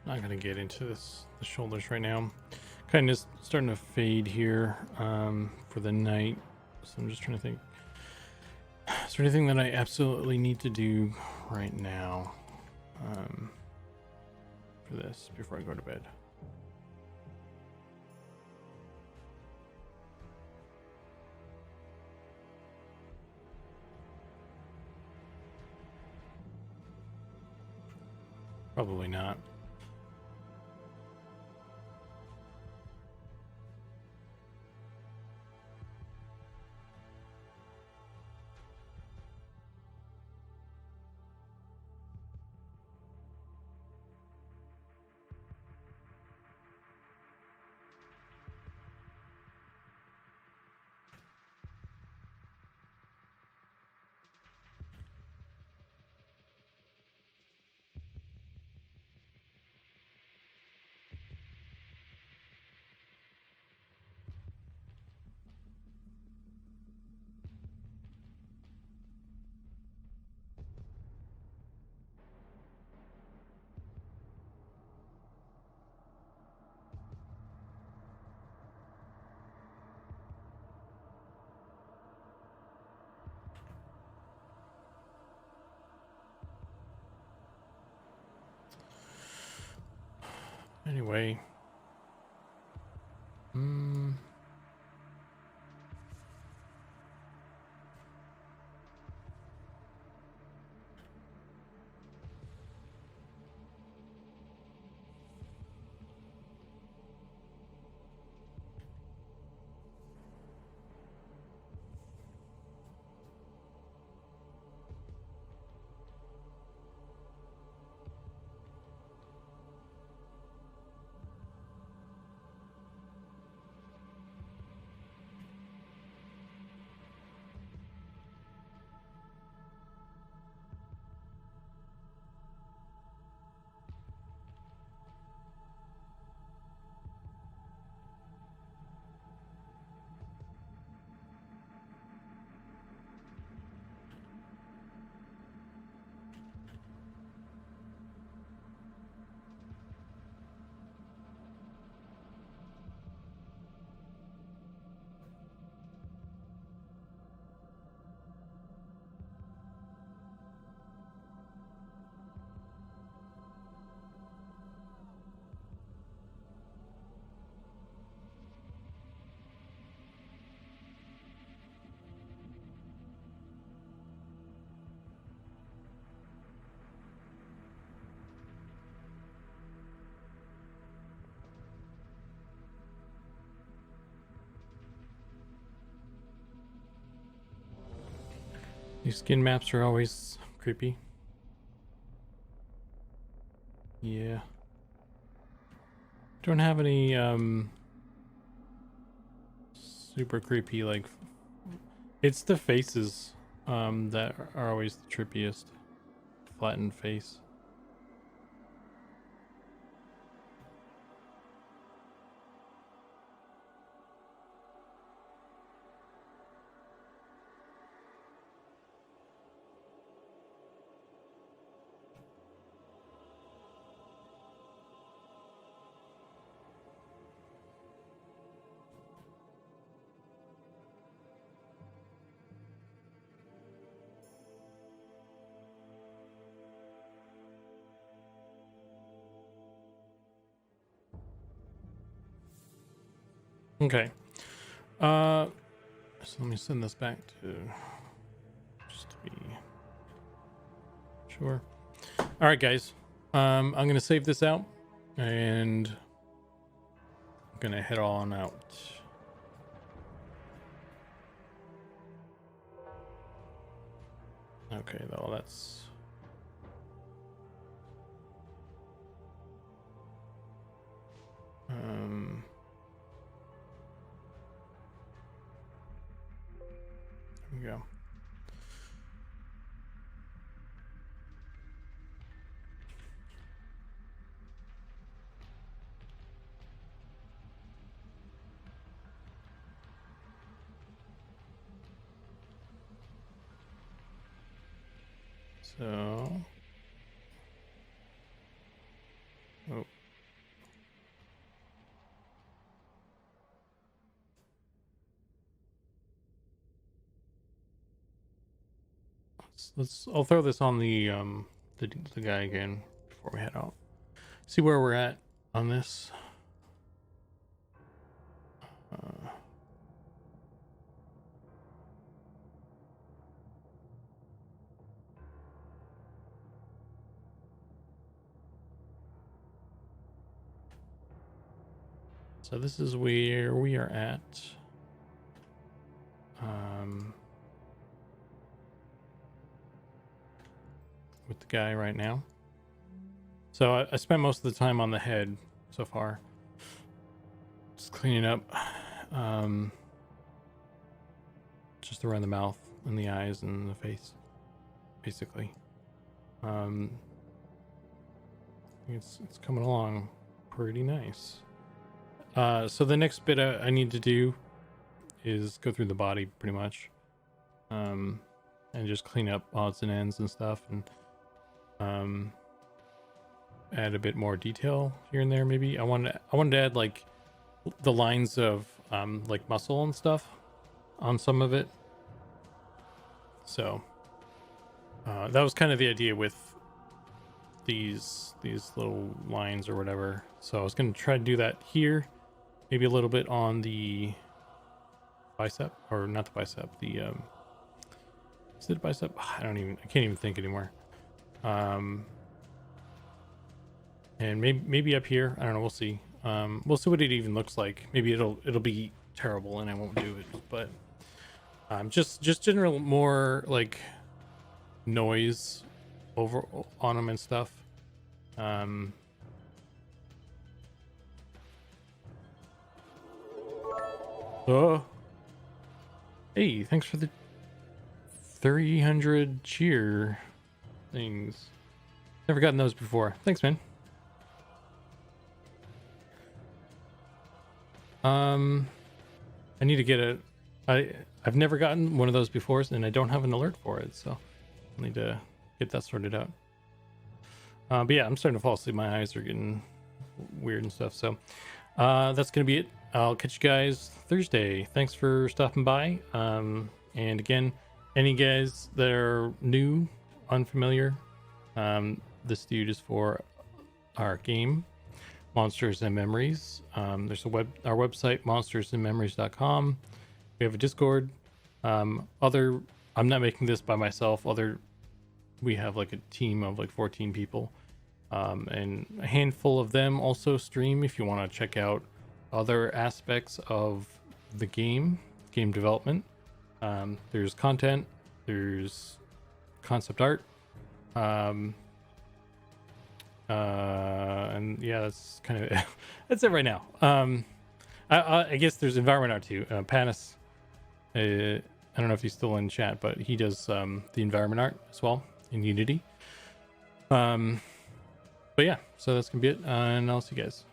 Not gonna get into the shoulders right now. Kind of starting to fade here for the night. So I'm just trying to think. Is there anything that I absolutely need to do right now for this before I go to bed? Probably not. Anyway. These skin maps are always creepy. Yeah. Don't have any super creepy, like, it's the faces that are always the trippiest. Flattened face. Okay. So let me send this back to just to be sure. All right, guys. I'm gonna save this out and I'm gonna head on out. Okay, though that's there we go. So, oh, I'll throw this on the guy again before we head out. See where we're at on this. So this is where we are at. With the guy right now. So I spent most of the time on the head so far. Just cleaning up. Just around the mouth and the eyes and the face, basically. It's coming along pretty nice. So the next bit I need to do is go through the body pretty much, and just clean up odds and ends and stuff, and add a bit more detail here and there. Maybe I wanted to add like the lines of like muscle and stuff on some of it. So that was kind of the idea with these little lines or whatever. So I was going to try to do that here, maybe a little bit on the bicep, or not the bicep, the is it a bicep? I can't even think anymore. And maybe up here, I don't know, we'll see. We'll see what it even looks like. Maybe it'll be terrible and I won't do it, but just general more like noise over on them and stuff. Oh, hey, thanks for the 300 cheer things. Never gotten those before. Thanks, man. I need to get I've never gotten one of those before, and I don't have an alert for it, so I need to get that sorted out. But yeah, I'm starting to fall asleep. My eyes are getting weird and stuff. So that's gonna be it. I'll catch you guys Thursday. Thanks for stopping by. And again, any guys that are new, unfamiliar, this dude is for our game, Monsters and Memories. There's our website, monstersandmemories.com. We have a Discord. I'm not making this by myself. We have like a team of like 14 people, and a handful of them also stream if you want to check out other aspects of the game development. There's content, there's concept art, and yeah, that's kind of that's it right now. I guess there's environment art too. Panis, I don't know if he's still in chat, but he does the environment art as well in Unity. But yeah, so that's gonna be it, and I'll see you guys.